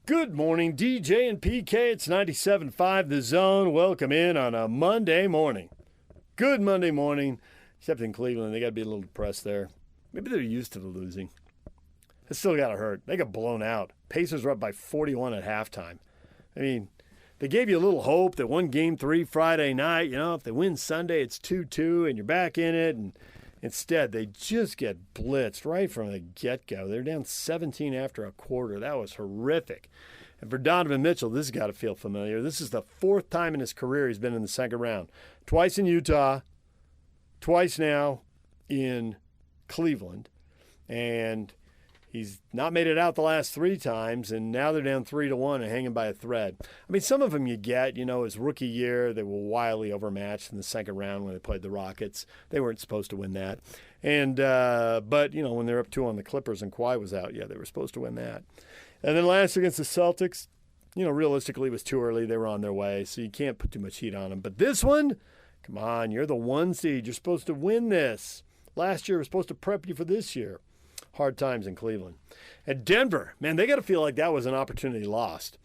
Good morning, DJ and PK. It's 97.5 The Zone. Welcome in on a Monday morning. Good Monday morning, except in Cleveland. They got to be a little depressed there. Maybe they're used to the losing. It still got to hurt. They got blown out. Pacers were up by 41 at halftime. I mean, they gave you a little hope that won Game 3 Friday night. You know, if they win Sunday, it's 2-2 and you're back in it. And instead, they just get blitzed right from the get-go. They're down 17 after a quarter. That was horrific. And for Donovan Mitchell, this has got to feel familiar. This is the fourth time in his career he's been in the second round. Twice in Utah, twice now in Cleveland. And he's not made it out the last three times, and now they're down 3-1 and hanging by a thread. I mean, some of them you get, his rookie year, they were wildly overmatched in the second round when they played the Rockets. They weren't supposed to win that. And but when they're up 2 on the Clippers and Kawhi was out, yeah, they were supposed to win that. And then last against the Celtics, realistically it was too early. They were on their way, so you can't put too much heat on them. But this one, come on, you're the 1 seed. You're supposed to win this. Last year was supposed to prep you for this year. Hard times in Cleveland. At Denver, man, they got to feel like that was an opportunity lost.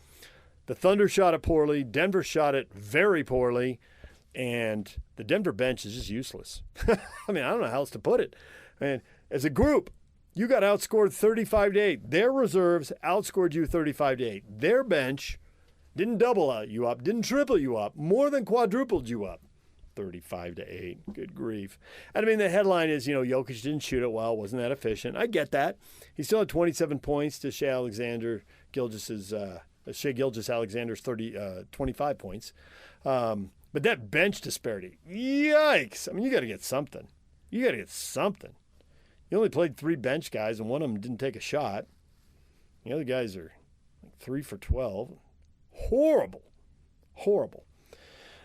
The Thunder shot it poorly. Denver shot it very poorly. And the Denver bench is just useless. I mean, I don't know how else to put it. And as a group, you got outscored 35-8. Their reserves outscored you 35-8. Their bench didn't double you up, didn't triple you up, more than quadrupled you up. 35-8. Good grief. And I mean, the headline is, Jokic didn't shoot it well, wasn't that efficient. I get that. He still had 27 points to Shai Gilgeous-Alexander's 25 points. But that bench disparity, yikes. I mean, you got to get something. You only played 3 bench guys, and one of them didn't take a shot. The other guys are like 3 for 12. Horrible.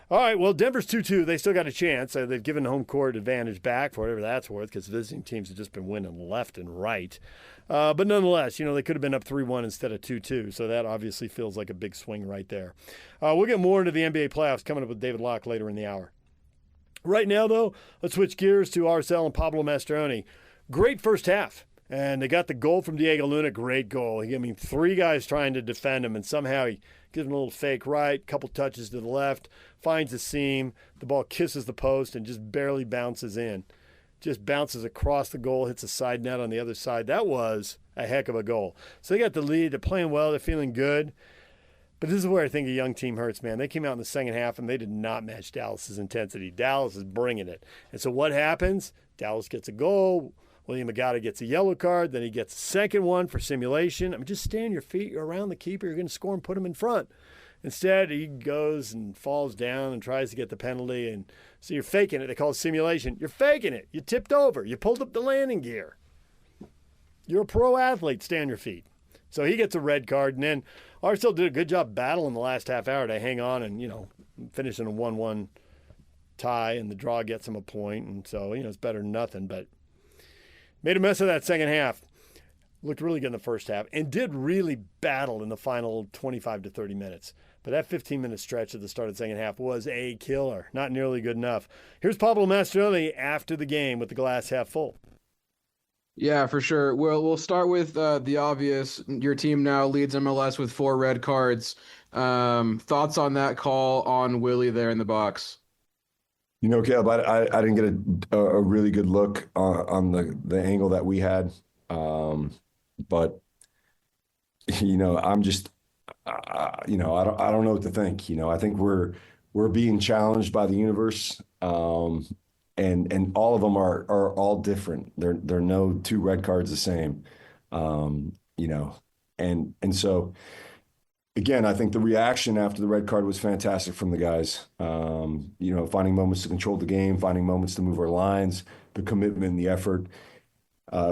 All right, well, Denver's 2-2. They still got a chance. They've given home court advantage back for whatever that's worth because visiting teams have just been winning left and right. But nonetheless, they could have been up 3-1 instead of 2-2, so that obviously feels like a big swing right there. We'll get more into the NBA playoffs coming up with David Locke later in the hour. Right now, though, let's switch gears to RSL and Pablo Mastroeni. Great first half. And they got the goal from Diego Luna. Great goal. 3 guys trying to defend him, and somehow he gives him a little fake right, couple touches to the left, finds a seam. The ball kisses the post and just barely bounces in. Just bounces across the goal, hits a side net on the other side. That was a heck of a goal. So they got the lead. They're playing well. They're feeling good. But this is where I think a young team hurts, man. They came out in the second half, and they did not match Dallas's intensity. Dallas is bringing it. And so what happens? Dallas gets a goal. William Agata gets a yellow card. Then he gets a second one for simulation. I mean, just stand your feet. You're around the keeper. You're going to score and put him in front. Instead, he goes and falls down and tries to get the penalty. And so you're faking it. They call it simulation. You're faking it. You tipped over. You pulled up the landing gear. You're a pro athlete. Stand your feet. So he gets a red card. And then RSL did a good job battling the last half hour to hang on and, finish in a 1-1 tie. And the draw gets him a point. And so, it's better than nothing. But made a mess of that second half. Looked really good in the first half and did really battle in the final 25 to 30 minutes. But that 15-minute stretch at the start of the second half was a killer. Not nearly good enough. Here's Pablo Mastroeni after the game with the glass half full. Yeah, for sure. Well, we'll start with the obvious. Your team now leads MLS with 4 red cards. Thoughts on that call on Willie there in the box? Caleb, I didn't get a really good look on the angle that we had. But I'm just, I don't know what to think. I think we're being challenged by the universe. And all of them are all different. They're no 2 red cards the same. And so again, I think the reaction after the red card was fantastic from the guys. Finding moments to control the game, finding moments to move our lines, the commitment, the effort.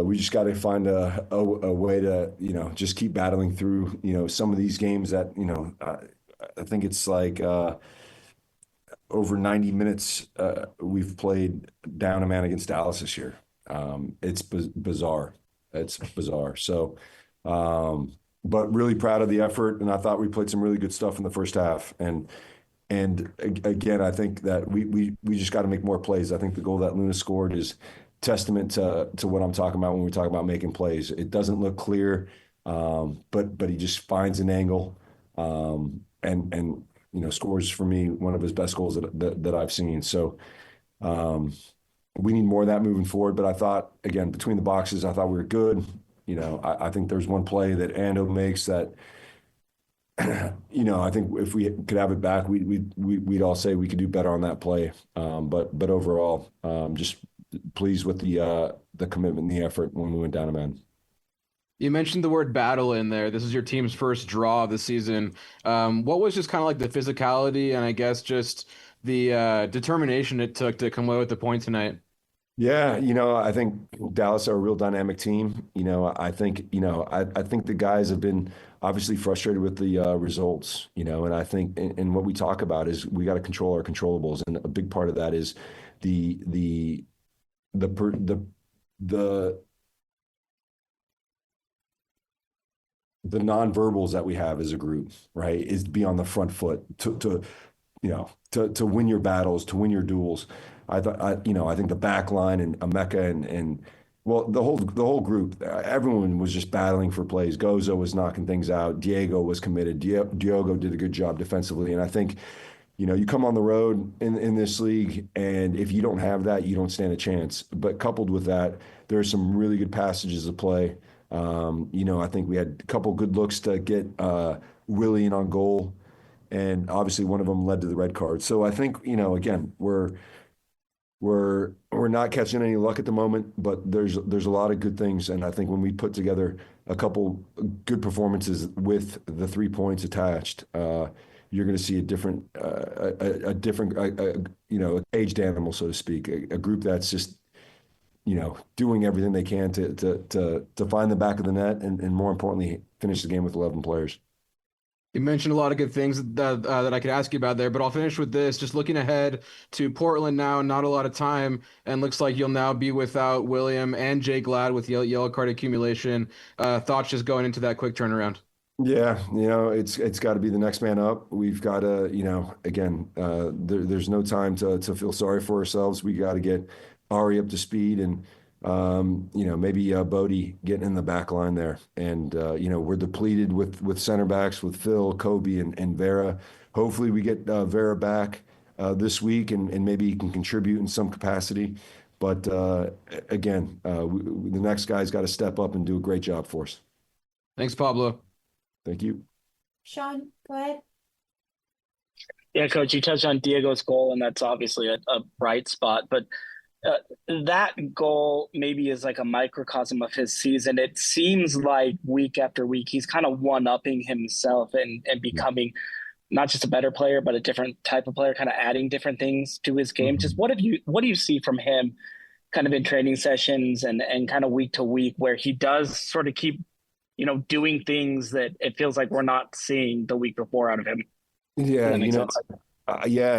We just got to find a way to, just keep battling through, some of these games that, I think it's like over 90 minutes we've played down a man against Dallas this year. It's bizarre. It's bizarre. So, but really proud of the effort, and I thought we played some really good stuff in the first half. And again, I think that we just got to make more plays. I think the goal that Luna scored is testament to what I'm talking about when we talk about making plays. It doesn't look clear But he just finds an angle, and scores for me one of his best goals that I've seen. So we need more of that moving forward. But I thought, again, between the boxes, I thought we were good. I think there's one play that Ando makes that, I think if we could have it back, we'd all say we could do better on that play. But overall, just pleased with the commitment and the effort when we went down a man. You mentioned the word battle in there. This is your team's first draw of the season. What was just kind of like the physicality and I guess just the determination it took to come away with the point tonight? Yeah, I think Dallas are a real dynamic team. I think the guys have been obviously frustrated with the results, and I think and what we talk about is we got to control our controllables, and a big part of that is the the the per- the nonverbals that we have as a group, right, is to be on the front foot to win your battles, to win your duels. I think the back line and Emeka and well, the whole group, everyone was just battling for plays. Gozo was knocking things out. Diego was committed. Diogo did a good job defensively. And I think, you come on the road in this league, and if you don't have that, you don't stand a chance. But coupled with that, there are some really good passages of play. I think we had a couple good looks to get Willie in on goal, and obviously one of them led to the red card. So I think, again, we're not catching any luck at the moment, but there's a lot of good things, and I think when we put together a couple good performances with the 3 points attached, you're going to see a different aged animal, so to speak, a group that's just doing everything they can to find the back of the net and more importantly finish the game with 11 players. You mentioned a lot of good things that I could ask you about there, but I'll finish with this. Just looking ahead to Portland now, not a lot of time, and looks like you'll now be without William and Jay Glad with yellow card accumulation. Thoughts just going into that quick turnaround? Yeah, it's got to be the next man up. We've got to, again, there's no time to feel sorry for ourselves. We got to get Ari up to speed and, maybe Bodie getting in the back line there. And, we're depleted with center backs with Phil, Kobe, and Vera. Hopefully we get Vera back this week and maybe he can contribute in some capacity. But again, the next guy's got to step up and do a great job for us. Thanks, Pablo. Thank you. Sean, go ahead. Yeah, Coach, you touched on Diego's goal, and that's obviously a bright spot. But that goal maybe is like a microcosm of his season. It seems like week after week, he's kind of one-upping himself and becoming not just a better player, but a different type of player, kind of adding different things to his game. Just what do you see from him kind of in training sessions and kind of week to week where he does sort of keep doing things that it feels like we're not seeing the week before out of him? Yeah, Sense?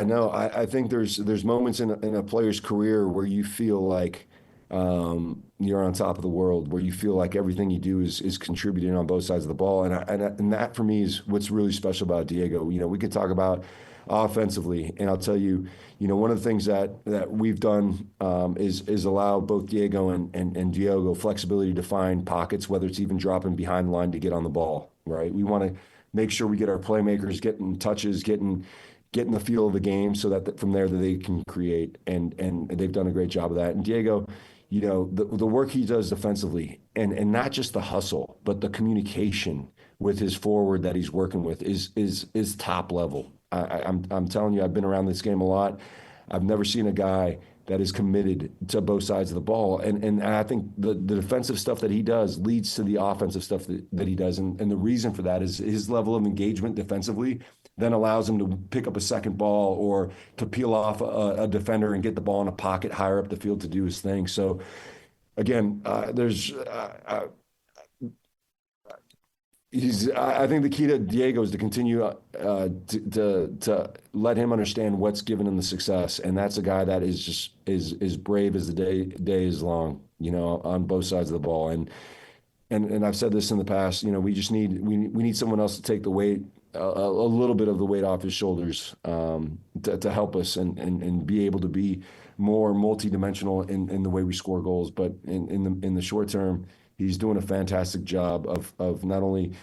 no, I think there's moments in a player's career where you feel like you're on top of the world, where you feel like everything you do is contributing on both sides of the ball, and that for me is what's really special about Diego. We could talk about offensively, and I'll tell you, one of the things that we've done is allow both Diego and Diogo flexibility to find pockets, whether it's even dropping behind the line to get on the ball. Right, we want to make sure we get our playmakers getting touches, getting the feel of the game, so that from there that they can create, and they've done a great job of that. And Diego, the work he does defensively, and not just the hustle, but the communication with his forward that he's working with is top level. I'm telling you, I've been around this game a lot. I've never seen a guy that is committed to both sides of the ball. And I think the defensive stuff that he does leads to the offensive stuff that he does. And the reason for that is his level of engagement defensively then allows him to pick up a second ball or to peel off a defender and get the ball in a pocket higher up the field to do his thing. So again, I think the key to Diego is to continue to let him understand what's given him the success, and that's a guy that is just is brave as the day is long, on both sides of the ball. And I've said this in the past, we just need someone else to take the weight, a little bit of the weight off his shoulders, to help us and be able to be more multidimensional in the way we score goals. But in the short term, he's doing a fantastic job of not only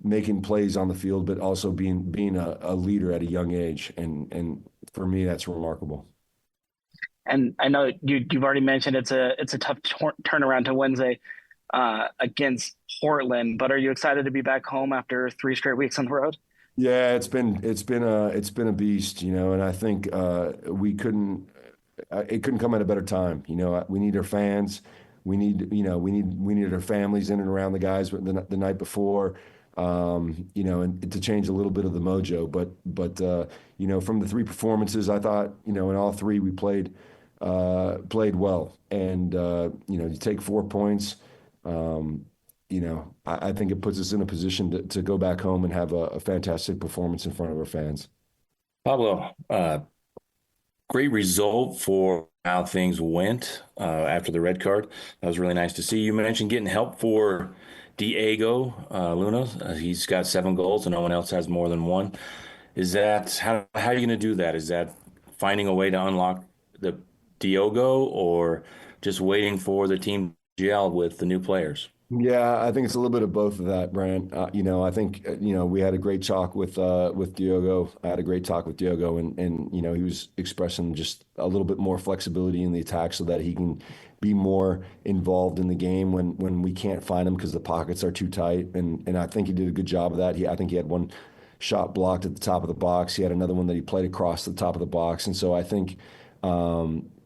making plays on the field, but also being a leader at a young age. And for me, that's remarkable. And I know you've already mentioned it's a tough turnaround to Wednesday against Portland, but are you excited to be back home after 3 straight weeks on the road? Yeah, it's been a beast, and I think it couldn't come at a better time. We need our fans. We need our families in and around the guys the night before, and to change a little bit of the mojo. But from the three performances, I thought, in all three we played well. And you take 4 points. I think it puts us in a position to go back home and have a fantastic performance in front of our fans. Pablo, great result for how things went after the red card. That was really nice to see. You mentioned getting help for Diego Luna. He's got 7 goals and no one else has more than one. Is that how are you going to do that? Is that finding a way to unlock the Diogo or just waiting for the team to gel with the new players? Yeah, I think it's a little bit of both of that, Brant. I think we had a great talk with Diogo. I had a great talk with Diogo, and he was expressing just a little bit more flexibility in the attack so that he can be more involved in the game when we can't find him because the pockets are too tight. And I think he did a good job of that. I think he had one shot blocked at the top of the box. He had another one that he played across the top of the box. And so I think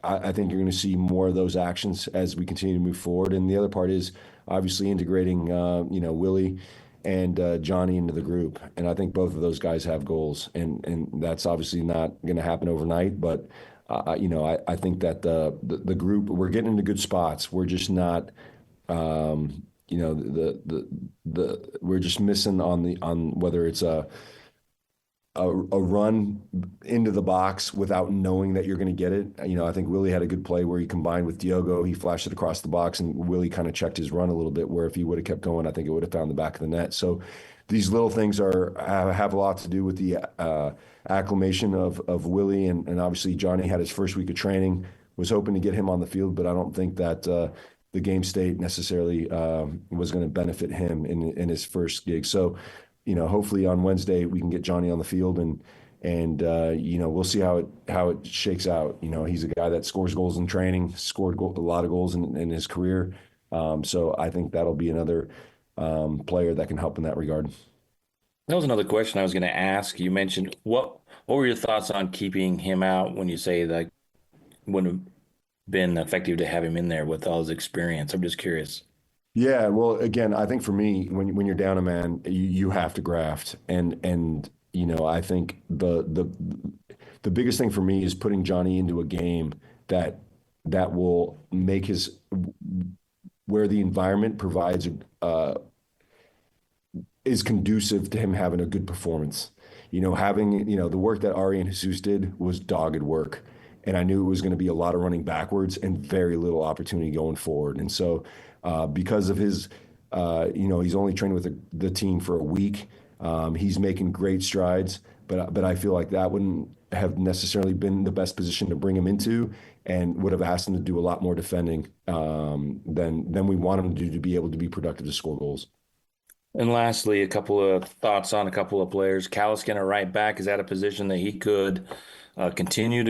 I think you're going to see more of those actions as we continue to move forward. And the other part is obviously integrating, Willie and Johnny into the group. And I think both of those guys have goals, and that's obviously not going to happen overnight. But I think that the group, we're getting into good spots. We're just not, we're just missing on whether it's a run into the box without knowing that you're going to get it. I think Willie had a good play where he combined with Diogo. He flashed it across the box, and Willie kind of checked his run a little bit, where if he would have kept going, I think it would have found the back of the net. So these little things have a lot to do with the acclimation of Willie, and obviously Johnny had his first week of training. Was hoping to get him on the field, but I don't think that the game state necessarily was going to benefit him in his first gig. So hopefully on Wednesday we can get Johnny on the field, and we'll see how it shakes out. He's a guy that scores goals in training, scored a lot of goals in his career. So I think that'll be another player that can help in that regard. That was another question I was going to ask. You mentioned what were your thoughts on keeping him out when you say that wouldn't have been effective to have him in there with all his experience? I'm just curious. Yeah, well, again, I think for me, when you're down a man, you have to graft, and I think the biggest thing for me is putting Johnny into a game that will make where the environment provides is conducive to him having a good performance. Having the work that Ari and Jesus did was dogged work, and I knew it was going to be a lot of running backwards and very little opportunity going forward, and so. Because of his, he's only trained with the team for a week. He's making great strides, but I feel like that wouldn't have necessarily been the best position to bring him into, and would have asked him to do a lot more defending than we want him to do to be able to be productive to score goals. And lastly, a couple of thoughts on a couple of players. Caliscan at right back, is that a position that he could continue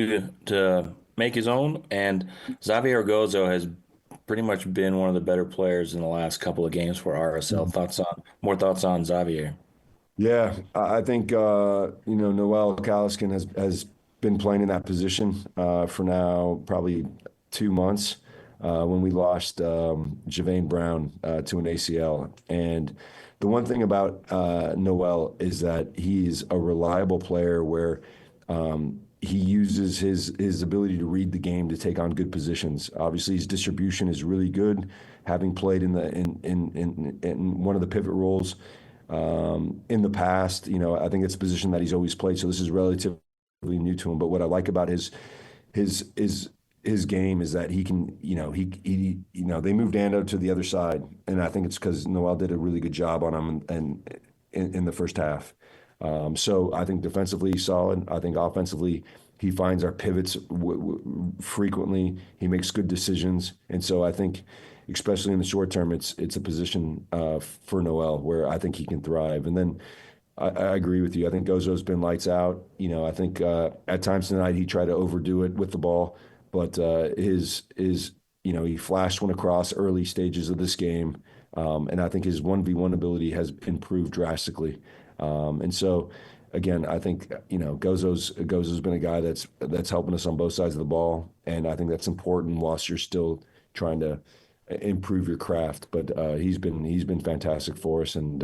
to make his own? And Xavier Gozo has pretty much been one of the better players in the last couple of games for RSL. More thoughts on Xavier? Yeah, I think Noel Caliscan has been playing in that position for now probably 2 months when we lost Javane Brown to an ACL. And the one thing about Noel is that he's a reliable player where he uses his ability to read the game to take on good positions. Obviously, his distribution is really good, having played in one of the pivot roles in the past. I think it's a position that he's always played, so this is relatively new to him. But what I like about his game is that he can, they moved Ando to the other side, and I think it's because Noel did a really good job on him and in the first half. So I think defensively he's solid. I think offensively he finds our pivots frequently. He makes good decisions. And so I think, especially in the short term, it's a position for Noel where I think he can thrive. And then I agree with you. I think Gozo's been lights out. I think at times tonight he tried to overdo it with the ball, but he flashed one across early stages of this game, and I think his 1v1 ability has improved drastically. And so, again, I think Gozo's been a guy that's helping us on both sides of the ball, and I think that's important whilst you're still trying to improve your craft. But he's been fantastic for us, and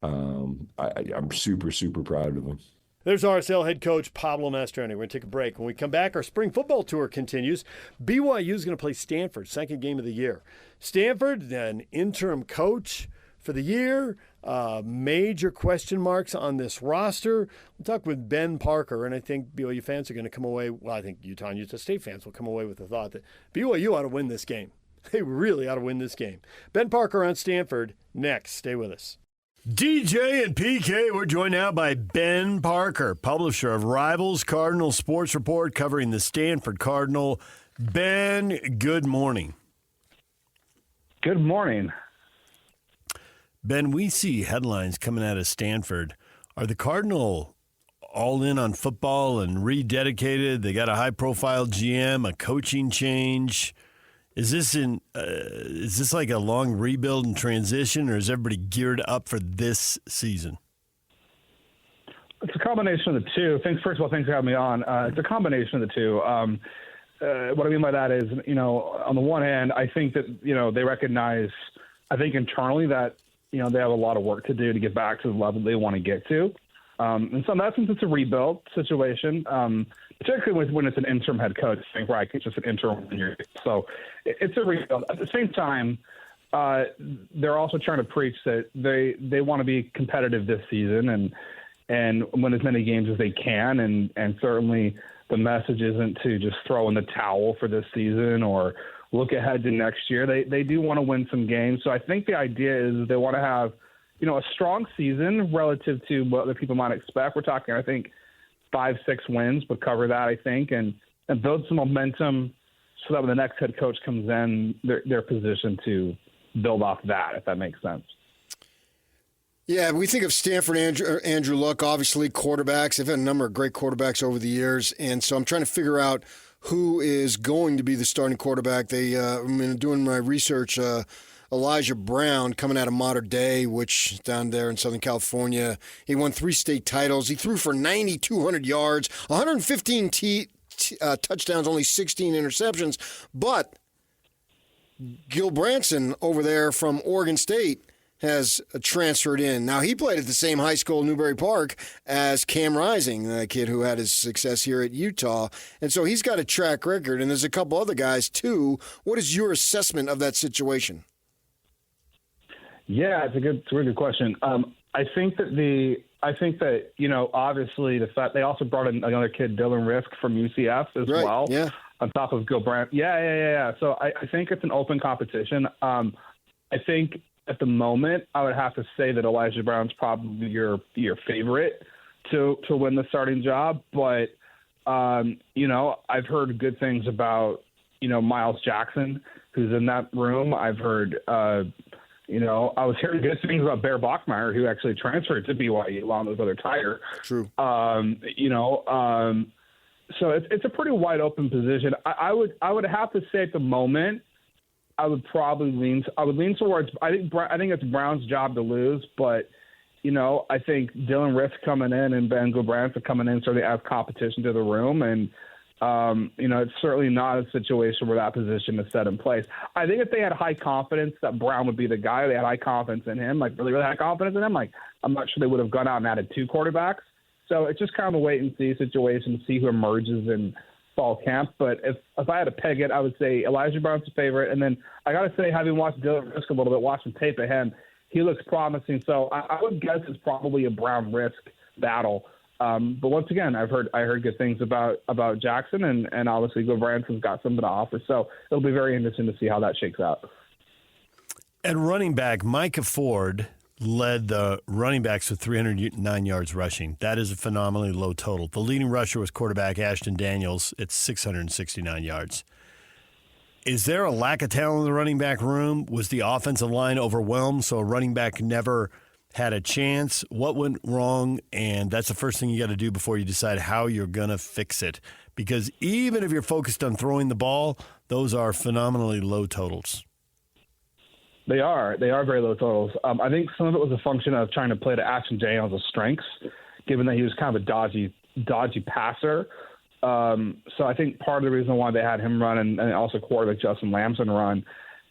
I'm super, super proud of him. There's RSL head coach Pablo Mastroeni. We're going to take a break. When we come back, our spring football tour continues. BYU is going to play Stanford, second game of the year. Stanford, an interim coach for the year. Major question marks on this roster. We'll talk with Ben Parker, and I think BYU fans are going to come away, well, I think Utah and Utah State fans will come away with the thought that BYU ought to win this game. They really ought to win this game. Ben Parker on Stanford next. Stay with us. DJ and PK, we're joined now by Ben Parker, publisher of Rivals Cardinal Sports Report, covering the Stanford Cardinal. Ben, good morning. Good morning. Ben, we see headlines coming out of Stanford. Are the Cardinal all in on football and rededicated? They got a high-profile GM, a coaching change. Is this like a long rebuild and transition, or is everybody geared up for this season? It's a combination of the two. First of all, thanks for having me on. It's a combination of the two. What I mean by that is, on the one hand, I think that, they recognize, I think internally that, they have a lot of work to do to get back to the level they want to get to. And so in that sense, it's a rebuild situation, particularly when it's an interim head coach, right? It's just an interim year. So it's a rebuild. At the same time, they're also trying to preach that they want to be competitive this season and win as many games as they can. And certainly the message isn't to just throw in the towel for this season or look ahead to next year. They do want to win some games. So I think the idea is they want to have, a strong season relative to what other people might expect. We're talking, I think, 5-6 wins would cover that, I think, and build some momentum so that when the next head coach comes in, they're positioned to build off that, if that makes sense. Yeah, we think of Stanford, Andrew Locke, obviously quarterbacks. They've had a number of great quarterbacks over the years, and so I'm trying to figure out who is going to be the starting quarterback. Doing my research, Elijah Brown coming out of Modern Day, which down there in Southern California, he won 3 state titles. He threw for 9,200 yards, 115 touchdowns, only 16 interceptions. But Gil Branson over there from Oregon State has transferred in. Now, he played at the same high school, Newbury Park, as Cam Rising, the kid who had his success here at Utah. And so he's got a track record, and there's a couple other guys, too. What is your assessment of that situation? Yeah, it's a really good question. I think that obviously the fact they also brought in another kid, Dylan Risk from UCF as well. Yeah. On top of Gil Brandt. Yeah. So I think it's an open competition. I think at the moment I would have to say that Elijah Brown's probably your favorite to win the starting job. But I've heard good things about Miles Jackson, who's in that room. I've heard. I was hearing good things about Bear Bachmeier, who actually transferred to BYU along with other Tiger. True. So it's a pretty wide open position. I would have to say at the moment, I would lean towards. I think it's Brown's job to lose, but I think Dylan Risk coming in and Ben Gilbrandt coming in certainly adds competition to the room, and it's certainly not a situation where that position is set in place. I think if they had high confidence that Brown would be the guy, they had high confidence in him, like really, really high confidence in him, like I'm not sure they would have gone out and added 2 quarterbacks. So it's just kind of a wait and see situation to see who emerges in fall camp. But if I had to peg it, I would say Elijah Brown's the favorite. And then I got to say, having watched Dylan Risk a little bit, watching tape of him, he looks promising. So I would guess it's probably a Brown Risk battle. But once again, I heard good things about Jackson, and obviously Gil Branson's got something to offer. So it'll be very interesting to see how that shakes out. At running back, Micah Ford led the running backs with 309 yards rushing. That is a phenomenally low total. The leading rusher was quarterback Ashton Daniels at 669 yards. Is there a lack of talent in the running back room? Was the offensive line overwhelmed so a running back never had a chance? What went wrong? And that's the first thing you got to do before you decide how you're going to fix it. Because even if you're focused on throwing the ball, those are phenomenally low totals. They are very low totals. I think some of it was a function of trying to play to Ashton Daniels' strengths, given that he was kind of a dodgy passer. So I think part of the reason why they had him run and also quarterback Justin Lamson run,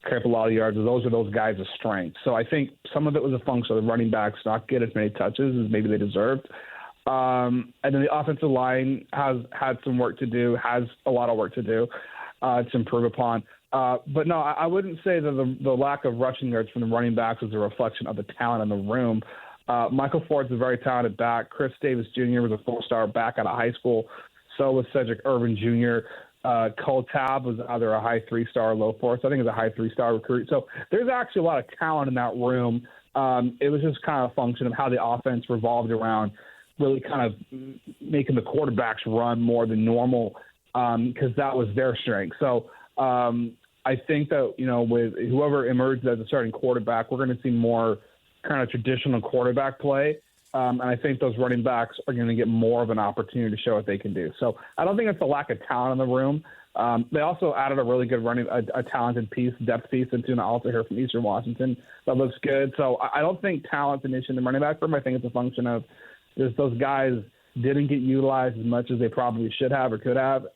carry up a lot of yards, those are those guys' strengths. So I think some of it was a function of the running backs not get as many touches as maybe they deserved. And then the offensive line has had some work to do, has a lot of work to do to improve upon. But no, I wouldn't say that the lack of rushing yards from the running backs is a reflection of the talent in the room. Michael Ford's a very talented back. Chris Davis Jr. was a 4-star back out of high school. So was Cedric Irvin Jr. Cole Tabb was either a high 3-star or low 4. So I think it's a high 3-star recruit. So there's actually a lot of talent in that room. It was just kind of a function of how the offense revolved around really kind of making the quarterbacks run more than normal because that was their strength. So I think that, with whoever emerges as a starting quarterback, we're going to see more kind of traditional quarterback play. And I think those running backs are going to get more of an opportunity to show what they can do. So I don't think it's a lack of talent in the room. They also added a really good a talented depth piece into an altar here from Eastern Washington that looks good. So I don't think talent's an issue in the running back room. I think it's a function of just those guys didn't get utilized as much as they probably should have or could have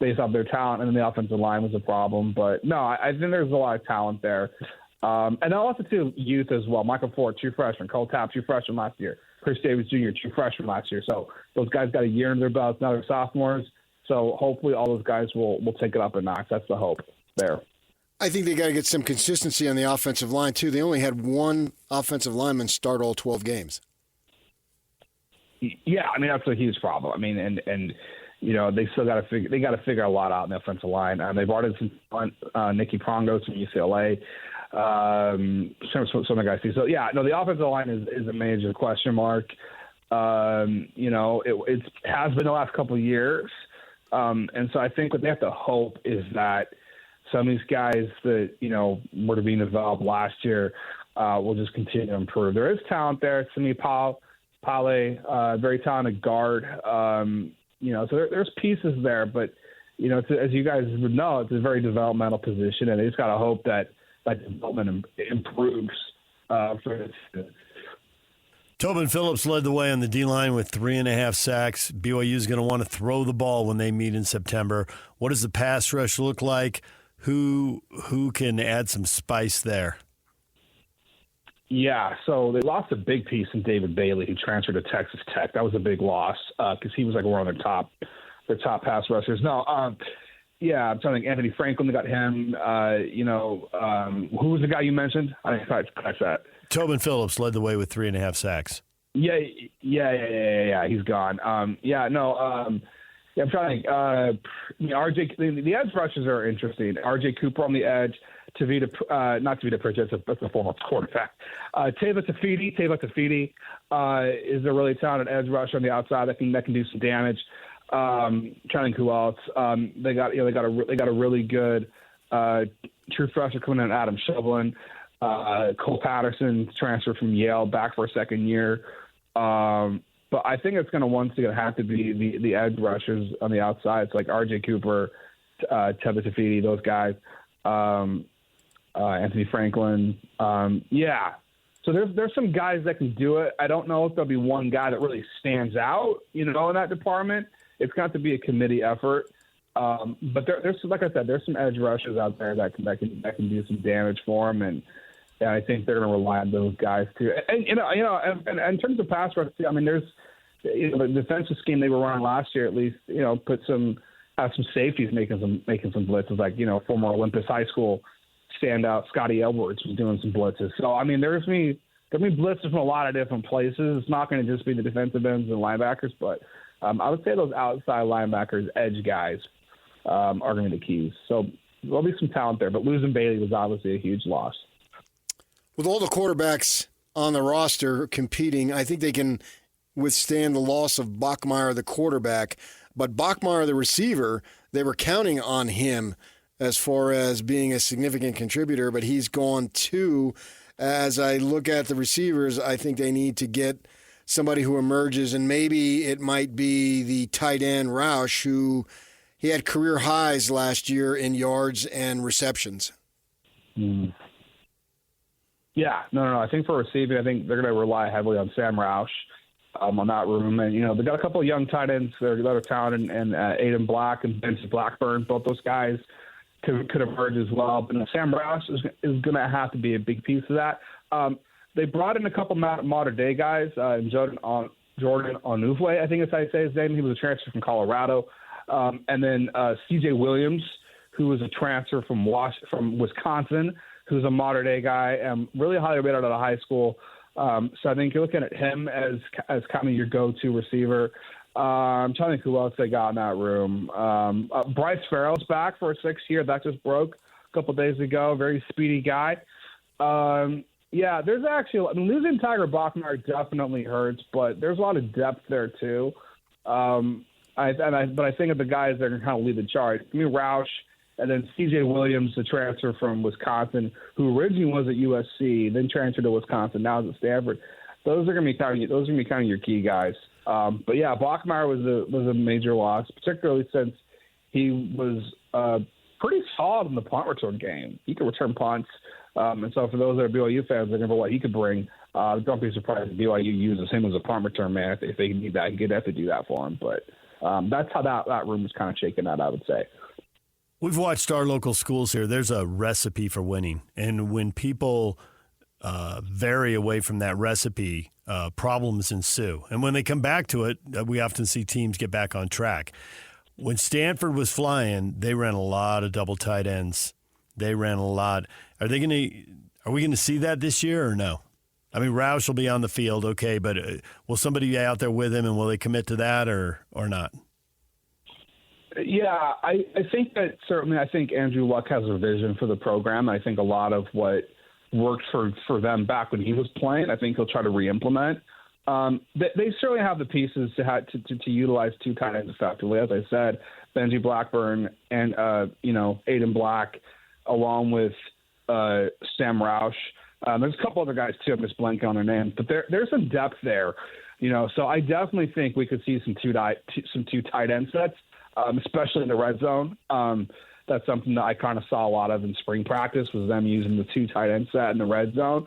based off their talent, and then the offensive line was a problem. But no, I think there's a lot of talent there. And then also, too, youth as well. Michael Ford, true freshman. Cole Tabb, true freshman last year. Chris Davis Jr., true freshman last year. So those guys got a year under their belts. Now they're sophomores. So hopefully all those guys will take it up a notch. That's the hope there. I think they got to get some consistency on the offensive line, too. They only had one offensive lineman start all 12 games. Yeah, I mean, that's a huge problem. I mean, and they still got to figure a lot out in the offensive line. They brought in some Nicky Prongos from UCLA. Some of the guys see. So yeah, no, the offensive line is a major question mark. It has been the last couple of years, and so I think what they have to hope is that some of these guys that were being developed last year will just continue to improve. There is talent there. Simi Pale, very talented guard. So there's pieces there, but as you guys would know, it's a very developmental position, and they just got to hope that development improves for this. Tobin Phillips led the way on the D-line with 3.5 sacks. BYU is going to want to throw the ball when they meet in September. What does the pass rush look like? Who can add some spice there? Yeah, so they lost a big piece in David Bailey, who transferred to Texas Tech. That was a big loss because he was like one of their top pass rushers. No, yeah, I'm trying to think. Anthony Franklin, they got him. Who was the guy you mentioned? I didn't quite catch that. Tobin Phillips led the way with 3.5 sacks. Yeah. He's gone. I'm trying to think. The edge rushes are interesting. RJ Cooper on the edge. Not Tavita Pritchett, that's a former quarterback. Teva Tafidi is a really talented edge rusher on the outside that can do some damage. Trying to think who else. They got a really good true freshman coming in, Adam Shovlin. Cole Patterson transferred from Yale back for a second year. But I think it's going to once again have to be the edge rushers on the outside. It's like RJ Cooper, Teva Tafidi, those guys. Anthony Franklin. So there's some guys that can do it. I don't know if there'll be one guy that really stands out, in that department. It's got to be a committee effort. But there's like I said, there's some edge rushers out there that can do some damage for them, and I think they're going to rely on those guys too. And and in terms of pass rush, I mean, there's the defensive scheme they were running last year, at least, have some safeties making some blitzes, like former Olympus High School standout Scotty Edwards was doing some blitzes. So I mean, there's going to be blitzes from a lot of different places. It's not going to just be the defensive ends and linebackers, but I would say those outside linebackers, edge guys, are going to be the keys. So there'll be some talent there, but losing Bailey was obviously a huge loss. With all the quarterbacks on the roster competing, I think they can withstand the loss of Bachmeier, the quarterback. But Bachmeier, the receiver, they were counting on him as far as being a significant contributor, but he's gone too. As I look at the receivers, I think they need to get somebody who emerges, and maybe it might be the tight end Roush, who he had career highs last year in yards and receptions. Yeah, no. I think for receiving, I think they're going to rely heavily on Sam Roush on that room. And, they got a couple of young tight ends that are talented, and Aiden Black and Benji Blackburn, both those guys could emerge as well. But Sam Roush is going to have to be a big piece of that. They brought in a couple modern-day guys, Jordan Onuvwe, I think is how you say his name. He was a transfer from Colorado. And then C.J. Williams, who was a transfer from Wisconsin, who's a modern-day guy, really highly rated out of high school. So I think you're looking at him as kind of your go-to receiver. I'm trying to think who else they got in that room. Bryce Farrell's back for a 6th year. That just broke a couple of days ago. Very speedy guy. Yeah, there's actually losing Tiger Bachmeier definitely hurts, but there's a lot of depth there too. But I think of the guys that are going to kind of lead the charge. Give me Roush, and then C.J. Williams, the transfer from Wisconsin, who originally was at USC, then transferred to Wisconsin, now is at Stanford. Those are going to be kind of your key guys. But yeah, Bachmeier was a major loss, particularly since he was pretty solid in the punt return game. He could return punts. And so for those that are BYU fans looking for what he could bring, don't be surprised if BYU uses him as a punt return man. If they need that, he'd have to do that for him. But that's how that room is kind of shaking out, I would say. We've watched our local schools here. There's a recipe for winning. And when people vary away from that recipe, problems ensue. And when they come back to it, we often see teams get back on track. When Stanford was flying, they ran a lot of double tight ends. They ran a lot. Are we going to see that this year or no? I mean, Roush will be on the field, okay, but will somebody be out there with him, and will they commit to that or not? Yeah, I think that certainly. I think Andrew Luck has a vision for the program. I think a lot of what worked for them back when he was playing, I think he'll try to re-implement. They certainly have the pieces to utilize two tight ends effectively. As I said, Benji Blackburn and Aiden Black, along with Sam Roush. There's a couple other guys too. I'm just blanking on their names, but there's some depth there. So I definitely think we could see some two tight end sets, especially in the red zone. That's something that I kind of saw a lot of in spring practice, was them using the two tight end set in the red zone.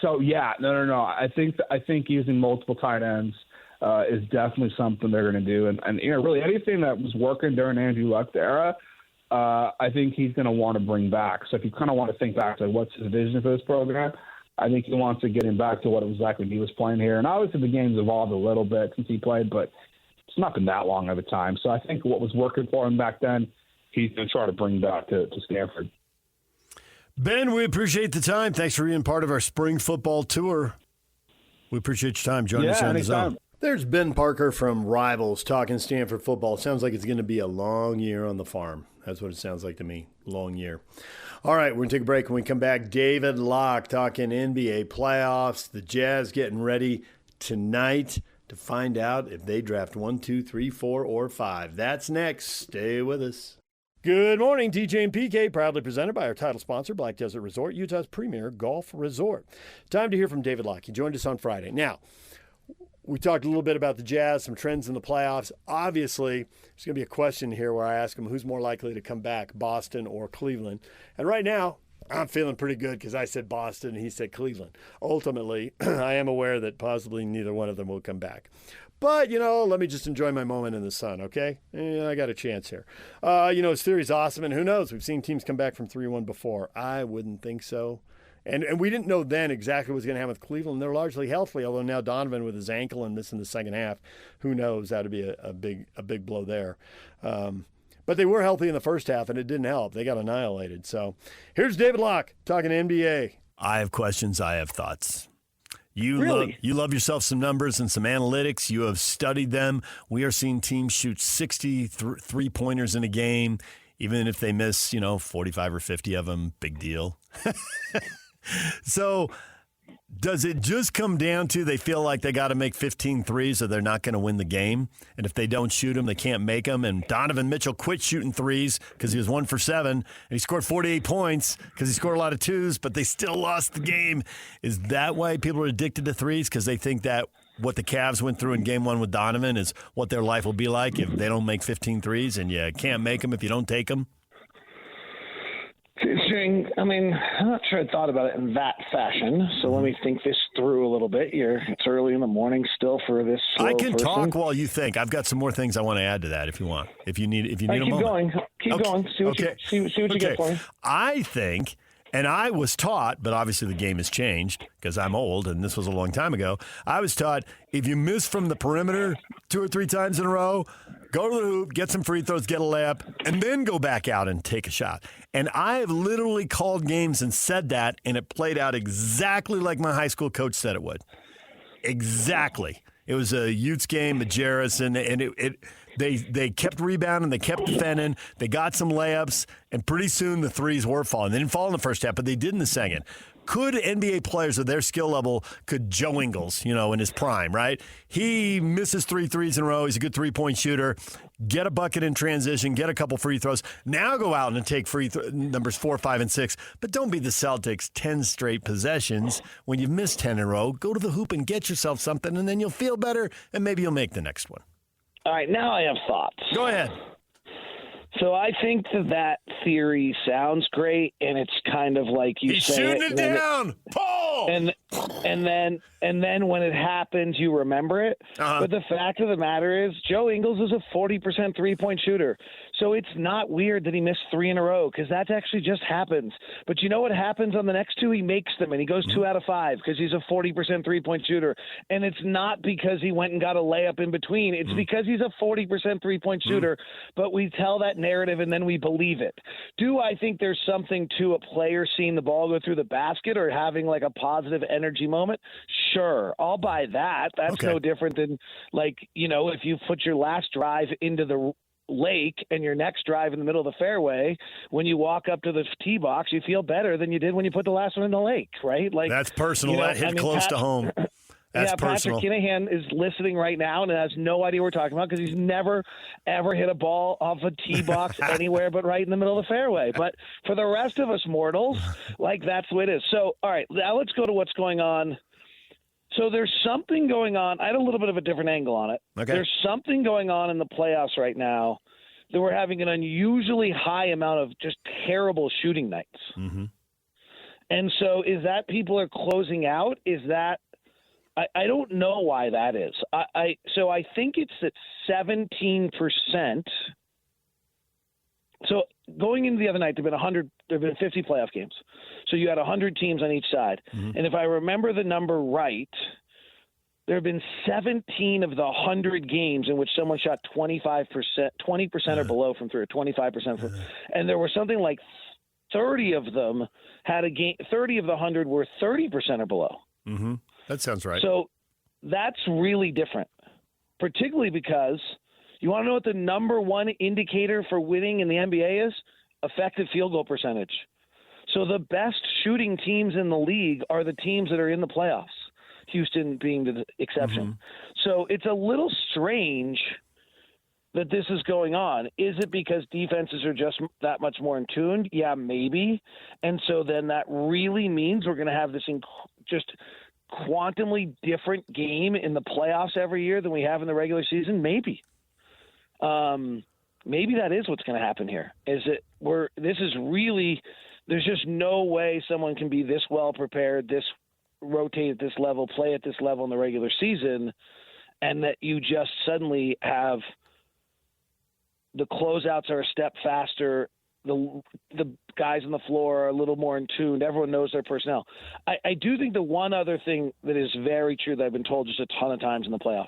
So yeah, no. I think using multiple tight ends is definitely something they're going to do, and really anything that was working during Andrew Luck's era, I think he's going to want to bring back. So if you kind of want to think back to what's his vision for this program, I think he wants to get him back to what it was like when he was playing here. And obviously the game's evolved a little bit since he played, but it's not been that long of a time. So I think what was working for him back then, he's going to try to bring back to Stanford. Ben, we appreciate the time. Thanks for being part of our spring football tour. We appreciate your time joining us on the zone. There's Ben Parker from Rivals talking Stanford football. Sounds like it's going to be a long year on the farm. That's what it sounds like to me. Long year. All right, we're going to take a break. When we come back, David Locke talking NBA playoffs. The Jazz getting ready tonight to find out if they draft 1, 2, 3, 4, or 5. That's next. Stay with us. Good morning, TJ and PK, proudly presented by our title sponsor, Black Desert Resort, Utah's premier golf resort. Time to hear from David Locke. He joined us on Friday. Now, we talked a little bit about the Jazz, some trends in the playoffs. Obviously, there's going to be a question here where I ask him who's more likely to come back, Boston or Cleveland. And right now, I'm feeling pretty good because I said Boston and he said Cleveland. Ultimately, I am aware that possibly neither one of them will come back. But, let me just enjoy my moment in the sun, okay? I got a chance here. His theory's awesome, and who knows? We've seen teams come back from 3-1 before. I wouldn't think so. And we didn't know then exactly what was going to happen with Cleveland. They're largely healthy, although now Donovan with his ankle and missing the second half, who knows? That would be a big blow there. But they were healthy in the first half, and it didn't help. They got annihilated. So here's David Locke talking NBA. I have questions. I have thoughts. You love yourself some numbers and some analytics. You have studied them. We are seeing teams shoot 60 three-pointers in a game, even if they miss, 45 or 50 of them. Big deal. So Does it just come down to they feel like they got to make 15 threes or they're not going to win the game? And if they don't shoot them, they can't make them. And Donovan Mitchell quit shooting threes because he was 1 for 7. And he scored 48 points because he scored a lot of twos, but they still lost the game. Is that why people are addicted to threes? Because they think that what the Cavs went through in game 1 with Donovan is what their life will be like if they don't make 15 threes and you can't make them if you don't take them? It's interesting. I mean, I'm not sure I thought about it in that fashion. So let me think this through a little bit. It's early in the morning still for this. I can person. talk while you think. I've got some more things I want to add to that if you want. If you need a moment. Keep going. See what you get for me. I think, and I was taught, but obviously the game has changed because I'm old and this was a long time ago. I was taught if you miss from the perimeter 2 or 3 times in a row, go to the hoop, get some free throws, get a layup, and then go back out and take a shot. And I have literally called games and said that, and it played out exactly like my high school coach said it would. Exactly. It was a Utes game, Majerus, and they kept rebounding, they kept defending, they got some layups, and pretty soon the threes were falling. They didn't fall in the first half, but they did in the second. Could NBA players of their skill level, could Joe Ingles, in his prime, right? He misses 3 threes in a row. He's a good three-point shooter. Get a bucket in transition, get a couple free throws. Now go out and take numbers 4, 5, and 6. But don't be the Celtics 10 straight possessions. When you've missed 10 in a row, go to the hoop and get yourself something, and then you'll feel better, and maybe you'll make the next one. All right, now I have thoughts. Go ahead. So I think that theory sounds great, and it's kind of like you He's say shooting it down, Paul. And then when it happens, you remember it. Uh-huh. But the fact of the matter is, Joe Ingles is a 40% three-point shooter. So it's not weird that he missed 3 in a row because that actually just happens. But you know what happens on the next 2? He makes them, and he goes 2 out of 5 because he's a 40% three-point shooter. And it's not because he went and got a layup in between. It's because he's a 40% three-point shooter. But we tell that narrative, and then we believe it. Do I think there's something to a player seeing the ball go through the basket or having like a positive energy moment? Sure, I'll buy that. That's okay. No different than if you put your last drive into the lake and your next drive in the middle of the fairway, when you walk up to the tee box, you feel better than you did when you put the last one in the lake, right? Like that's personal. That hit close to home. That's personal. Patrick Kinahan is listening right now and has no idea what we're talking about because he's never, ever hit a ball off a tee box anywhere but right in the middle of the fairway. But for the rest of us mortals, that's the way it is. So, all right, now let's go to what's going on. So there's something going on. I had a little bit of a different angle on it. Okay. There's something going on in the playoffs right now that we're having an unusually high amount of just terrible shooting nights. Mm-hmm. And so is that people are closing out? Is that I don't know why that is. So I think it's at 17%. So going into the other night, there have been 50 playoff games. So you had 100 teams on each side. Mm-hmm. And if I remember the number right, there have been 17 of the 100 games in which someone shot 25%, 20% or below from 3, or 25%. And there were something like 30 of them had a game. 30 of the 100 were 30% or below. Mm-hmm. That sounds right. So that's really different, particularly because you want to know what the number one indicator for winning in the NBA is? Effective field goal percentage. So the best shooting teams in the league are the teams that are in the playoffs, Houston being the exception. Mm-hmm. So it's a little strange that this is going on. Is it because defenses are just that much more in tune? Yeah, maybe. And so then that really means we're going to have this just quantumly different game in the playoffs every year than we have in the regular season? Maybe. Maybe that is what's going to happen here. There's just no way someone can be this well prepared, this rotate at this level, play at this level in the regular season, and that you just suddenly have the closeouts are a step faster. The guys on the floor are a little more in tune. Everyone knows their personnel. I do think the one other thing that is very true that I've been told just a ton of times in the playoffs,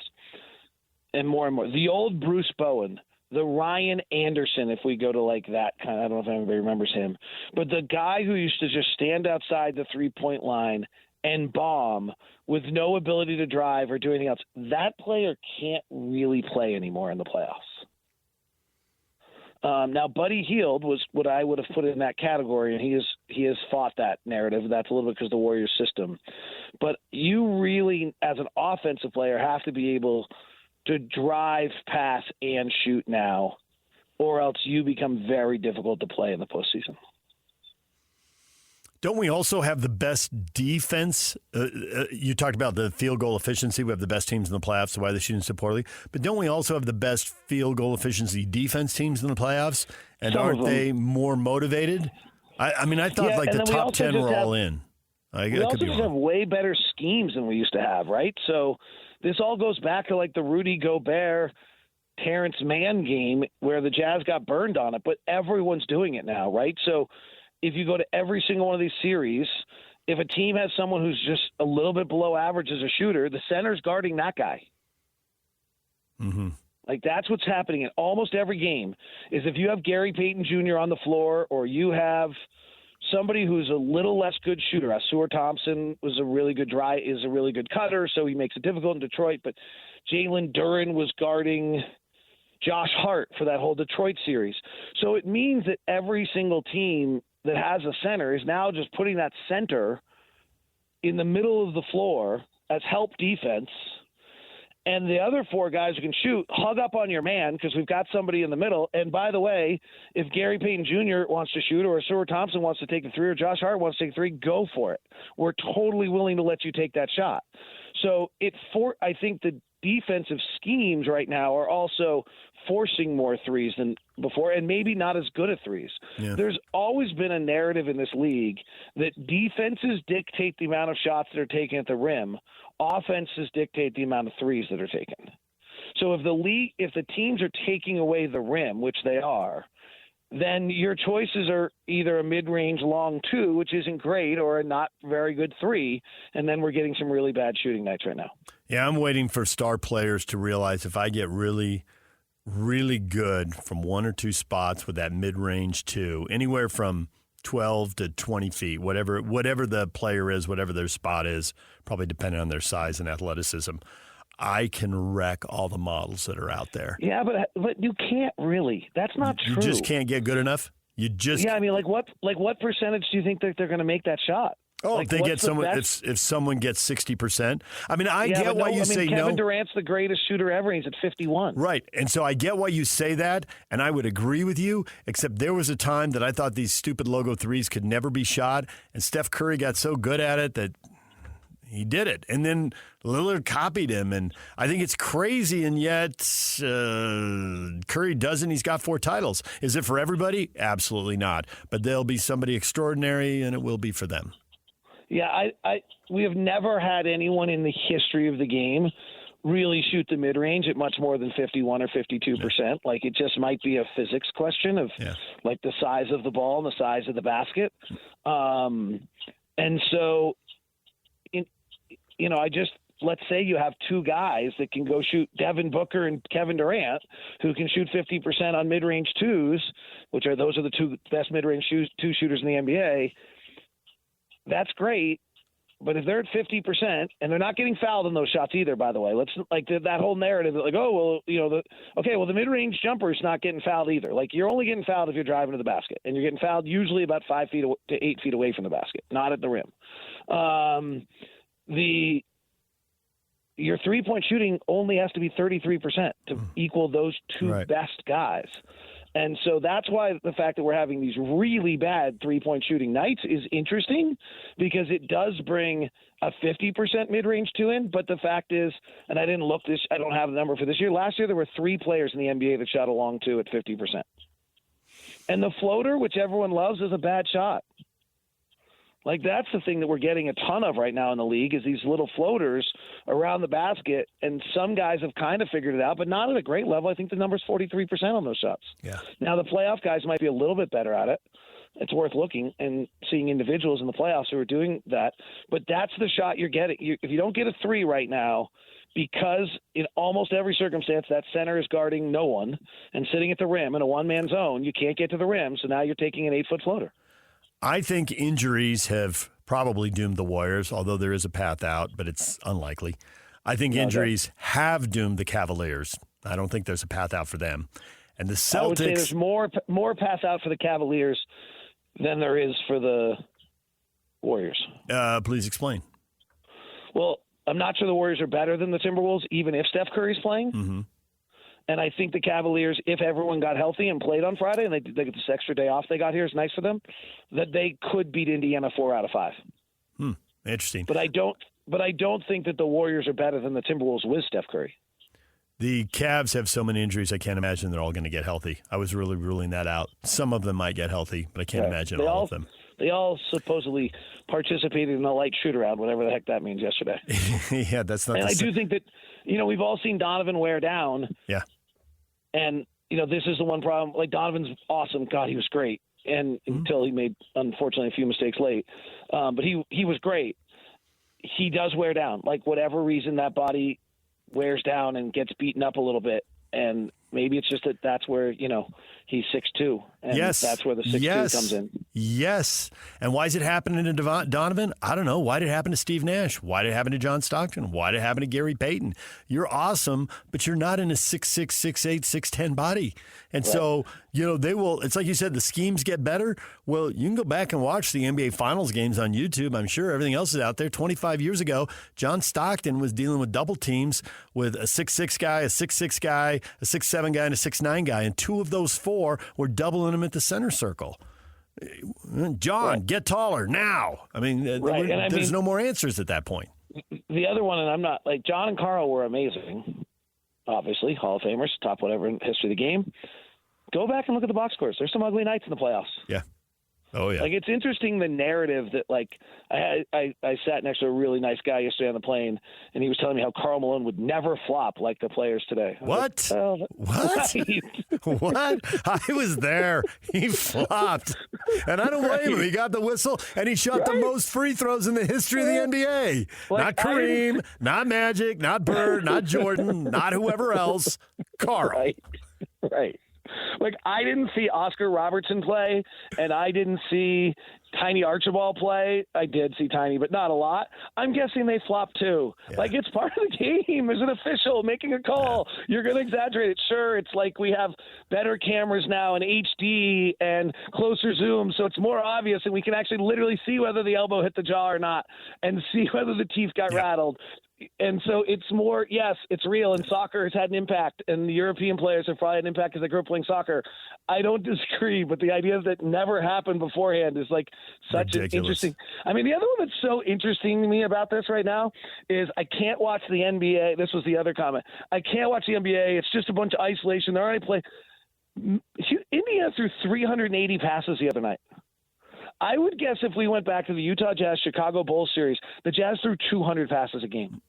and more, the old Bruce Bowen, the Ryan Anderson, if we go to like that kind of, I don't know if anybody remembers him, but the guy who used to just stand outside the three-point line and bomb with no ability to drive or do anything else, that player can't really play anymore in the playoffs. Now, Buddy Hield was what I would have put in that category, and he has fought that narrative. That's a little bit because of the Warriors system. But you really, as an offensive player, have to be able to drive, pass, and shoot now, or else you become very difficult to play in the postseason. Don't we also have the best defense? You talked about the field goal efficiency. We have the best teams in the playoffs, so why they're shooting so poorly. But don't we also have the best field goal efficiency defense teams in the playoffs? And aren't they more motivated? I mean, I thought like the top 10 were all in. We also just have way better schemes than we used to have, right? So this all goes back to like the Rudy Gobert, Terrence Mann game where the Jazz got burned on it, but everyone's doing it now, right? So if you go to every single one of these series, if a team has someone who's just a little bit below average as a shooter, the center's guarding that guy. Mm-hmm. Like that's what's happening in almost every game is if you have Gary Payton Jr. on the floor or you have somebody who's a little less good shooter. Asur Thompson is a really good cutter, so he makes it difficult in Detroit. But Jalen Duren was guarding Josh Hart for that whole Detroit series. So it means that every single team that has a center is now just putting that center in the middle of the floor as help defense. And the other four guys who can shoot, hug up on your man because we've got somebody in the middle. And by the way, if Gary Payton Jr. wants to shoot or Asur Thompson wants to take the three or Josh Hart wants to take three, go for it. We're totally willing to let you take that shot. So I think the defensive schemes right now are also forcing more threes than before and maybe not as good at threes. Yeah. There's always been a narrative in this league that defenses dictate the amount of shots that are taken at the rim. Offenses dictate the amount of threes that are taken. So if the teams are taking away the rim, which they are, then your choices are either a mid-range long two, which isn't great, or a not very good three, and then we're getting some really bad shooting nights right now. Yeah, I'm waiting for star players to realize if I get really, really good from one or two spots with that mid-range two, anywhere from 12 to 20 feet, whatever the player is, whatever their spot is, probably depending on their size and athleticism, I can wreck all the models that are out there. Yeah, but you can't really. That's not true. You just can't get good enough? Yeah, I mean, what percentage do you think that they're going to make that shot? Oh, if they get someone, if someone gets 60%. I mean, I get why you say no. Kevin Durant's the greatest shooter ever. He's at 51. Right, and so I get why you say that, and I would agree with you. Except there was a time that I thought these stupid logo threes could never be shot, and Steph Curry got so good at it that he did it, and then Lillard copied him, and I think it's crazy, and yet Curry doesn't. He's got 4 titles. Is it for everybody? Absolutely not. But there'll be somebody extraordinary, and it will be for them. Yeah, we have never had anyone in the history of the game really shoot the mid-range at much more than 51 or 52%. Yeah. Like, it just might be a physics question of, like, the size of the ball and the size of the basket. And so, let's say you have two guys that can go shoot, Devin Booker and Kevin Durant, who can shoot 50% on mid-range twos, those are the two best mid-range two shooters in the NBA. That's great, but if they're at 50%, and they're not getting fouled in those shots either, by the way, that whole narrative, like, oh, well, the mid-range jumper is not getting fouled either. Like, you're only getting fouled if you're driving to the basket, and you're getting fouled usually about 5 feet to 8 feet away from the basket, not at the rim. Your three-point shooting only has to be 33% to equal those two best guys. And so that's why the fact that we're having these really bad three-point shooting nights is interesting, because it does bring a 50% mid-range two in. But the fact is, and I don't have the number for this year. Last year there were 3 players in the NBA that shot a long two at 50%. And the floater, which everyone loves, is a bad shot. Like, that's the thing that we're getting a ton of right now in the league, is these little floaters around the basket, and some guys have kind of figured it out, but not at a great level. I think the number's 43% on those shots. Yeah. Now, the playoff guys might be a little bit better at it. It's worth looking and seeing individuals in the playoffs who are doing that. But that's the shot you're getting. If you don't get a three right now, because in almost every circumstance that center is guarding no one and sitting at the rim in a one-man zone, you can't get to the rim, so now you're taking an 8-foot floater. I think injuries have probably doomed the Warriors, although there is a path out, but it's unlikely. I think injuries have doomed the Cavaliers. I don't think there's a path out for them. And the Celtics... I would say there's more path out for the Cavaliers than there is for the Warriors. Please explain. Well, I'm not sure the Warriors are better than the Timberwolves, even if Steph Curry's playing. Mm-hmm. And I think the Cavaliers, if everyone got healthy and played on Friday, and they get this extra day off they got here, it's nice for them, that they could beat Indiana 4 out of 5. Interesting. But I don't think that the Warriors are better than the Timberwolves with Steph Curry. The Cavs have so many injuries, I can't imagine they're all going to get healthy. I was really ruling that out. Some of them might get healthy, but I can't imagine all of them. They all supposedly participated in a light shoot-around, whatever the heck that means, yesterday. Yeah, that's not. And I do think that, we've all seen Donovan wear down. Yeah. And, this is the one problem. Like, Donovan's awesome. God, he was great. And until he made, unfortunately, a few mistakes late. But he was great. He does wear down. Like, whatever reason that body wears down and gets beaten up a little bit. And maybe it's just that's where, he's 6'2", and that's where the 6'2" comes in. Yes. And why is it happening to Donovan? I don't know. Why did it happen to Steve Nash? Why did it happen to John Stockton? Why did it happen to Gary Payton? You're awesome, but you're not in a 6'6", 6'8", 6'10" body. And so, they will, it's like you said, the schemes get better. Well, you can go back and watch the NBA Finals games on YouTube. I'm sure everything else is out there. 25 years ago, John Stockton was dealing with double teams with a 6'6" guy, a 6'6" guy, a 6'7" guy, and a 6'9" guy. And 2 of those 4 were doubling him at the center circle. John, get taller now. I mean, there's no more answers at that point. The other one, and I'm not, like, John and Carl were amazing. Obviously, Hall of Famers, top whatever in the history of the game. Go back and look at the box scores. There's some ugly nights in the playoffs. Yeah. Oh, yeah. Like, it's interesting, the narrative that, like, I sat next to a really nice guy yesterday on the plane, and he was telling me how Karl Malone would never flop like the players today. What? Like, what? Right. What? I was there. He flopped. And I don't blame him. He got the whistle, and he shot the most free throws in the history of the NBA. Like, not Kareem, not Magic, not Bird, not Jordan, not whoever else. Karl. Right. Like, I didn't see Oscar Robertson play, and I didn't see Tiny Archibald play. I did see Tiny, but not a lot. I'm guessing they flopped too. Yeah. Like, it's part of the game. As an official making a call, you're going to exaggerate it. Sure, it's like we have better cameras now and HD and closer zoom, so it's more obvious, and we can actually literally see whether the elbow hit the jaw or not and see whether the teeth got rattled. And so it's more, yes, it's real, and soccer has had an impact, and the European players have probably had an impact because they grew up playing soccer. I don't disagree, but the idea that never happened beforehand is like such ridiculous. an interesting. I mean, the other one that's so interesting to me about this right now is I can't watch the NBA. This was the other comment. I can't watch the NBA. It's just a bunch of isolation. They're already playing. Indiana threw 380 passes the other night. I would guess if we went back to the Utah Jazz Chicago Bulls series, the Jazz threw 200 passes a game.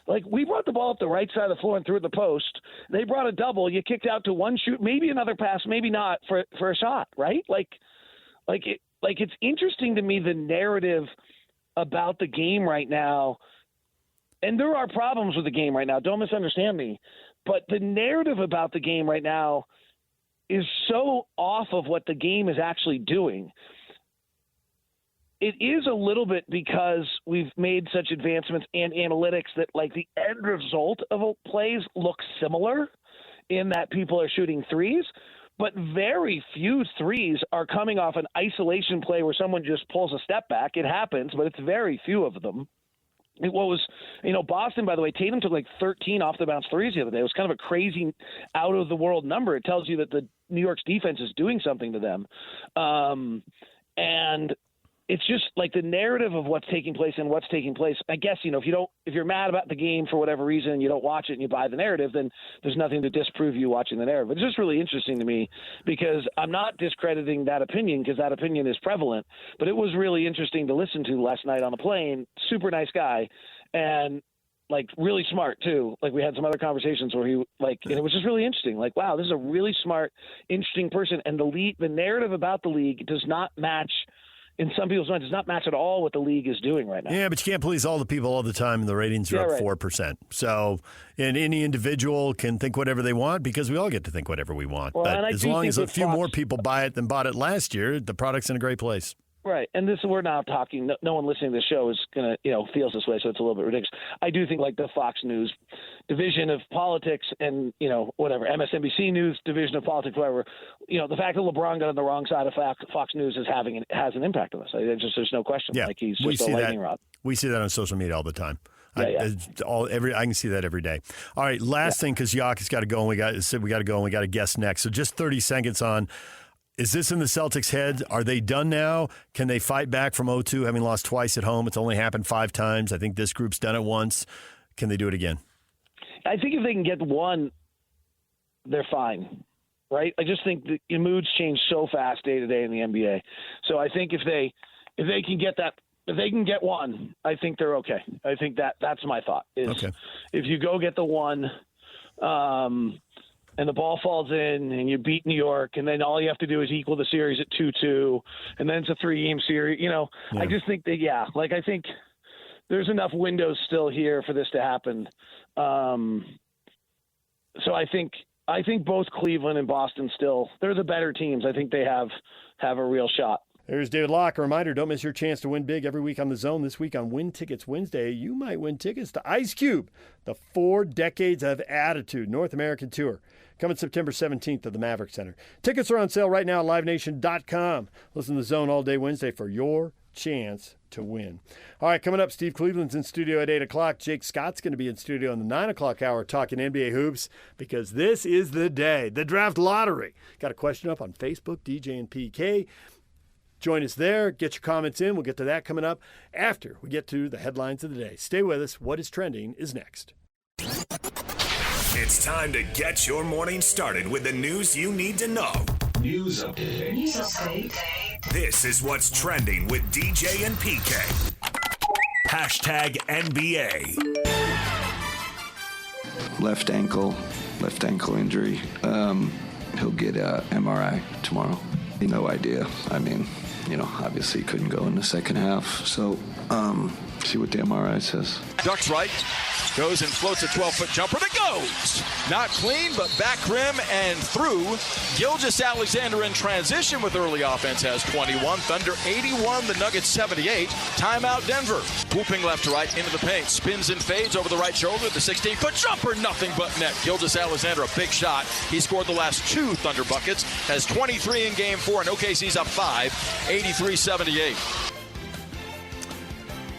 Like, we brought the ball up the right side of the floor and threw it the post. They brought a double. You kicked out to one shoot, maybe another pass, maybe not for a shot, right? It's interesting to me, the narrative about the game right now. And there are problems with the game right now. Don't misunderstand me. But the narrative about the game right now is so off of what the game is actually doing. It is a little bit because we've made such advancements in analytics that, like, the end result of plays look similar in that people are shooting threes, but very few threes are coming off an isolation play where someone just pulls a step back. It happens, but it's very few of them. Boston, by the way, Tatum took like 13 off the bounce threes the other day. It was kind of a crazy out of the world number. It tells you that the New York's defense is doing something to them. And it's just like the narrative of what's taking place and what's taking place. I guess, if you're mad about the game for whatever reason and you don't watch it and you buy the narrative, then there's nothing to disprove you watching the narrative. It's just really interesting to me because I'm not discrediting that opinion because that opinion is prevalent, but it was really interesting to listen to last night on the plane. Super nice guy and like really smart too. Like we had some other conversations where and it was just really interesting. Like, wow, this is a really smart, interesting person. And the narrative about the league does not match in some people's minds, does not match at all what the league is doing right now. Yeah, but you can't please all the people all the time, and the ratings are up 4%. So, and any individual can think whatever they want because we all get to think whatever we want. Well, but as long as a few more people buy it than bought it last year, the product's in a great place. Right, and we're now talking. No one listening to the show is gonna, feels this way, so it's a little bit ridiculous. I do think like the Fox News division of politics and whatever MSNBC News division of politics, whatever. The fact that LeBron got on the wrong side of Fox News has an impact on us. There's no question. Yeah, like he's just a lightning rod. We see that on social media all the time. Yeah, I can see that every day. All right, last thing, because Giannis got to go, and we got to go, and we got a guest next. So just 30 seconds on. Is this in the Celtics' head? Are they done now? Can they fight back from 0-2, having lost twice at home? It's only happened 5 times. I think this group's done it once. Can they do it again? I think if they can get one, they're fine, right? I just think the moods change so fast day to day in the NBA. So I think if they can get that, if they can get one, I think they're okay. I think that's my thought. If you go get the one, and the ball falls in and you beat New York, and then all you have to do is equal the series at 2-2, and then it's a 3-game series. I just think that, I think there's enough windows still here for this to happen. So I think both Cleveland and Boston they're the better teams. I think they have a real shot. There's David Locke. A reminder, don't miss your chance to win big every week on The Zone. This week on Win Tickets Wednesday, you might win tickets to Ice Cube, the 4 Decades of Attitude North American Tour, coming September 17th at the Maverick Center. Tickets are on sale right now at livenation.com. Listen to The Zone all day Wednesday for your chance to win. All right, coming up, Steve Cleveland's in studio at 8 o'clock. Jake Scott's going to be in studio in the 9 o'clock hour talking NBA hoops, because this is the day, the draft lottery. Got a question up on Facebook, DJ and PK. Join us there. Get your comments in. We'll get to that coming up after we get to the headlines of the day. Stay with us. What is trending is next. It's time to get your morning started with the news you need to know. News update. This is what's trending with DJ and PK. Hashtag NBA. Left ankle injury. He'll get MRI tomorrow. No idea. I mean, obviously couldn't go in the second half. So, see what the MRI says. Ducks right, goes and floats a 12-foot jumper that goes. Not clean, but back rim and through. Gilgeous-Alexander in transition with early offense has 21. Thunder 81, the Nuggets 78. Timeout Denver. Whooping left to right into the paint. Spins and fades over the right shoulder. The 16-foot jumper, nothing but net. Gilgeous-Alexander, a big shot. He scored the last 2 Thunder buckets. Has 23 in Game 4, and OKC's up 5, 83-78.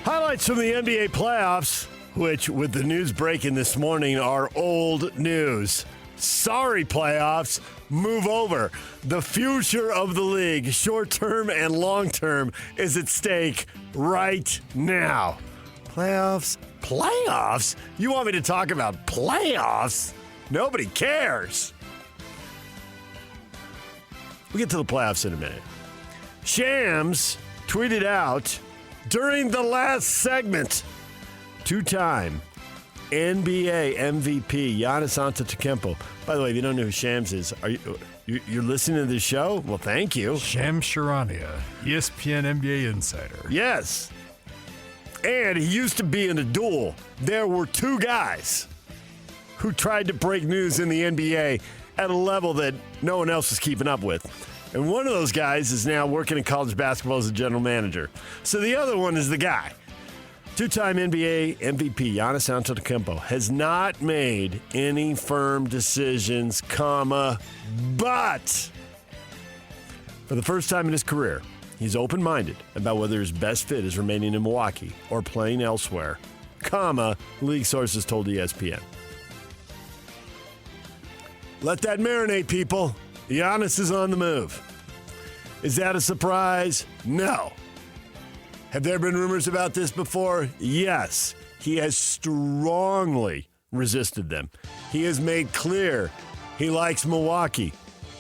Highlights from the NBA playoffs, which, with the news breaking this morning, are old news. Sorry, playoffs. Move over. The future of the league, short-term and long-term, is at stake right now. Playoffs? Playoffs? You want me to talk about playoffs? Nobody cares. We'll get to the playoffs in a minute. Shams tweeted out during the last segment, 2-time NBA MVP Giannis Antetokounmpo. By the way, if you don't know who Shams is, you're listening to the show? Well, thank you. Shams Charania, ESPN NBA insider. Yes. And he used to be in a duel. There were 2 guys who tried to break news in the NBA at a level that no one else was keeping up with. And one of those guys is now working in college basketball as a general manager. So the other one is the guy. 2-time NBA MVP Giannis Antetokounmpo has not made any firm decisions, but for the first time in his career, he's open-minded about whether his best fit is remaining in Milwaukee or playing elsewhere, league sources told ESPN. Let that marinate, people. Giannis is on the move. Is that a surprise? No. Have there been rumors about this before? Yes. He has strongly resisted them. He has made clear he likes Milwaukee.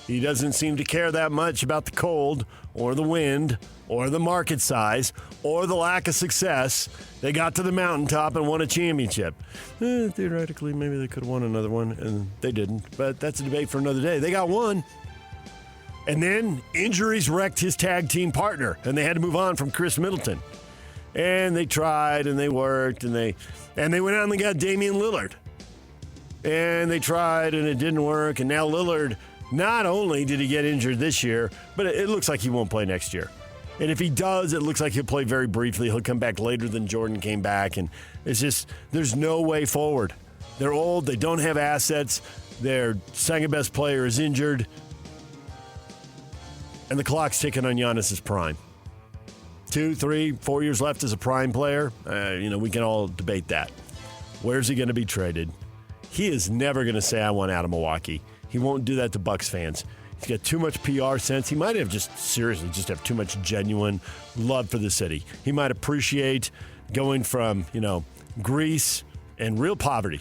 He doesn't seem to care that much about the cold or the wind or the market size or the lack of success. They got to the mountaintop and won a championship. Theoretically, maybe they could have won another one, and they didn't. But that's a debate for another day. They got one. And then injuries wrecked his tag team partner, and they had to move on from Chris Middleton. And they tried, and they worked, and they went out and they got Damian Lillard. And they tried, and it didn't work. And now Lillard, not only did he get injured this year, but it looks like he won't play next year. And if he does, it looks like he'll play very briefly. He'll come back later than Jordan came back. And it's just, there's no way forward. They're old. They don't have assets. Their second-best player is injured. And the clock's ticking on Giannis' prime. 2, 3, 4 years left as a prime player. We can all debate that. Where's he going to be traded? He is never going to say, I want out of Milwaukee. He won't do that to Bucks fans. He's got too much PR sense. He might have just have too much genuine love for the city. He might appreciate going from, Greece and real poverty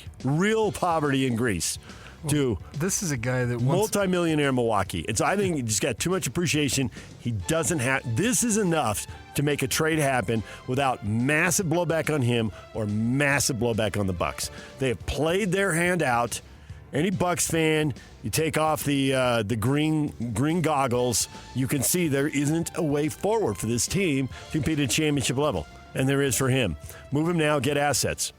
in Greece to this is a guy that wants multimillionaire Milwaukee. I think he just got too much appreciation. He doesn't have. This is enough to make a trade happen without massive blowback on him or massive blowback on the Bucks. They have played their hand out. Any Bucks fan, you take off the green goggles, you can see there isn't a way forward for this team to compete at championship level, and there is for him. Move him now, get assets.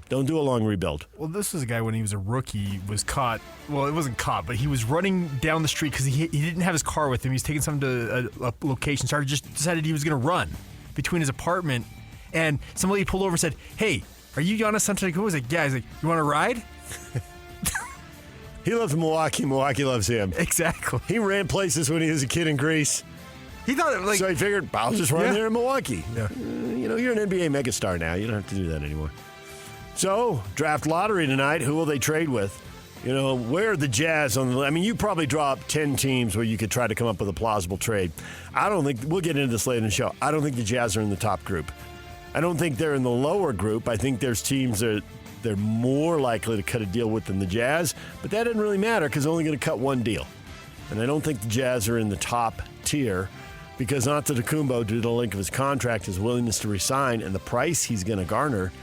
Don't do a long rebuild. Well, this was a guy when he was a rookie was caught. Well, it wasn't caught, but he was running down the street because he didn't have his car with him. He was taking something to a location. So he just decided he was going to run between his apartment, and somebody pulled over and said, "Hey, are you Giannis Antetokounmpo?" He was like, "Yeah." He's like, "You want to ride?" He loves Milwaukee. Milwaukee loves him. Exactly. He ran places when he was a kid in Greece. He thought it so he figured, I'll just run there in Milwaukee. Yeah. You're an NBA megastar now. You don't have to do that anymore. So, draft lottery tonight. Who will they trade with? Where are the Jazz on the? You probably draw up 10 teams where you could try to come up with a plausible trade. I don't think we'll get into this later in the show. I don't think the Jazz are in the top group. I don't think they're in the lower group. I think there's teams that they're more likely to cut a deal with than the Jazz, but that doesn't really matter because they're only going to cut one deal. And I don't think the Jazz are in the top tier because Antetokounmpo, due to the length of his contract, his willingness to resign, and the price he's going to garner,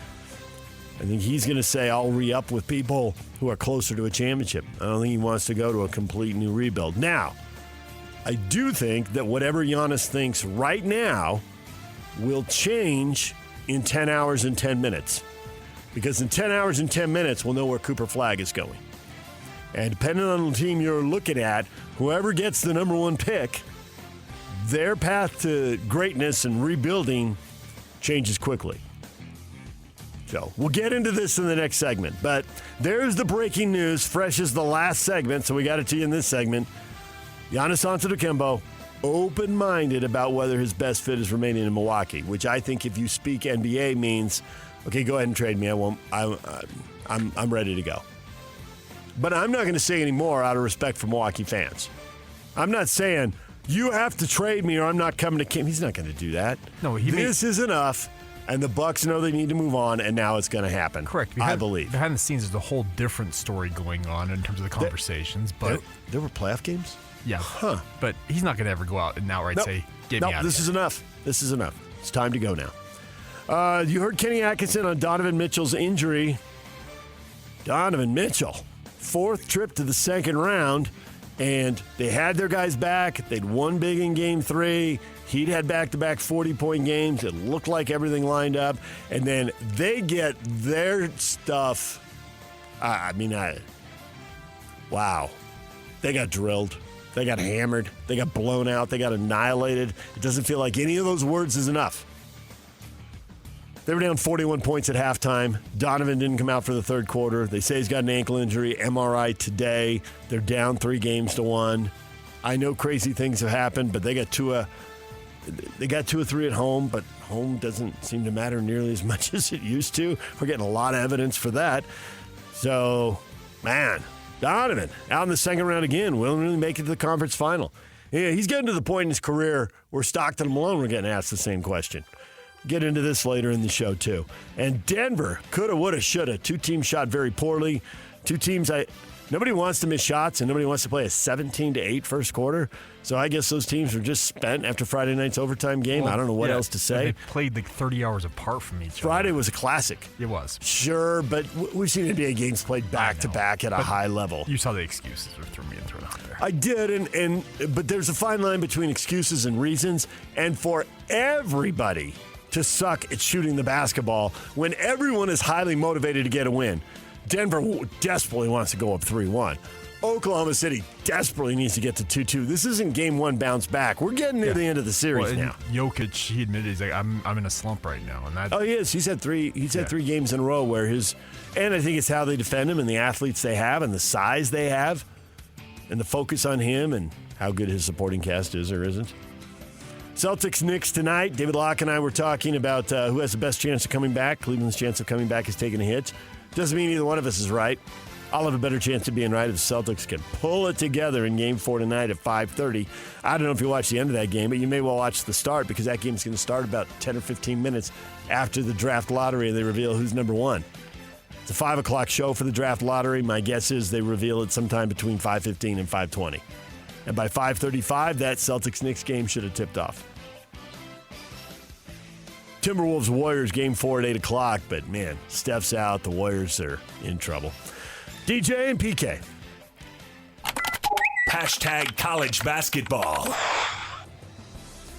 I think he's going to say, I'll re-up with people who are closer to a championship. I don't think he wants to go to a complete new rebuild. Now, I do think that whatever Giannis thinks right now will change in 10 hours and 10 minutes. Because in 10 hours and 10 minutes, we'll know where Cooper Flagg is going. And depending on the team you're looking at, whoever gets the number one pick, their path to greatness and rebuilding changes quickly. So we'll get into this in the next segment. But there's the breaking news, fresh as the last segment, so we got it to you in this segment. Giannis Antetokounmpo, open-minded about whether his best fit is remaining in Milwaukee, which I think if you speak NBA means, okay, go ahead and trade me. I'm ready to go. But I'm not going to say any more out of respect for Milwaukee fans. I'm not saying, you have to trade me or I'm not coming to camp. He's not going to do that. No, this is enough. And the Bucks know they need to move on, and now it's going to happen. Correct. I believe. Behind the scenes, there's a whole different story going on in terms of the conversations. But there were playoff games? Yeah. Huh. But he's not going to ever go out and outright say, get me out of this here. is enough. This is enough. It's time to go now. You heard Kenny Atkinson on Donovan Mitchell's injury. Donovan Mitchell, 4th trip to the second round, and they had their guys back. They'd won big in Game 3. He'd had back-to-back 40-point games. It looked like everything lined up. And then they get their stuff. Wow. They got drilled. They got hammered. They got blown out. They got annihilated. It doesn't feel like any of those words is enough. They were down 41 points at halftime. Donovan didn't come out for the third quarter. They say he's got an ankle injury, MRI today. They're down 3-1. I know crazy things have happened, but they got 2 or 3 at home, but home doesn't seem to matter nearly as much as it used to. We're getting a lot of evidence for that. So, man, Donovan out in the second round again, will really make it to the conference final. Yeah, he's getting to the point in his career where Stockton and Malone were getting asked the same question. Get into this later in the show, too. And Denver, coulda, woulda, shoulda. 2 teams shot very poorly. 2 teams, nobody wants to miss shots, and nobody wants to play a 17-8 first quarter. So I guess those teams were just spent after Friday night's overtime game. Well, I don't know what else to say. They played like 30 hours apart from each other. Friday was a classic. It was. Sure, but we've seen NBA games played back-to-back at a high level. You saw the excuses were thrown out there. I did, but there's a fine line between excuses and reasons, and for everybody to suck at shooting the basketball when everyone is highly motivated to get a win. Denver desperately wants to go up 3-1. Oklahoma City desperately needs to get to 2-2. This isn't game one bounce back. We're getting near the end of the series now. Jokic, he admitted, he's like, I'm in a slump right now. And that. Oh, he is. He's had three games in a row where and I think it's how they defend him and the athletes they have and the size they have and the focus on him and how good his supporting cast is or isn't. Celtics Knicks tonight. David Locke and I were talking about who has the best chance of coming back. Cleveland's chance of coming back is taking a hit. Doesn't mean either one of us is right. I'll have a better chance of being right if the Celtics can pull it together in Game 4 tonight at 5:30. I don't know if you watch the end of that game, but you may well watch the start because that game's going to start about 10 or 15 minutes after the draft lottery and they reveal who's number one. It's a 5 o'clock show for the draft lottery. My guess is they reveal it sometime between 5:15 and 5:20. And by 5:35, that Celtics-Knicks game should have tipped off. Timberwolves-Warriors Game 4 at 8 o'clock, but man, Steph's out. The Warriors are in trouble. DJ and PK. Hashtag college basketball.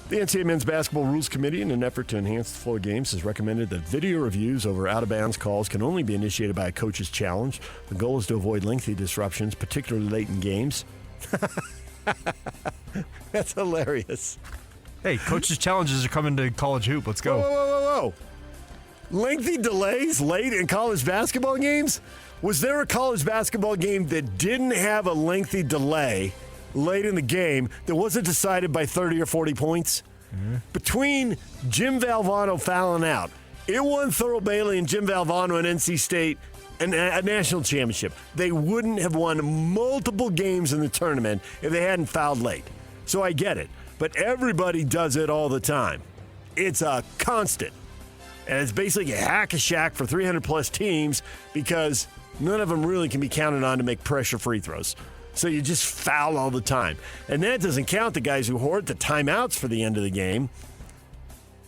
The NCAA Men's Basketball Rules Committee, in an effort to enhance the flow of games, has recommended that video reviews over out-of-bounds calls can only be initiated by a coach's challenge. The goal is to avoid lengthy disruptions, particularly late in games. That's hilarious. Hey, coaches' challenges are coming to college hoop. Let's go. Whoa. Lengthy delays late in college basketball games? Was there a college basketball game that didn't have a lengthy delay late in the game that wasn't decided by 30 or 40 points? Mm-hmm. Between Jim Valvano fouling out, it won Thurl Bailey and Jim Valvano and NC State a national championship. They wouldn't have won multiple games in the tournament if they hadn't fouled late. So I get it. But everybody does it all the time. It's a constant. And it's basically a hack-a-shack for 300-plus teams because none of them really can be counted on to make pressure free throws. So you just foul all the time. And that doesn't count the guys who hoard the timeouts for the end of the game.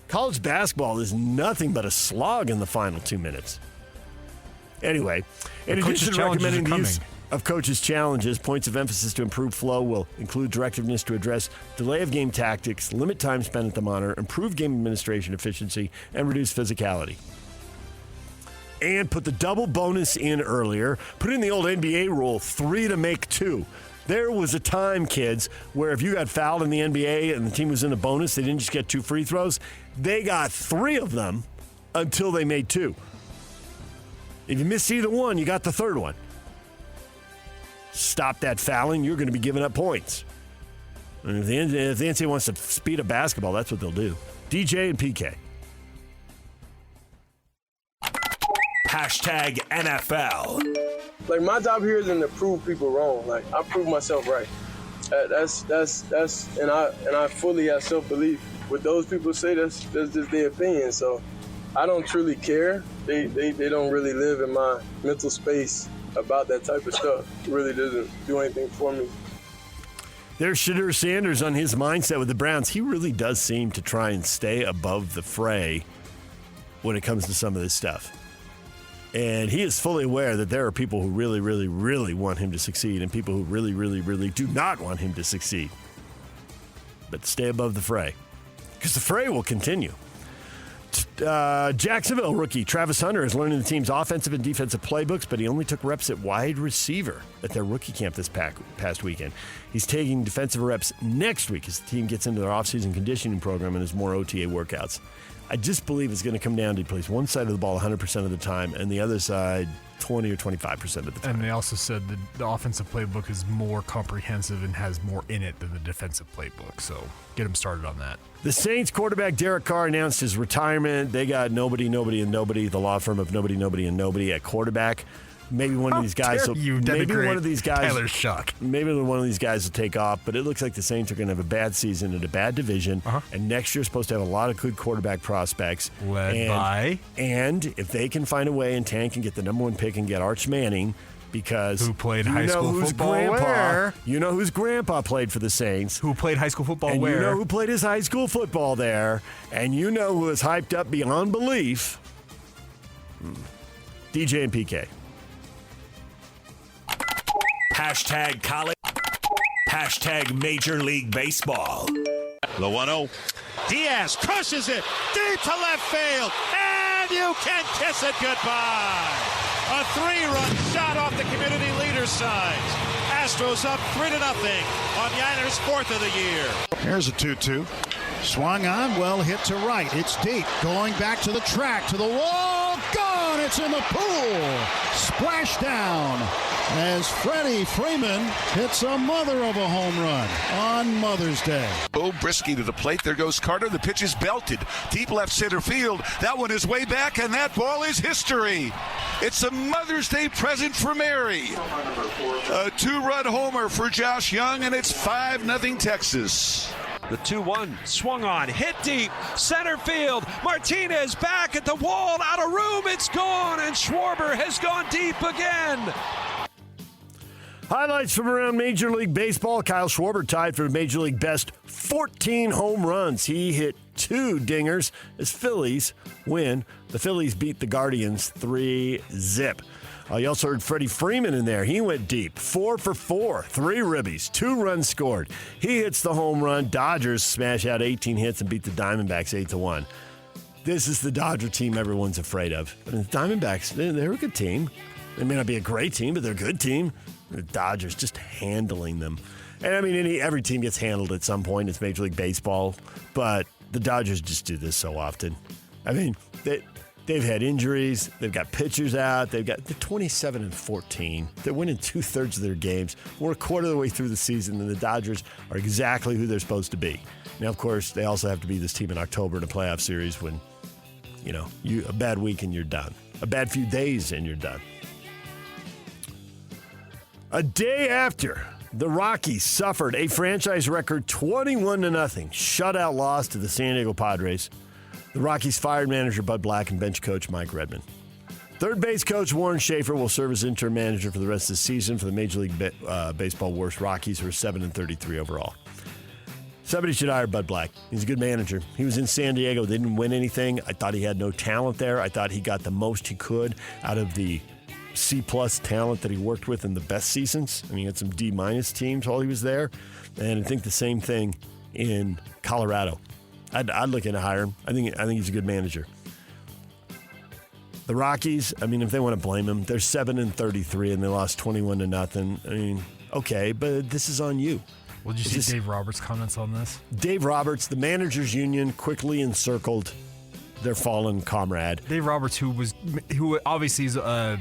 College basketball is nothing but a slog in the final 2 minutes. Anyway, in addition to recommending the use of coaches' challenges, points of emphasis to improve flow will include directiveness to address delay of game tactics, limit time spent at the monitor, improve game administration efficiency, and reduce physicality. And put the double bonus in earlier. Put in the old NBA rule, 3 to make 2. There was a time, kids, where if you got fouled in the NBA and the team was in a bonus, they didn't just get 2 free throws. They got 3 of them until they made 2. If you missed either one, you got the third one. Stop that fouling, you're going to be giving up points. And if the NCAA wants to speed up basketball, that's what they'll do. DJ and PK. Hashtag NFL. Like, my job here isn't to prove people wrong. Like, I prove myself right. And I fully have self-belief. What those people say, that's just their opinion. So I don't truly care. They don't really live in my mental space about that type of stuff. It really doesn't do anything for me. There's Shadur Sanders on his mindset with the Browns. He really does seem to try and stay above the fray when it comes to some of this stuff. And he is fully aware that there are people who really, really, really want him to succeed and people who really, really, really do not want him to succeed. But stay above the fray, because the fray will continue. Jacksonville rookie Travis Hunter is learning the team's offensive and defensive playbooks, but he only took reps at wide receiver at their rookie camp this past weekend. He's taking defensive reps next week as the team gets into their offseason conditioning program and has more OTA workouts. I just believe it's going to come down to he plays one side of the ball 100% of the time and the other side 20 or 25% of the time. And they also said that the offensive playbook is more comprehensive and has more in it than the defensive playbook. So get him started on that. The Saints quarterback Derek Carr announced his retirement. They got nobody, the law firm of nobody at quarterback. Maybe one of these guys will Tyler Shuck. Maybe one of these guys will take off, but it looks like the Saints are going to have a bad season in a bad division. And next year's supposed to have a lot of good quarterback prospects. And if they can find a way and tank and get the number 1 pick and get Arch Manning, because who played high school football where? You know whose grandpa played for the Saints. Who played high school football and where? You know who played his high school football there. And you know who is hyped up beyond belief. DJ and PK. Hashtag college. Hashtag Major League Baseball. The 1-0. Diaz crushes it deep to left field. And you can kiss it goodbye. A 3-run shot off the community leader's side. Astros up 3-0 on Giannis' 4th of the year. Here's a 2-2. Swung on, well hit to right. It's deep. Going back to the track, to the wall. Gone! It's in the pool. Splash down as Freddie Freeman hits a mother of a home run on Mother's Day. Oh, Brisky to the plate. There goes Carter. The pitch is belted. Deep left center field. That one is way back, and that ball is history. It's a Mother's Day present for Mary. A 2-run homer for Josh Young, and it's 5-0 Texas. The 2-1 swung on, hit deep, center field. Martinez back at the wall, out of room, it's gone, and Schwarber has gone deep again. Highlights from around Major League Baseball. Kyle Schwarber tied for Major League best 14 home runs. He hit 2 dingers as Phillies win. The Phillies beat the Guardians 3-0. You also heard Freddie Freeman in there. He went deep. 4 for 4, 3 ribbies, 2 runs scored. He hits the home run. Dodgers smash out 18 hits and beat the Diamondbacks 8-1. This is the Dodger team everyone's afraid of. I mean, the Diamondbacks, they're a good team. They may not be a great team, but they're a good team. The Dodgers just handling them. And I mean, every team gets handled at some point. It's Major League Baseball. But the Dodgers just do this so often. I mean, they've had injuries. They've got pitchers out. They're 27-14. They're winning 2/3 of their games. We're a quarter of the way through the season, and the Dodgers are exactly who they're supposed to be. Now, of course, they also have to be this team in October in a playoff series when, a bad week and you're done. A bad few days and you're done. A day after the Rockies suffered a franchise record 21-0 shutout loss to the San Diego Padres, the Rockies fired manager Bud Black and bench coach Mike Redmond. Third base coach Warren Schaefer will serve as interim manager for the rest of the season for the Major League Baseball worst Rockies, who are 7-33 overall. Somebody should hire Bud Black. He's a good manager. He was in San Diego. They didn't win anything. I thought he had no talent there. I thought he got the most he could out of the C-plus talent that he worked with in the best seasons. I mean, he had some D-minus teams while he was there. And I think the same thing in Colorado. I'd look into hire him. I think he's a good manager. The Rockies, I mean, if they want to blame him, they're 7-33 and they lost 21-0. I mean, okay, but this is on you. Well, did you see Dave Roberts' comments on this? Dave Roberts, the managers union, quickly encircled their fallen comrade. Dave Roberts, who obviously is a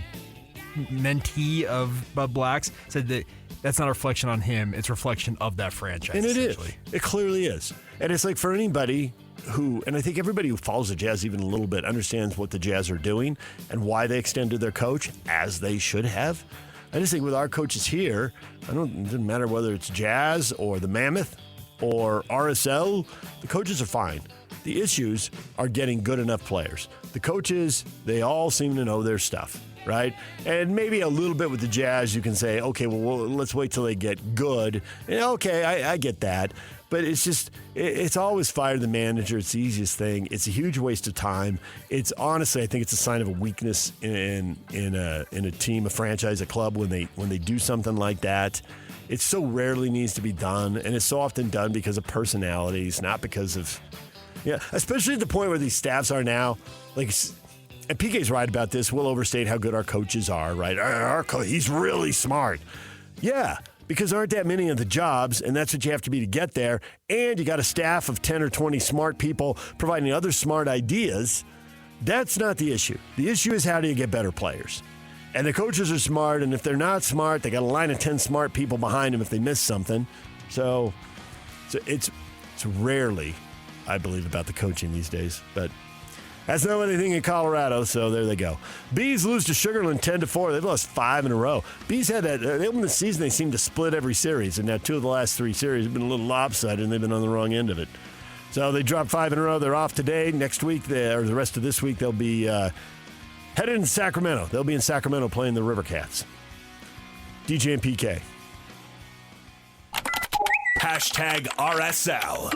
mentee of Bud Black's, said that that's not a reflection on him. It's a reflection of that franchise. And it is. It clearly is. And it's like for anybody who, and I think everybody who follows the Jazz even a little bit understands what the Jazz are doing and why they extended their coach, as they should have. I just think with our coaches here, it doesn't matter whether it's Jazz or the Mammoth or RSL, the coaches are fine. The issues are getting good enough players. The coaches, they all seem to know their stuff, right? And maybe a little bit with the Jazz, you can say, okay, well let's wait till they get good. And okay, I get that. But it's just, it's always fire the manager. It's the easiest thing. It's a huge waste of time. It's honestly, I think it's a sign of a weakness in a team, a franchise, a club when they do something like that. It so rarely needs to be done, and it's so often done because of personalities, not because of, especially at the point where these staffs are now. Like, and PK's right about this. We'll overstate how good our coaches are, right? Our coach, he's really smart. Yeah. Because there aren't that many of the jobs, and that's what you have to be to get there. And you got a staff of 10 or 20 smart people providing other smart ideas. That's not the issue. The issue is how do you get better players? And the coaches are smart, and if they're not smart, they got a line of 10 smart people behind them if they miss something. So it's rarely, I believe, about the coaching these days. But that's not anything in Colorado, so there they go. Bees lose to Sugarland 10-4. They've lost 5 in a row. Bees had that. They opened the season, they seemed to split every series, and now 2 of the last 3 series have been a little lopsided, and they've been on the wrong end of it. So they dropped 5 in a row. They're off today. Next week, or the rest of this week, they'll be headed into Sacramento. They'll be in Sacramento playing the River Cats. DJ and PK. #RSL.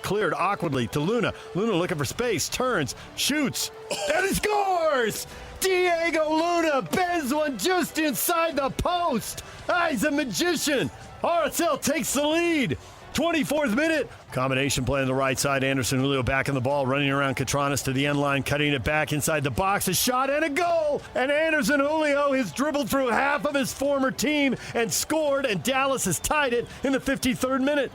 Cleared awkwardly to Luna. Luna looking for space, turns, shoots, and he scores! Diego Luna bends one just inside the post. He's a magician. RSL takes the lead. 24th minute. Combination play on the right side. Anderson Julio back in the ball, running around Catranas to the end line, cutting it back inside the box. A shot and a goal. And Anderson Julio has dribbled through half of his former team and scored, and Dallas has tied it in the 53rd minute.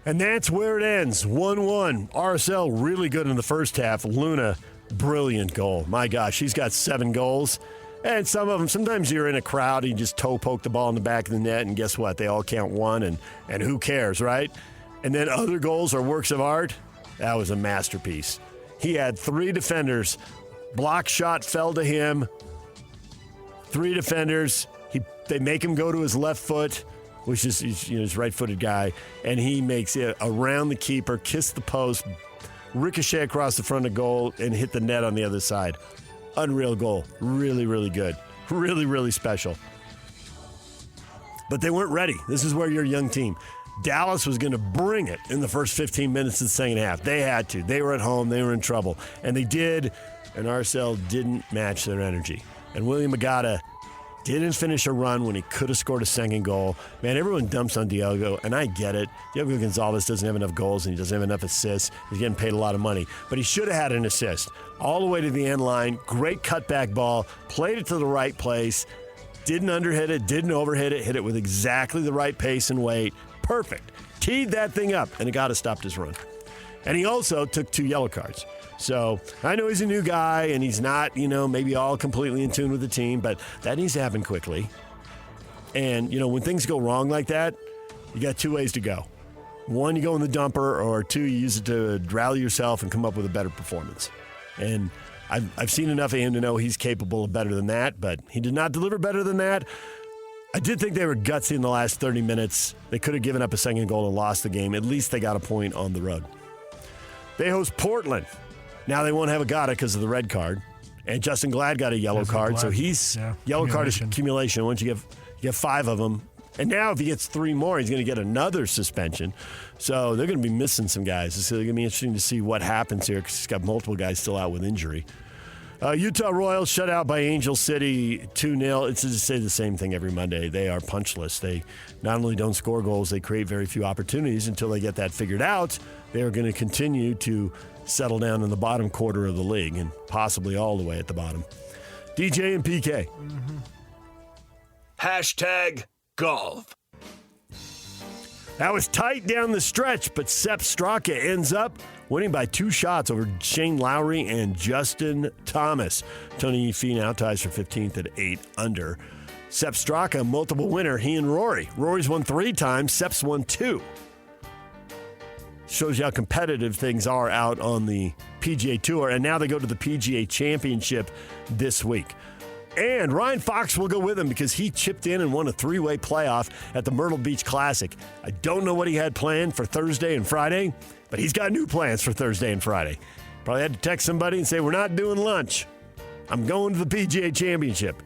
And that's where it ends. 1-1. RSL really good in the first half. Luna, brilliant goal. My gosh, she's got 7 goals. And some of them, sometimes you're in a crowd and you just toe poke the ball in the back of the net, and guess what? They all count 1, and who cares, right? And then other goals are works of art. That was a masterpiece. He had 3 defenders. Block shot fell to him. 3 defenders. They make him go to his left foot, which is his right-footed guy, and he makes it around the keeper, kiss the post, ricochet across the front of goal, and hit the net on the other side. Unreal goal. Really, really good. Really, really special. But they weren't ready. This is where you're a young team. Dallas was going to bring it in the first 15 minutes of the second half. They had to. They were at home. They were in trouble. And they did, and RSL didn't match their energy. And William Agata didn't finish a run when he could have scored a second goal. Man, everyone dumps on Diego, and I get it. Diego Gonzalez doesn't have enough goals, and he doesn't have enough assists. He's getting paid a lot of money. But he should have had an assist. All the way to the end line, great cutback ball, played it to the right place, didn't underhit it, didn't overhit it, hit it with exactly the right pace and weight. Perfect. Teed that thing up, and Agata stopped his run. And he also took 2 yellow cards. So I know he's a new guy, and he's not, maybe all completely in tune with the team, but that needs to happen quickly. And, when things go wrong like that, you got 2 ways to go. 1, you go in the dumper, or 2, you use it to rally yourself and come up with a better performance. And I've seen enough of him to know he's capable of better than that, but he did not deliver better than that. I did think they were gutsy in the last 30 minutes. They could have given up a second goal and lost the game. At least they got a point on the road. They host Portland. Now they won't have Agata because of the red card. And Justin Glad got a yellow card, so he's yellow card is accumulation. Once you get 5 of them. And now if he gets 3 more, he's going to get another suspension. So they're going to be missing some guys. It's going to be interesting to see what happens here because he's got multiple guys still out with injury. Utah Royals shut out by Angel City 2-0. It's to say the same thing every Monday. They are punchless. They not only don't score goals, they create very few opportunities. Until they get that figured out, they are going to continue to settle down in the bottom quarter of the league and possibly all the way at the bottom. DJ and PK. Hashtag golf. That was tight down the stretch, but Sepp Straka ends up winning by 2 shots over Shane Lowry and Justin Thomas. Tony Finau ties for 15th at 8 under. Sepp Straka, multiple winner, he and Rory. Rory's won 3 times, Sepp's won 2. Shows you how competitive things are out on the PGA Tour. And now they go to the PGA Championship this week. And Ryan Fox will go with him because he chipped in and won a 3-way playoff at the Myrtle Beach Classic. I don't know what he had planned for Thursday and Friday, but he's got new plans for Thursday and Friday. Probably had to text somebody and say, we're not doing lunch. I'm going to the PGA Championship.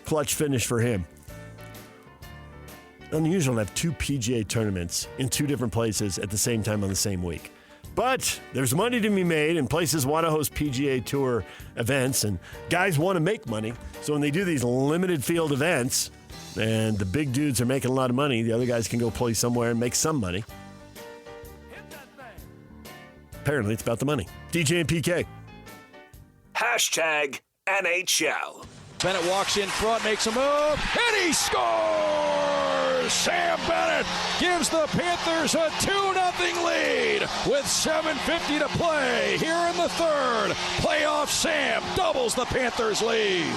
Clutch finish for him. Unusual to have 2 PGA tournaments in 2 different places at the same time on the same week. But there's money to be made, and places want to host PGA Tour events, and guys want to make money. So when they do these limited field events, and the big dudes are making a lot of money, the other guys can go play somewhere and make some money. Apparently, it's about the money. DJ and PK. Hashtag NHL. Bennett walks in front, makes a move, and he scores! Sam Bennett gives the Panthers a 2-0 lead with 7:50 to play here in the third. Playoff Sam doubles the Panthers' lead.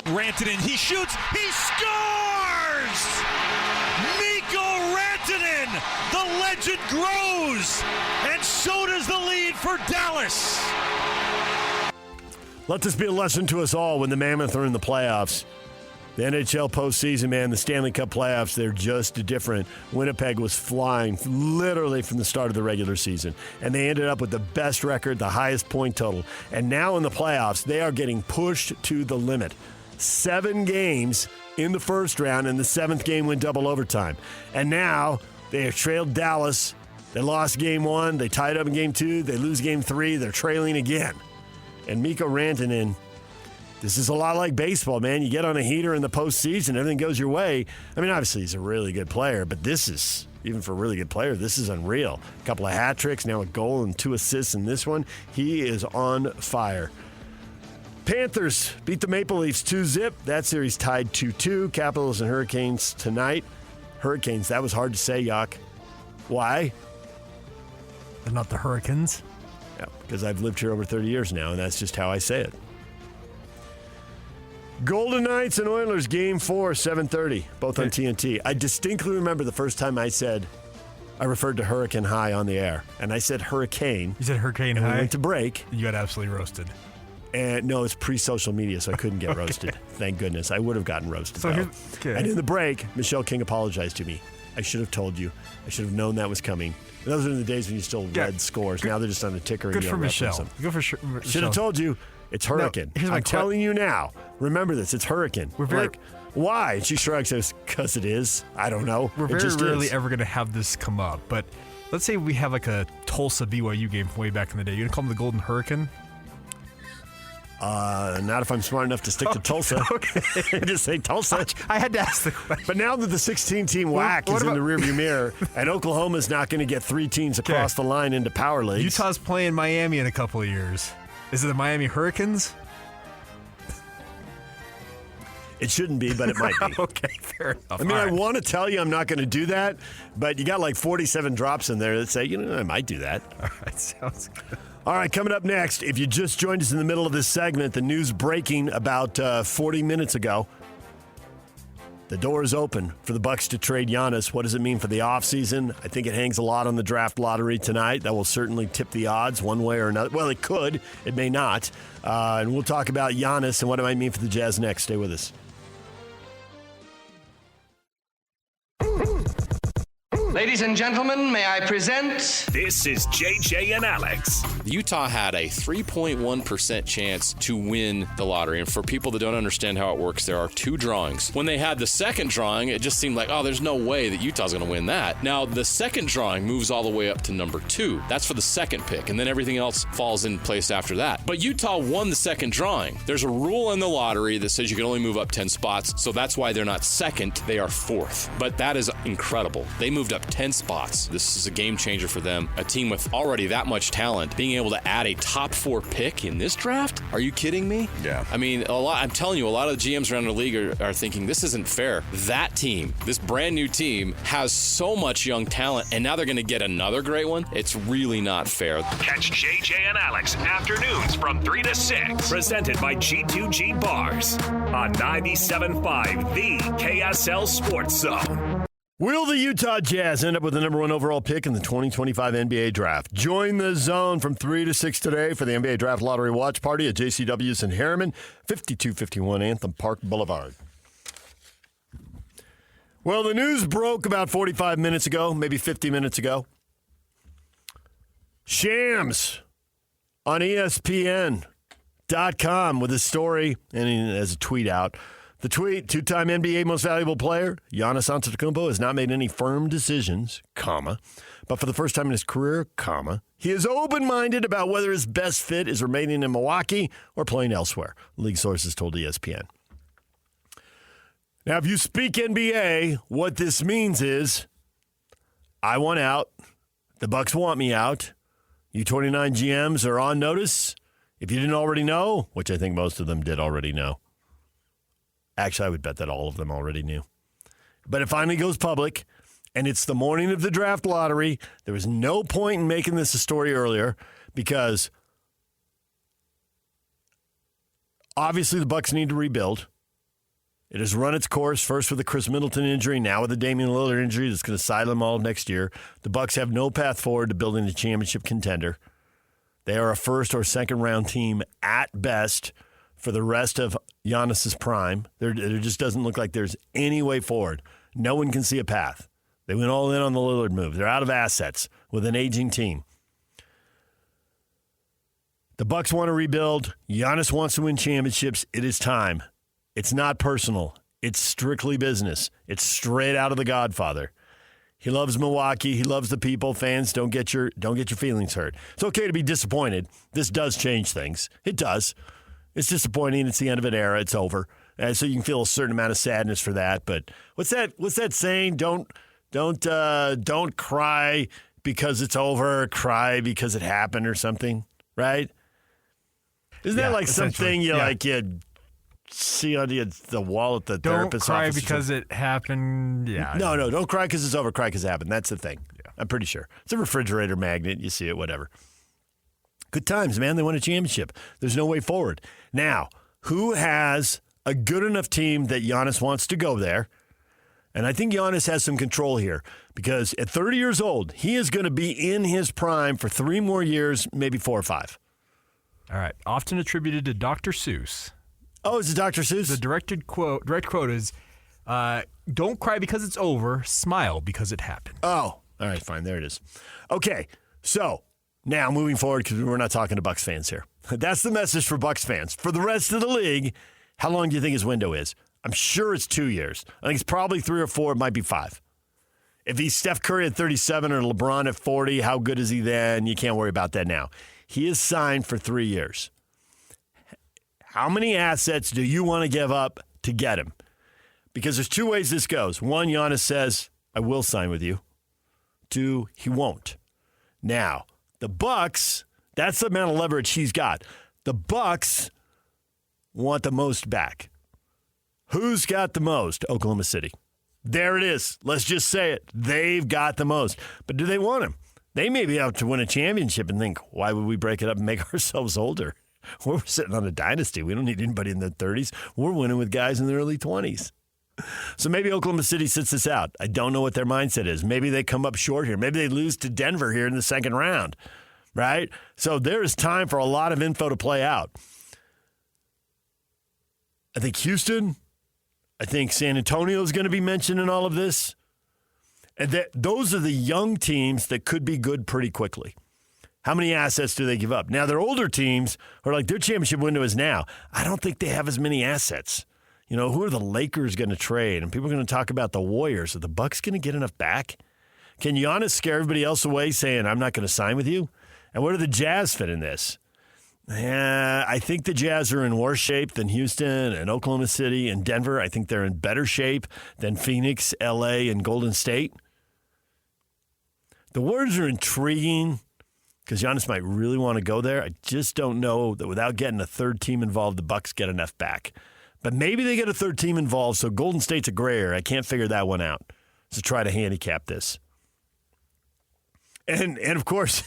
Rantanen, he shoots, he scores! Mikko Rantanen, the legend grows, and so does the lead for Dallas. Let this be a lesson to us all when the Mammoth are in the playoffs. The NHL postseason, man, the Stanley Cup playoffs, they're just different. Winnipeg was flying literally from the start of the regular season, and they ended up with the best record, the highest point total. And now in the playoffs, they are getting pushed to the limit. 7 games in the first round, and the 7th game went double overtime. And now they have trailed Dallas. They lost game 1. They tied up in game 2. They lose game 3. They're trailing again. And Mikko Rantanen, this is a lot like baseball, man. You get on a heater in the postseason, everything goes your way. I mean, obviously he's a really good player, but this is Even for a really good player, this is unreal. A couple of hat tricks, now a goal and 2 assists in this one. He is on fire. Panthers beat the Maple Leafs 2-0. That series tied 2-2. Capitals and Hurricanes tonight. Hurricanes, that was hard to say, Yak. Why? They're not the Hurricanes. Yeah, because I've lived here over 30 years now, and that's just how I say it. Golden Knights and Oilers, Game 4, 7:30, both on TNT. I distinctly remember the first time I referred to Hurricane High on the air, and I said Hurricane. You said Hurricane and High? We went to break. You got absolutely roasted. And no, it's pre-social media, so I couldn't get roasted. Thank goodness. I would have gotten roasted, though. Okay. And in the break, Michelle King apologized to me. I should have told you. I should have known that was coming. And those are the days when you still read scores. Now they're just on a ticker. Good and you for don't reference Michelle. them. Good for Michelle. Should have told you. It's Hurricane. No, I'm telling you now. Remember this. It's Hurricane. We're very, like, why? And she shrugs and says, because it is. I don't know. We're very rarely ever going to have this come up. But let's say we have like a Tulsa BYU game from way back in the day. You going to call them the Golden Hurricane? Not if I'm smart enough to stick to Tulsa. Okay. Just say Tulsa. I had to ask the question. But now that the 16-team whack is in the rearview mirror, and Oklahoma's not going to get 3 teams across the line into power leagues. Utah's playing Miami in a couple of years. Is it the Miami Hurricanes? It shouldn't be, but it might be. Okay, fair enough. I mean, I want to tell you I'm not going to do that, but you got like 47 drops in there that say, I might do that. All right, sounds good. All right, coming up next, if you just joined us in the middle of this segment, the news breaking about 40 minutes ago. The door is open for the Bucks to trade Giannis. What does it mean for the offseason? I think it hangs a lot on the draft lottery tonight. That will certainly tip the odds one way or another. Well, it could. It may not. And we'll talk about Giannis and what it might mean for the Jazz next. Stay with us. Ladies and gentlemen, may I present... This is JJ and Alex. Utah had a 3.1% chance to win the lottery. And for people that don't understand how it works, there are 2 drawings. When they had the second drawing, it just seemed like, there's no way that Utah's going to win that. Now, the second drawing moves all the way up to number 2. That's for the second pick. And then everything else falls in place after that. But Utah won the second drawing. There's a rule in the lottery that says you can only move up 10 spots. So that's why they're not second. They are 4th. But that is incredible. They moved up 10 spots. This is a game changer for them. A team with already that much talent, being able to add a top 4 pick in this draft? Are you kidding me? Yeah. I mean, I'm telling you, a lot of the GMs around the league are thinking this isn't fair. That team, this brand new team, has so much young talent, and now they're going to get another great one. It's really not fair. Catch JJ and Alex afternoons from 3 to 6. Presented by G2G Bars on 97.5, the KSL Sports Zone. Will the Utah Jazz end up with the number 1 overall pick in the 2025 NBA Draft? Join the zone from 3 to 6 today for the NBA Draft Lottery Watch Party at JCW's in Harriman, 5251 Anthem Park Boulevard. Well, the news broke about 45 minutes ago, maybe 50 minutes ago. Shams on ESPN.com with a story, and as a tweet out. The tweet, 2-time NBA Most Valuable Player, Giannis Antetokounmpo, has not made any firm decisions, but for the first time in his career, he is open-minded about whether his best fit is remaining in Milwaukee or playing elsewhere, league sources told ESPN. Now, if you speak NBA, what this means is, I want out, the Bucks want me out, you 29 GMs are on notice. If you didn't already know, which I think most of them did already know, actually, I would bet that all of them already knew. But it finally goes public, and it's the morning of the draft lottery. There was no point in making this a story earlier because obviously the Bucks need to rebuild. It has run its course, first with the Chris Middleton injury, now with the Damian Lillard injury that's going to side them all next year. The Bucks have no path forward to building a championship contender. They are a first or second round team at best for the rest of Giannis's prime. There just doesn't look like there's any way forward. No one can see a path. They went all in on the Lillard move. They're out of assets with an aging team. The Bucks want to rebuild. Giannis wants to win championships. It is time. It's not personal. It's strictly business. It's straight out of The Godfather. He loves Milwaukee. He loves the people. Fans, don't get your feelings hurt. It's okay to be disappointed. This does change things. It does. It's disappointing. It's the end of an era. It's over. And so you can feel a certain amount of sadness for that. But what's that saying? Don't Don't cry because it's over. Cry because it happened or something, right? Isn't that like something you see on the wall at the therapist's office? Don't cry because it happened. Yeah. No. Don't cry because it's over. Cry because it happened. That's the thing. Yeah. I'm pretty sure. It's a refrigerator magnet. You see it, whatever. Good times, man. They won a championship. There's no way forward. Now, who has a good enough team that Giannis wants to go there? And I think Giannis has some control here because at 30 years old, he is going to be in his prime for 3 more years, maybe 4 or 5. All right. Often attributed to Dr. Seuss. Oh, is it Dr. Seuss? The direct quote is, don't cry because it's over, smile because it happened. Oh, all right, fine. There it is. Okay, so now moving forward, because we're not talking to Bucks fans here. That's the message for Bucks fans. For the rest of the league, how long do you think his window is? I'm sure it's 2 years. I think it's probably 3 or 4. It might be 5. If he's Steph Curry at 37 or LeBron at 40, how good is he then? You can't worry about that now. He is signed for 3 years. How many assets do you want to give up to get him? Because there's 2 ways this goes. 1, Giannis says, I will sign with you. 2, he won't. Now, the Bucks, that's the amount of leverage he's got. The Bucks want the most back. Who's got the most? Oklahoma City. There it is. Let's just say it. They've got the most. But do they want him? They may be out to win a championship and think, why would we break it up and make ourselves older? We're sitting on a dynasty. We don't need anybody in their 30s. We're winning with guys in their early 20s. So maybe Oklahoma City sits this out. I don't know what their mindset is. Maybe they come up short here. Maybe they lose to Denver here in the second round, right? So there is time for a lot of info to play out. I think Houston, I think San Antonio is going to be mentioned in all of this. And those are the young teams that could be good pretty quickly. How many assets do they give up? Now, they're older teams who are like their championship window is now. I don't think they have as many assets. You know, who are the Lakers going to trade? And people are going to talk about the Warriors. Are the Bucks going to get enough back? Can Giannis scare everybody else away saying, I'm not going to sign with you? And where do the Jazz fit in this? I think the Jazz are in worse shape than Houston and Oklahoma City and Denver. I think they're in better shape than Phoenix, LA, and Golden State. The Warriors are intriguing because Giannis might really want to go there. I just don't know that without getting a third team involved, the Bucks get enough back. But maybe they get a third team involved, so Golden State's a gray area. I can't figure that one out. So try to handicap this. And of course,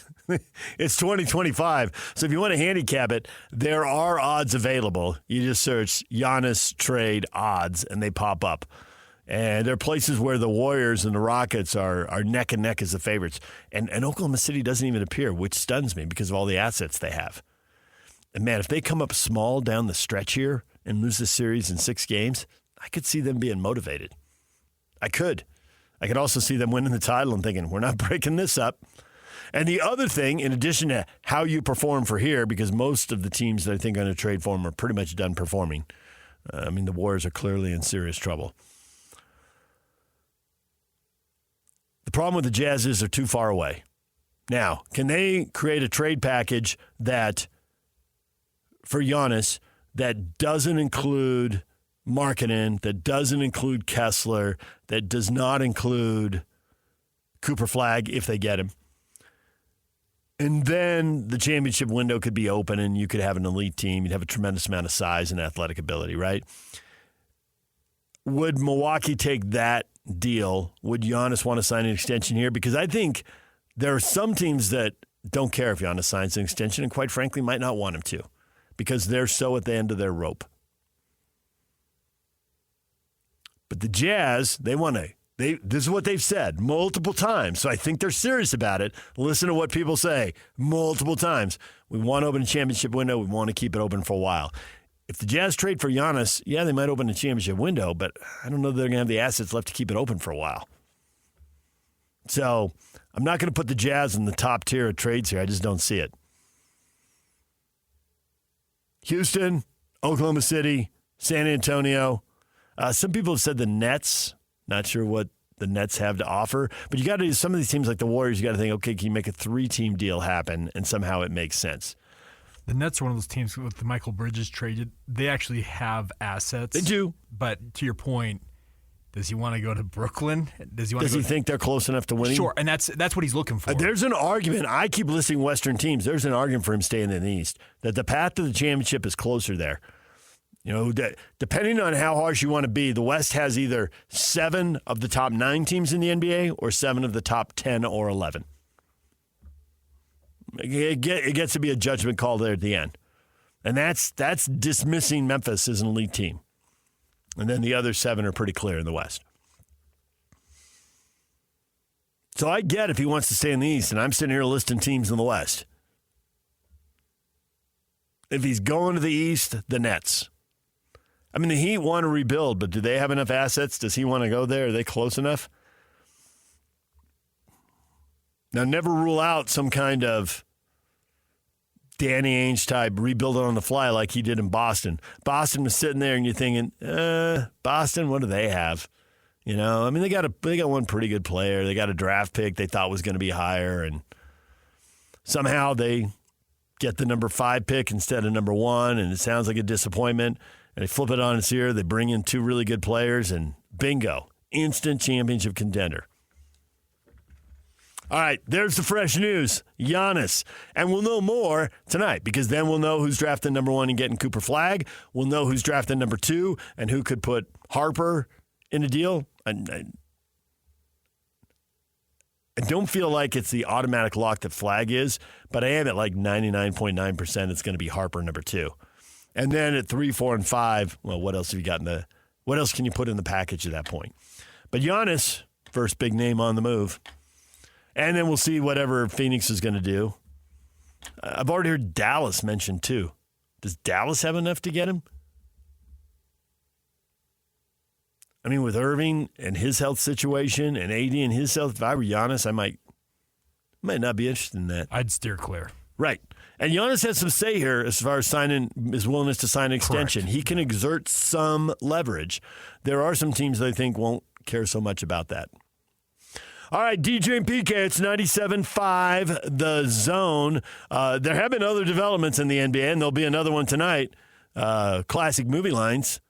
it's 2025. So if you want to handicap it, there are odds available. You just search Giannis trade odds, and they pop up. And there are places where the Warriors and the Rockets are neck and neck as the favorites. And Oklahoma City doesn't even appear, which stuns me because of all the assets they have. And, man, if they come up small down the stretch here and lose this series in 6 games, I could see them being motivated. I could also see them winning the title and thinking, we're not breaking this up. And the other thing, in addition to how you perform for here, because most of the teams that I think are going to trade for them are pretty much done performing. The Warriors are clearly in serious trouble. The problem with the Jazz is they're too far away. Now, can they create a trade package that, for Giannis, that doesn't include Markkanen, that doesn't include Kessler, that does not include Cooper Flagg if they get him? And then the championship window could be open and you could have an elite team. You'd have a tremendous amount of size and athletic ability, right? Would Milwaukee take that deal? Would Giannis want to sign an extension here? Because I think there are some teams that don't care if Giannis signs an extension and quite frankly might not want him to because they're so at the end of their rope. But the Jazz, they want to. This is what they've said multiple times, so I think they're serious about it. Listen to what people say multiple times. We want to open a championship window. We want to keep it open for a while. If the Jazz trade for Giannis, yeah, they might open a championship window, but I don't know that they're going to have the assets left to keep it open for a while. So I'm not going to put the Jazz in the top tier of trades here. I just don't see it. Houston, Oklahoma City, San Antonio. Some people have said the Nets. Not sure what the Nets have to offer. But you got to do some of these teams like the Warriors, you got to think, okay, can you make a 3-team deal happen? And somehow it makes sense. The Nets are one of those teams with the Michael Bridges traded. They actually have assets. They do. But to your point, Does he want to go to Brooklyn? Does he think they're close enough to winning? Sure, and that's what he's looking for. There's an argument. I keep listing Western teams. There's an argument for him staying in the East, that the path to the championship is closer there. You know, depending on how harsh you want to be, the West has either 7 of the top 9 teams in the NBA or 7 of the top 10 or 11. It gets to be a judgment call there at the end. And that's dismissing Memphis as an elite team. And then the other 7 are pretty clear in the West. So I get if he wants to stay in the East, and I'm sitting here listing teams in the West. If he's going to the East, the Nets. I mean, the Heat want to rebuild, but do they have enough assets? Does he want to go there? Are they close enough? Now, never rule out some kind of Danny Ainge type rebuilding on the fly like he did in Boston. Boston was sitting there and you're thinking, Boston, what do they have? You know, I mean, they got one pretty good player. They got a draft pick they thought was going to be higher, and somehow they get the number 5 pick instead of number 1, and it sounds like a disappointment. And they flip it on its ear. They bring in 2 really good players, and bingo, instant championship contender. All right, there's the fresh news. Giannis. And we'll know more tonight, because then we'll know who's drafting number 1 and getting Cooper Flag. We'll know who's drafting number 2 and who could put Harper in a deal. I don't feel like it's the automatic lock that Flag is, but I am at like 99.9% it's going to be Harper number 2. And then at 3, 4, and 5, well, what else have you got what else can you put in the package at that point? But Giannis, first big name on the move. And then we'll see whatever Phoenix is going to do. I've already heard Dallas mentioned too. Does Dallas have enough to get him? I mean, with Irving and his health situation and AD and his health, if I were Giannis, I might not be interested in that. I'd steer clear. Right. And Giannis has some say here as far as his willingness to sign an extension. Correct. He can exert some leverage. There are some teams that I think won't care so much about that. All right, DJ and PK, it's 97.5 The Zone. There have been other developments in the NBA, and there'll be another one tonight. Classic movie lines.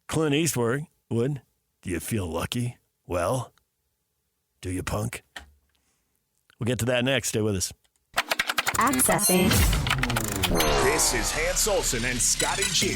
Clint Eastwood, do you feel lucky? Well, do you, punk? We'll get to that next. Stay with us. Accessing. This is Hans Olsen and Scotty G.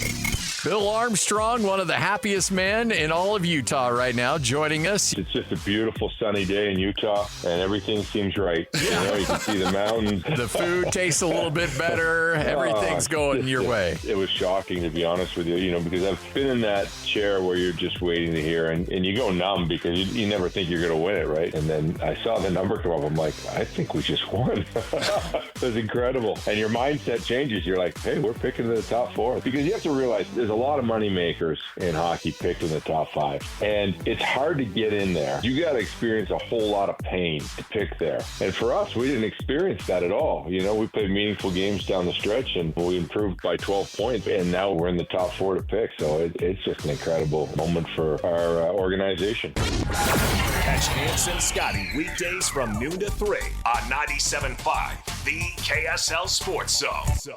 Bill Armstrong, one of the happiest men in all of Utah right now, joining us. It's just a beautiful sunny day in Utah, and everything seems right. Yeah. You can see the mountains. The food tastes a little bit better. Everything's going your way. It was shocking, to be honest with you, because I've been in that chair where you're just waiting to hear, and you go numb because you never think you're going to win it, right? And then I saw the number come up. I'm like, I think we just won. It was incredible. And your mindset changes. You're like, hey, we're picking in the top 4. Because you have to realize there's a lot of money makers in hockey picked in the top 5. And it's hard to get in there. You got to experience a whole lot of pain to pick there. And for us, we didn't experience that at all. We played meaningful games down the stretch, and we improved by 12 points. And now we're in the top 4 to pick. So it's just an incredible moment for our organization. Catch Hans and Scotty weekdays from noon to 3 on 97.5, the KSL Sports Zone.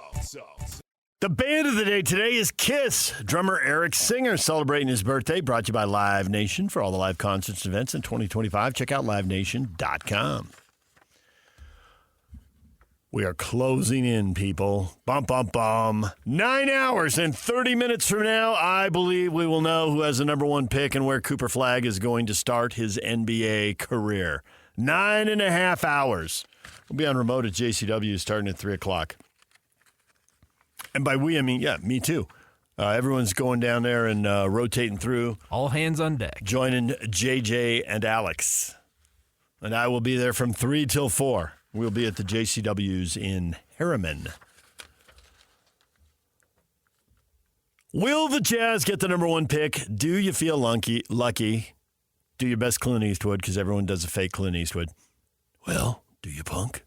The band of the day today is Kiss. Drummer Eric Singer celebrating his birthday. Brought to you by Live Nation. For all the live concerts and events in 2025, check out livenation.com. We are closing in, people. Bum, bum, bum. 9 hours and 30 minutes from now, I believe we will know who has the number 1 pick and where Cooper Flag is going to start his NBA career. 9.5 hours. We'll be on remote at JCW starting at 3 o'clock. And by we, I mean, yeah, me too. Everyone's going down there and rotating through. All hands on deck. Joining JJ and Alex. And I will be there from 3 till 4. We'll be at the JCWs in Harriman. Will the Jazz get the number 1 pick? Do you feel lucky? Do your best Clint Eastwood, because everyone does a fake Clint Eastwood. Well, do you, punk?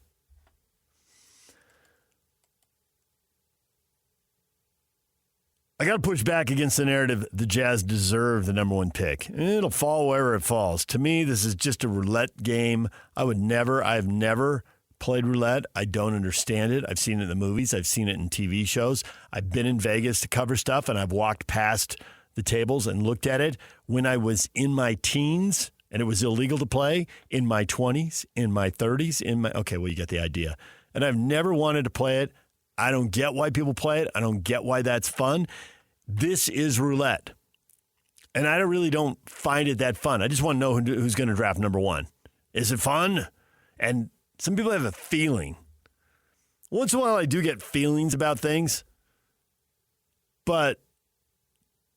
I got to push back against the narrative the Jazz deserve the number 1 pick. It'll fall wherever it falls. To me, this is just a roulette game. I've never played roulette. I don't understand it. I've seen it in the movies. I've seen it in TV shows. I've been in Vegas to cover stuff, and I've walked past the tables and looked at it when I was in my teens and it was illegal to play, in my 20s, in my 30s, okay, well, you get the idea. And I've never wanted to play it. I don't get why people play it. I don't get why that's fun. This is roulette. And I really don't find it that fun. I just want to know who's going to draft number one. Is it fun? And some people have a feeling. Once in a while, I do get feelings about things, but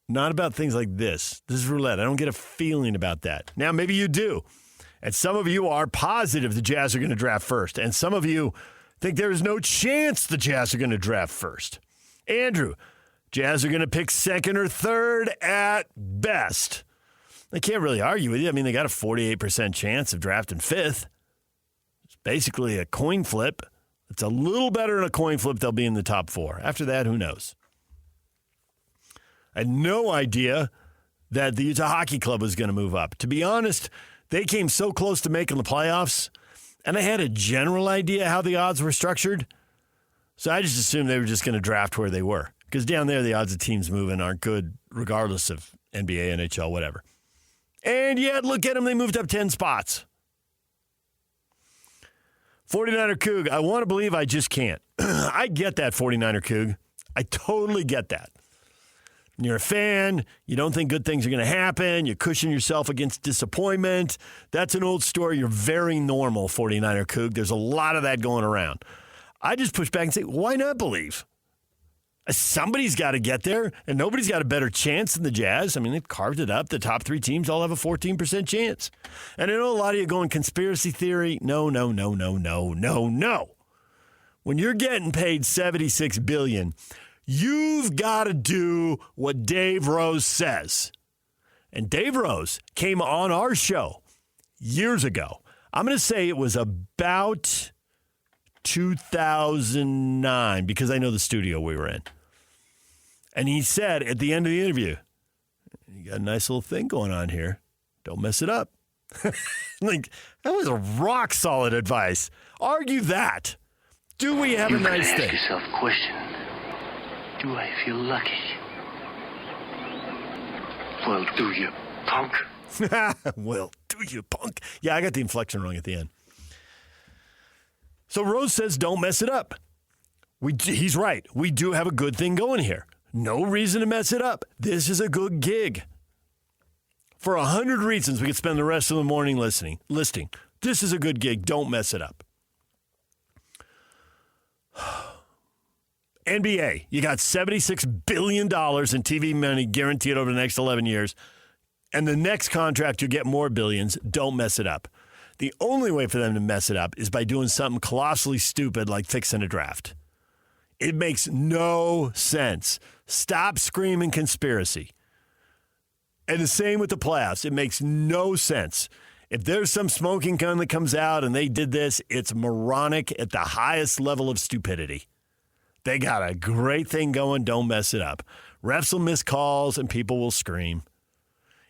not about things like this. This is roulette. I don't get a feeling about that. Now, maybe you do. And some of you are positive the Jazz are going to draft first. And some of you think there's no chance the Jazz are going to draft first. Andrew, Jazz are going to pick second or third at best. I can't really argue with you. I mean, they got a 48% chance of drafting fifth. It's basically a coin flip. It's a little better than a coin flip. They'll be in the top four. After that, who knows? I had no idea that the Utah Hockey Club was going to move up. To be honest, they came so close to making the playoffs, and I had a general idea how the odds were structured. So I just assumed they were just going to draft where they were. Because down there, the odds of teams moving aren't good, regardless of NBA, NHL, whatever. And yet, look at them. They moved up 10 spots. 49er Coug, I want to believe, I just can't. I get that, 49er Coug. I totally get that. You're a fan. You don't think good things are going to happen. You cushion yourself against disappointment. That's an old story. You're very normal, 49er Coug. There's a lot of that going around. I just push back and say, why not believe? Somebody's got to get there, and nobody's got a better chance than the Jazz. I mean, they've carved it up. The top three teams all have a 14% chance. And I know a lot of you going conspiracy theory. No. When you're getting paid $76 billion, you've got to do what Dave Rose says. And Dave Rose came on our show years ago. I'm going to say it was about 2009, because I know the studio we were in. And he said at the end of the interview, you got a nice little thing going on here. Don't mess it up. Like, that was a rock solid advice. Argue that. Do we have a nice thing? Ask yourself a question. Do I feel lucky? Well, do you, punk? Well, do you, punk? Yeah, I got the inflection wrong at the end. So Rose says, don't mess it up. He's right. We do have a good thing going here. No reason to mess it up. This is a good gig. For 100 reasons, we could spend the rest of the morning listing. This is a good gig. Don't mess it up. NBA, you got $76 billion in TV money guaranteed over the next 11 years. And the next contract, you get more billions. Don't mess it up. The only way for them to mess it up is by doing something colossally stupid like fixing a draft. It makes no sense. Stop screaming conspiracy. And the same with the playoffs. It makes no sense. If there's some smoking gun that comes out and they did this, it's moronic at the highest level of stupidity. They got a great thing going. Don't mess it up. Refs will miss calls and people will scream.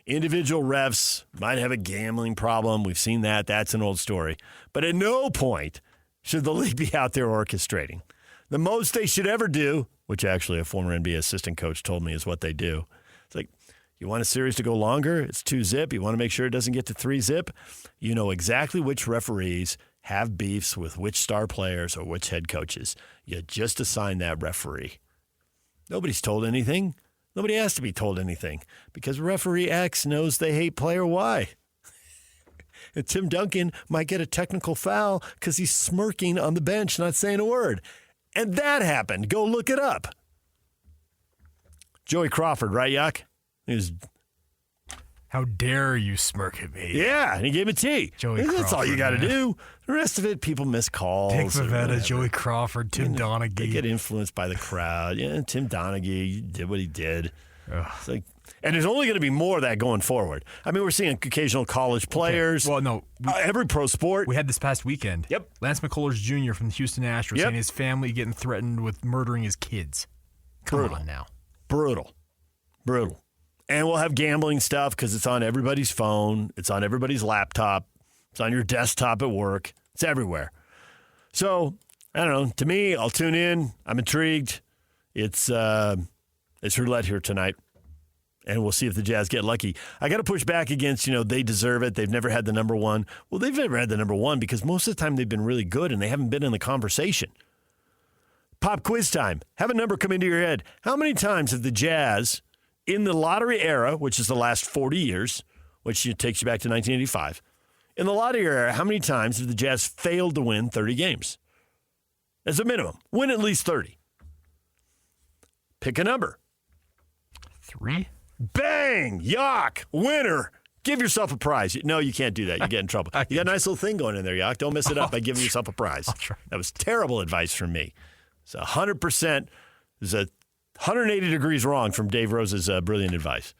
Individual refs might have a gambling problem. We've seen that. That's an old story. But at no point should the league be out there orchestrating. The most they should ever do, which actually a former NBA assistant coach told me is what they do. It's like, you want a series to go longer? It's 2-zip. You want to make sure it doesn't get to 3-zip? You know exactly which referees have beefs with which star players or which head coaches. You just assign that referee. Nobody's told anything. Nobody has to be told anything because referee X knows they hate player Y. And Tim Duncan might get a technical foul because he's smirking on the bench, not saying a word. And that happened. Go look it up. Joey Crawford, right, Yuck? How dare you smirk at me? Yeah, and he gave a T. Joey That's Crawford, all you got to man. do. The rest of it, people miss calls. Dick or Favetta, whatever. Joey Crawford, Tim Donaghy. They get influenced by the crowd. Yeah, Tim Donaghy did what he did. It's like, and there's only going to be more of that going forward. I mean, we're seeing occasional college players. Okay. Well, no. Every pro sport. We had this past weekend. Yep. Lance McCullers Jr. from the Houston Astros saying his family getting threatened with murdering his kids. Come on now. Brutal. And we'll have gambling stuff because it's on everybody's phone. It's on everybody's laptop. It's on your desktop at work. It's everywhere. So, I don't know. To me, I'll tune in. I'm intrigued. It's roulette here tonight. And we'll see if the Jazz get lucky. I got to push back against, they deserve it. They've never had the number one. Well, they've never had the number one because most of the time they've been really good and they haven't been in the conversation. Pop quiz time. Have a number come into your head. How many times have the Jazz, in the lottery era, which is the last 40 years, which takes you back to 1985, in the lottery era, how many times have the Jazz failed to win 30 games? As a minimum. Win at least 30. Pick a number. 3. Bang! Yak! Winner! Give yourself a prize. No, you can't do that. You get in trouble. You got a nice little thing going in there, Yak. Don't mess it up by giving yourself a prize. That was terrible advice from me. It's 100%. It's 180 degrees wrong from Dave Rose's brilliant advice.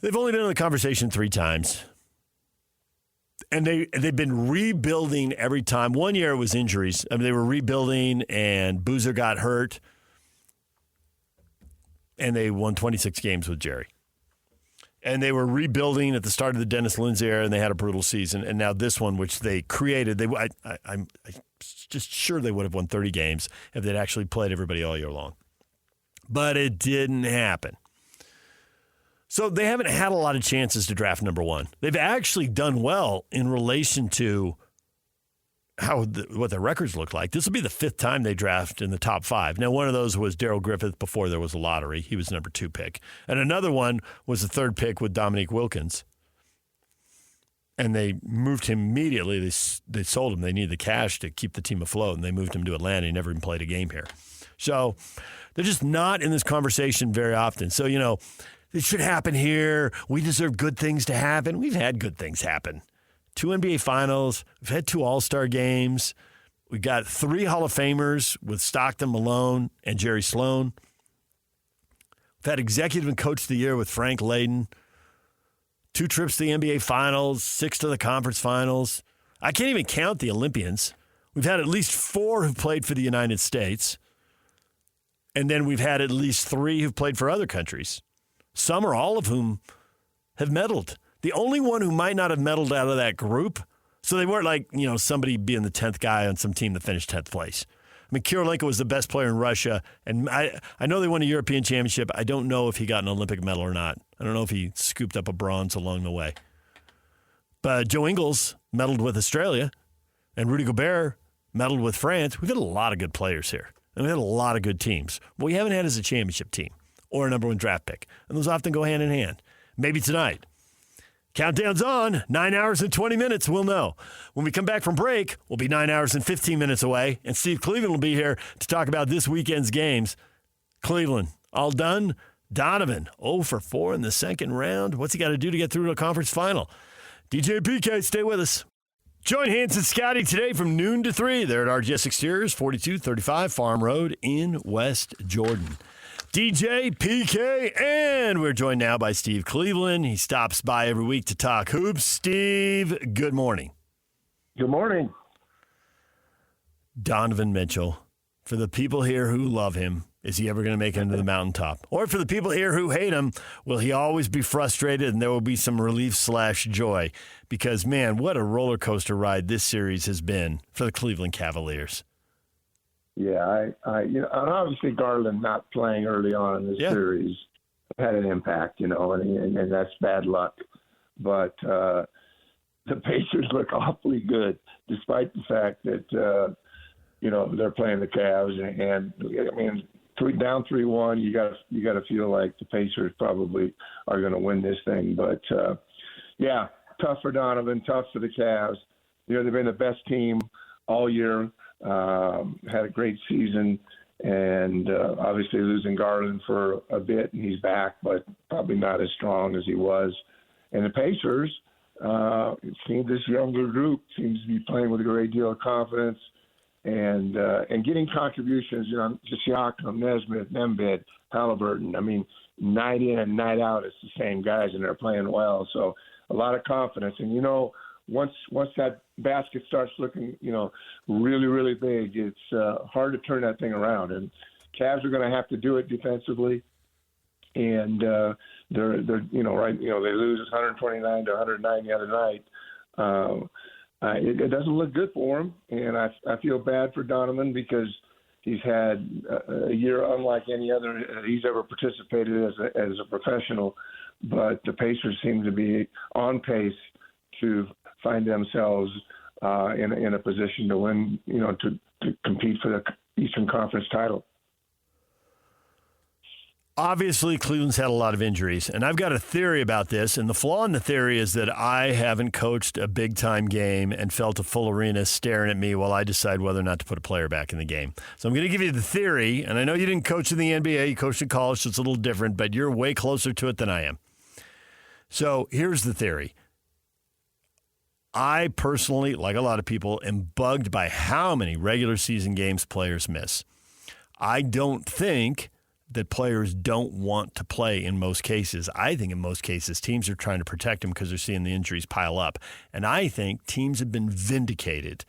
They've only been in the conversation 3 times. And they've been rebuilding every time. One year it was injuries. I mean, they were rebuilding, and Boozer got hurt. And they won 26 games with Jerry. And they were rebuilding at the start of the Dennis Lindsay era, and they had a brutal season. And now this one, which they created, I'm just sure they would have won 30 games if they'd actually played everybody all year long. But it didn't happen. So they haven't had a lot of chances to draft number one. They've actually done well in relation to what their records look like. This will be the 5th time they draft in the top 5. Now, one of those was Darrell Griffith before there was a lottery. He was number 2 pick. And another one was the 3rd pick with Dominique Wilkins. And they moved him immediately. They sold him. They needed the cash to keep the team afloat, and they moved him to Atlanta. He never even played a game here. So they're just not in this conversation very often. So, it should happen here. We deserve good things to happen. We've had good things happen. 2 NBA Finals. We've had 2 All-Star games. We've got 3 Hall of Famers with Stockton, Malone, and Jerry Sloan. We've had Executive and Coach of the Year with Frank Layden. 2 trips to the NBA Finals, 6 to the Conference Finals. I can't even count the Olympians. We've had at least 4 who played for the United States. And then we've had at least 3 who've played for other countries. Some or all of whom have medaled. The only one who might not have medaled out of that group, so they weren't like, somebody being the 10th guy on some team that finished 10th place. I mean, Kirilenko was the best player in Russia, and I know they won a European championship. I don't know if he got an Olympic medal or not. I don't know if he scooped up a bronze along the way. But Joe Ingles medaled with Australia, and Rudy Gobert medaled with France. We've had a lot of good players here, and we had a lot of good teams. What we haven't had is a championship team or a number 1 draft pick, and those often go hand in hand. Maybe tonight. Countdown's on. 9 hours and 20 minutes. We'll know. When we come back from break, we'll be 9 hours and 15 minutes away, and Steve Cleveland will be here to talk about this weekend's games. Cleveland, all done. Donovan, 0 for 4 in the second round. What's he got to do to get through to a conference final? DJ PK, stay with us. Join Hans and Scotty today from noon to 3. They're at RGS Exteriors, 4235 Farm Road in West Jordan. DJ, PK, and we're joined now by Steve Cleveland. He stops by every week to talk hoops. Steve, good morning. Good morning. Donovan Mitchell, for the people here who love him, is he ever going to make it into the mountaintop? Or for the people here who hate him, will he always be frustrated and there will be some relief/joy? Because, man, what a roller coaster ride this series has been for the Cleveland Cavaliers. Yeah, and obviously Garland not playing early on in this series had an impact, and that's bad luck. But the Pacers look awfully good, despite the fact that, they're playing the Cavs. And I mean, down 3-1, you got to feel like the Pacers probably are going to win this thing. But, tough for Donovan, tough for the Cavs. They've been the best team all year. Had a great season, and obviously losing Garland for a bit, and he's back, but probably not as strong as he was. And the Pacers, it seems this younger group seems to be playing with a great deal of confidence and getting contributions. Just Siakam, Nesmith, Embiid, Halliburton. I mean, night in and night out, it's the same guys, and they're playing well. So a lot of confidence, and once that basket starts looking, really, really big, it's hard to turn that thing around. And Cavs are going to have to do it defensively. And they're they lose 129 to 109 the other night. It doesn't look good for them. And I feel bad for Donovan because He's had a year unlike any other he's ever participated as a professional. But the Pacers seem to be on pace to find themselves in a position to win, to compete for the Eastern Conference title. Obviously, Cleveland's had a lot of injuries, and I've got a theory about this, and the flaw in the theory is that I haven't coached a big-time game and felt a full arena staring at me while I decide whether or not to put a player back in the game. So I'm going to give you the theory, and I know you didn't coach in the NBA, you coached in college, so it's a little different, but you're way closer to it than I am. So here's the theory. I personally, like a lot of people, am bugged by how many regular season games players miss. I don't think that players don't want to play in most cases. I think in most cases teams are trying to protect them because they're seeing the injuries pile up. And I think teams have been vindicated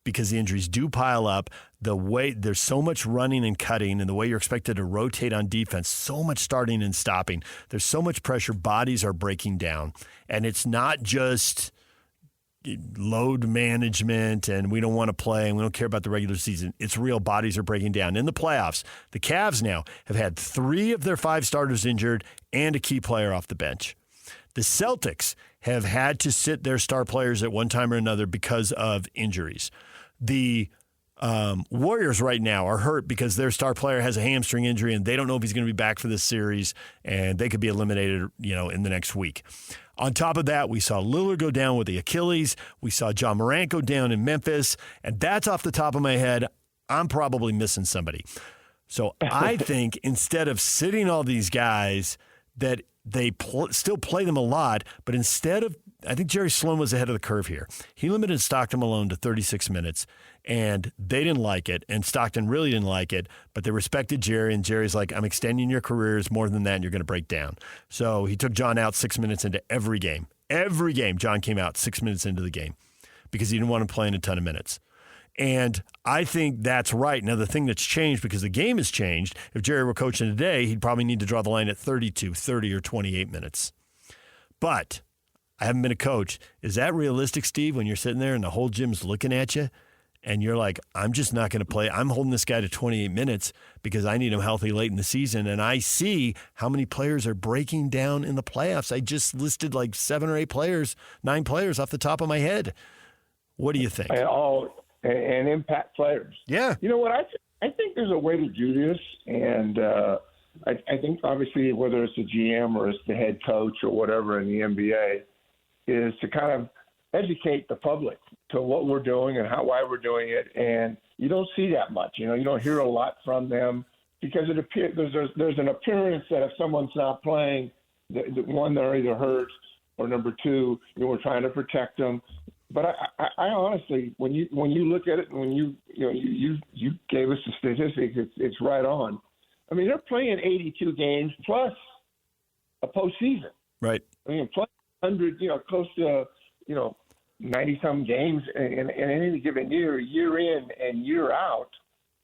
because the injuries do pile up. The way there's so much running and cutting and the way you're expected to rotate on defense, so much starting and stopping. There's so much pressure. Bodies are breaking down. And it's not just load management and we don't want to play and we don't care about the regular season. It's real. Bodies are breaking down. In the playoffs, the Cavs now have had 3 of their 5 starters injured and a key player off the bench. The Celtics have had to sit their star players at one time or another because of injuries. The Warriors right now are hurt because their star player has a hamstring injury and they don't know if he's going to be back for this series and they could be eliminated, in the next week. On top of that, we saw Lillard go down with the Achilles. We saw John Morant go down in Memphis. And that's off the top of my head. I'm probably missing somebody. So I think instead of sitting all these guys, that they still play them a lot, but instead of, I think Jerry Sloan was ahead of the curve here. He limited Stockton Malone to 36 minutes, and they didn't like it, and Stockton really didn't like it, but they respected Jerry, and Jerry's like, I'm extending your careers more than that, and you're going to break down. So he took John out 6 minutes into every game. Every game, John came out 6 minutes into the game because he didn't want him playing a ton of minutes. And I think that's right. Now, the thing that's changed, because the game has changed, if Jerry were coaching today, he'd probably need to draw the line at 32, 30, or 28 minutes. But I haven't been a coach. Is that realistic, Steve, when you're sitting there and the whole gym's looking at you and you're like, I'm just not going to play. I'm holding this guy to 28 minutes because I need him healthy late in the season. And I see how many players are breaking down in the playoffs. I just listed like 7 or 8 players, 9 players off the top of my head. What do you think? And impact players. Yeah. You know what? I think there's a way to do this. And I think obviously whether it's a GM or it's the head coach or whatever in the NBA is to kind of educate the public to what we're doing and why we're doing it. And you don't see that much. You don't hear a lot from them because it appears there's an appearance that if someone's not playing, one, they're either hurt or number 2, we're trying to protect them. But I honestly, when you look at it, and when you gave us the statistics, it's right on. I mean, they're playing 82 games plus a postseason. Right. I mean, plus 100, close to 90-some games in any given year in and year out.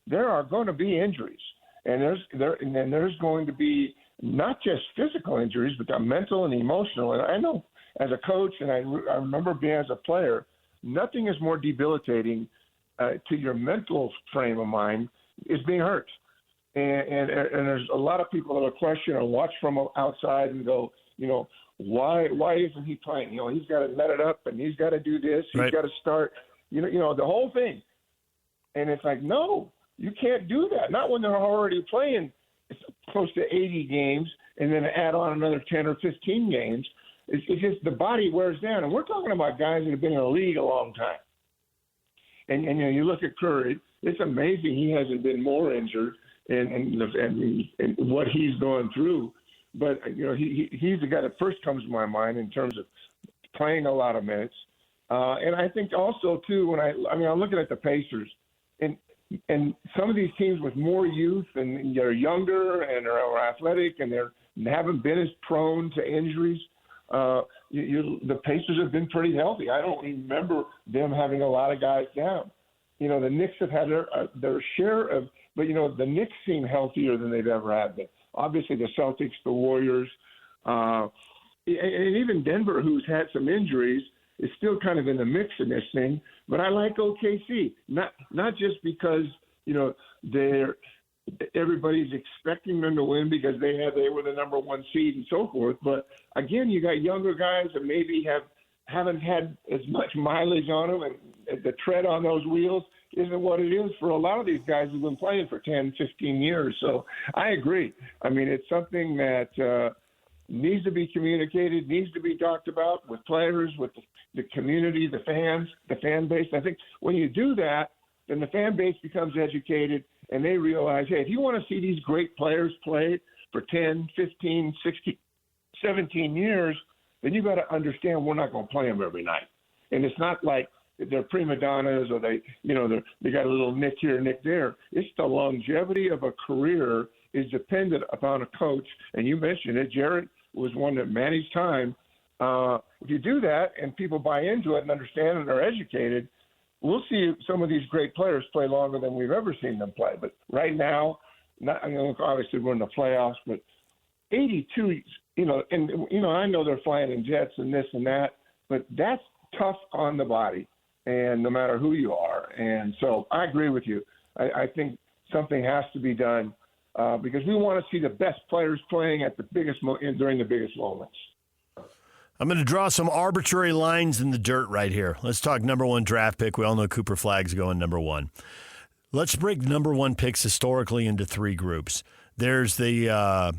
There are going to be injuries, and there's going to be not just physical injuries, but mental and emotional. And I know, as a coach, and I remember being as a player, nothing is more debilitating to your mental frame of mind is being hurt. And there's a lot of people that will question or watch from outside and go, why isn't he playing? He's got to net it up and he's got to do this. He's got to start, the whole thing. And it's like, no, you can't do that. Not when they're already playing close to 80 games and then add on another 10 or 15 games. It's just the body wears down. And we're talking about guys that have been in the league a long time. And you look at Curry, it's amazing he hasn't been more injured and what he's going through. But, he's the guy that first comes to my mind in terms of playing a lot of minutes. And I think also, too, when I'm looking at the Pacers, and some of these teams with more youth and they're younger and are athletic and they haven't been as prone to injuries. The Pacers have been pretty healthy. I don't remember them having a lot of guys down. The Knicks have had their share of, but the Knicks seem healthier than they've ever had been. Obviously, the Celtics, the Warriors, and even Denver, who's had some injuries, is still kind of in the mix in this thing. But I like OKC, not just because everybody's expecting them to win because they were the number one seed and so forth. But again, you got younger guys that maybe haven't had as much mileage on them, and the tread on those wheels isn't what it is for a lot of these guys who've been playing for 10, 15 years. So I agree. I mean, it's something that needs to be communicated, needs to be talked about with players, with the community, the fans, the fan base. I think when you do that, then the fan base becomes educated, and they realize, hey, if you want to see these great players play for 10, 15, 16, 17 years, then you got to understand we're not going to play them every night. And it's not like they're prima donnas or they got a little nick here, nick there. It's the longevity of a career is dependent upon a coach. And you mentioned it, Jared was one that managed time. If you do that and people buy into it and understand and are educated, we'll see some of these great players play longer than we've ever seen them play. But right now, obviously we're in the playoffs, but 82, I know they're flying in jets and this and that, but that's tough on the body, and no matter who you are. And so I agree with you. I think something has to be done because we want to see the best players playing at the biggest during the biggest moments. I'm going to draw some arbitrary lines in the dirt right here. Let's talk number one draft pick. We all know Cooper Flagg's going number one. Let's break number one picks historically into three groups. There's the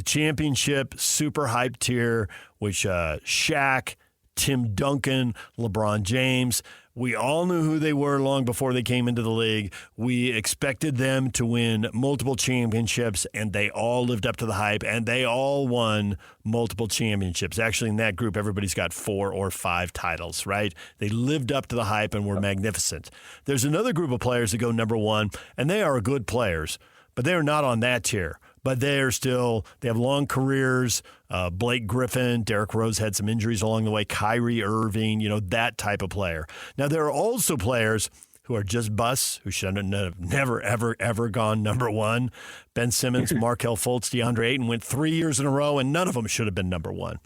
championship super hype tier, which Shaq, Tim Duncan, LeBron James. We all knew who they were long before they came into the league. We expected them to win multiple championships, and they all lived up to the hype, and they all won multiple championships. Actually, in that group, everybody's got 4 or 5 titles, right? They lived up to the hype and were magnificent. There's another group of players that go number one, and they are good players, but they are not on that tier. But they have long careers. Blake Griffin, Derrick Rose had some injuries along the way. Kyrie Irving, that type of player. Now, there are also players who are just busts, who should have never, ever, ever gone number one. Ben Simmons, Markelle Fultz, DeAndre Ayton went 3 years in a row, and none of them should have been number one.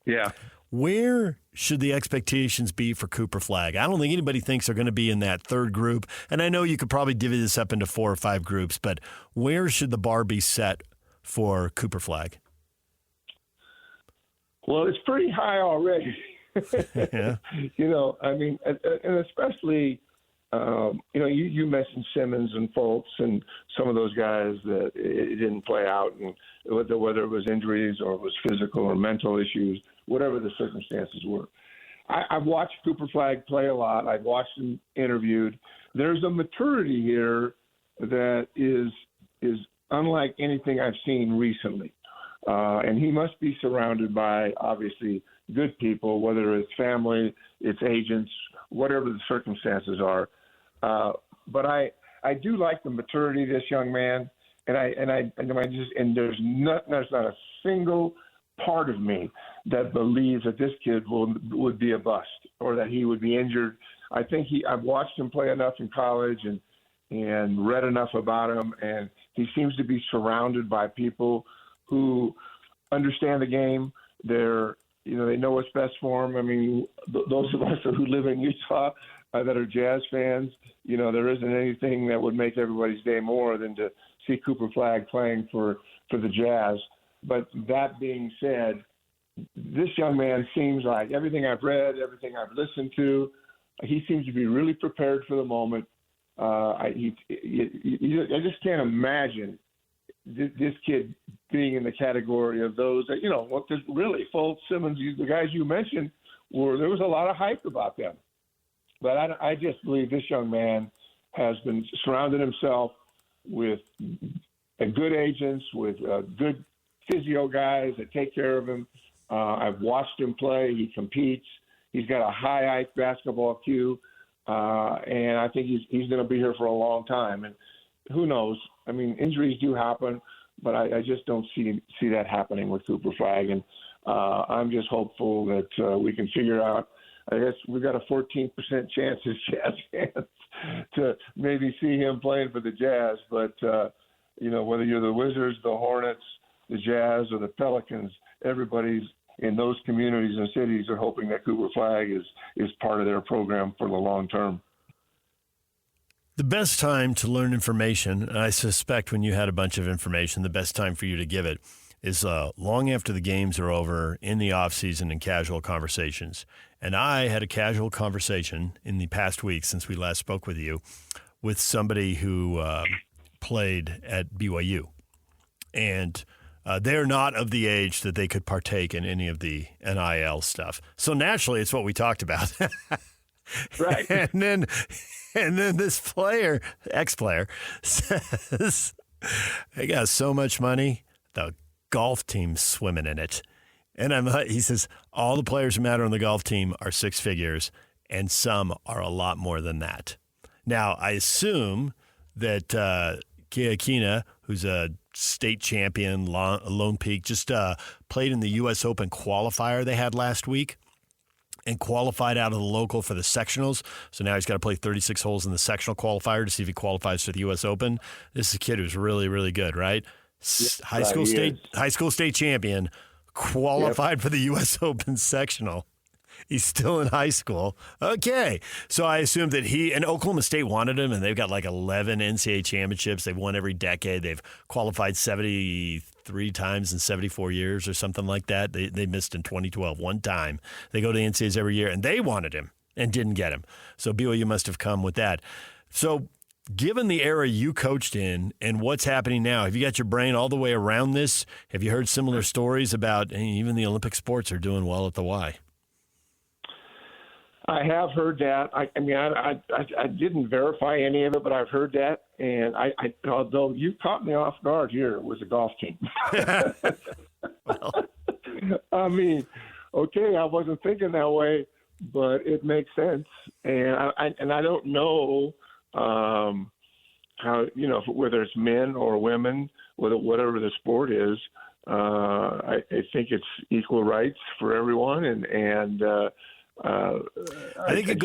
Yeah. Where should the expectations be for Cooper Flagg? I don't think anybody thinks they're going to be in that third group. And I know you could probably divvy this up into 4 or 5 groups, but where should the bar be set for Cooper Flagg? Well, it's pretty high already. Yeah. And especially, you mentioned Simmons and Fultz and some of those guys that it didn't play out, and whether it was injuries or it was physical or mental issues, whatever the circumstances were. I've watched Cooper Flagg play a lot. I've watched him interviewed. There's a maturity here that is unlike anything I've seen recently. And he must be surrounded by, obviously, good people, whether it's family, it's agents, whatever the circumstances are. But I do like the maturity of this young man, and there's not a single part of me that believes that this kid would be a bust or that he would be injured. I think I've watched him play enough in college and read enough about him, and he seems to be surrounded by people who understand the game. They know what's best for him. I mean, those of us who live in Utah that are Jazz fans, there isn't anything that would make everybody's day more than to see Cooper Flagg playing for the Jazz. But that being said, this young man seems like everything I've read, everything I've listened to, he seems to be really prepared for the moment. I just can't imagine this kid being in the category of those that, really Fultz, Simmons, the guys you mentioned, there was a lot of hype about them. But I just believe this young man has been surrounded himself with good agents, with good physio guys that take care of him. I've watched him play. He competes. He's got a high ice basketball IQ, and I think he's going to be here for a long time. And who knows? I mean, injuries do happen, but I just don't see that happening with Cooper Flagg. And I'm just hopeful that we can figure out. I guess we've got a 14% chance as Jazz fans to maybe see him playing for the Jazz. But, whether you're the Wizards, the Hornets, the Jazz, or the Pelicans, everybody's in those communities and cities are hoping that Cooper Flagg is part of their program for the long term. The best time to learn information, and I suspect when you had a bunch of information, the best time for you to give it is long after the games are over, in the offseason, and casual conversations. And I had a casual conversation in the past week since we last spoke with you with somebody who played at BYU. And they're not of the age that they could partake in any of the NIL stuff. So naturally, it's what we talked about. Right. And then this player, ex-player, says, they got so much money, the golf team's swimming in it. And he says, all the players who matter on the golf team are six figures, and some are a lot more than that. Now, I assume that Keakina, who's a state champion, Lone Peak, just played in the U.S. Open qualifier they had last week and qualified out of the local for the sectionals. So now he's got to play 36 holes in the sectional qualifier to see if he qualifies for the U.S. Open. This is a kid who's really, really good, right? High school state champion, qualified for the U.S. Open sectional. He's still in high school. Okay. So I assume that he and Oklahoma State wanted him, and they've got like 11 NCAA championships. They've won every decade. They've qualified 73 times in 74 years or something like that. They missed in 2012 one time. They go to the NCAAs every year, and they wanted him and didn't get him. So BYU must have come with that. So given the era you coached in and what's happening now, have you got your brain all the way around this? Have you heard similar stories about even the Olympic sports are doing well at the Y? I have heard that. I didn't verify any of it, but I've heard that. And although you caught me off guard here with the golf team. Well. I mean, okay, I wasn't thinking that way, but it makes sense. And I don't know how, whether it's men or women, whatever the sport is. I think it's equal rights for everyone, and I think it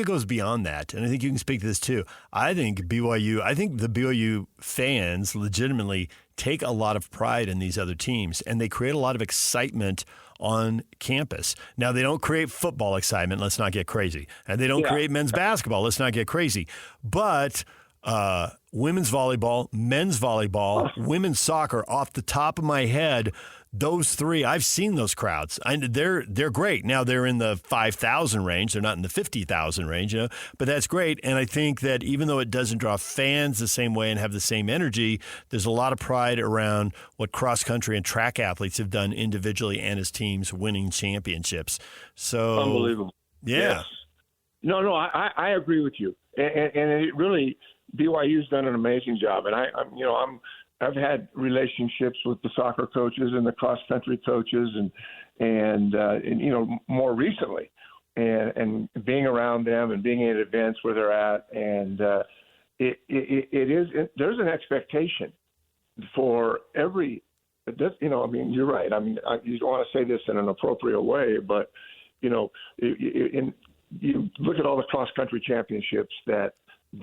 goes beyond that, and I think you can speak to this too. I think the BYU fans legitimately take a lot of pride in these other teams, and they create a lot of excitement on campus. Now, they don't create football excitement. Let's not get crazy, and they don't create men's basketball. Let's not get crazy, but women's volleyball, men's volleyball, women's soccer. Off the top of my head, those three, I've seen those crowds. They're great. Now they're in the 5,000 range. They're not in the 50,000 range, but that's great. And I think that even though it doesn't draw fans the same way and have the same energy, there's a lot of pride around what cross country and track athletes have done individually and as teams winning championships. So unbelievable. Yeah. Yes. No, I agree with you. And it really, BYU's done an amazing job. And I've had relationships with the soccer coaches and the cross country coaches, and more recently, and being around them and being at events where they're at, and there's an expectation for every. You're right. I mean, you don't want to say this in an appropriate way, but you look at all the cross country championships that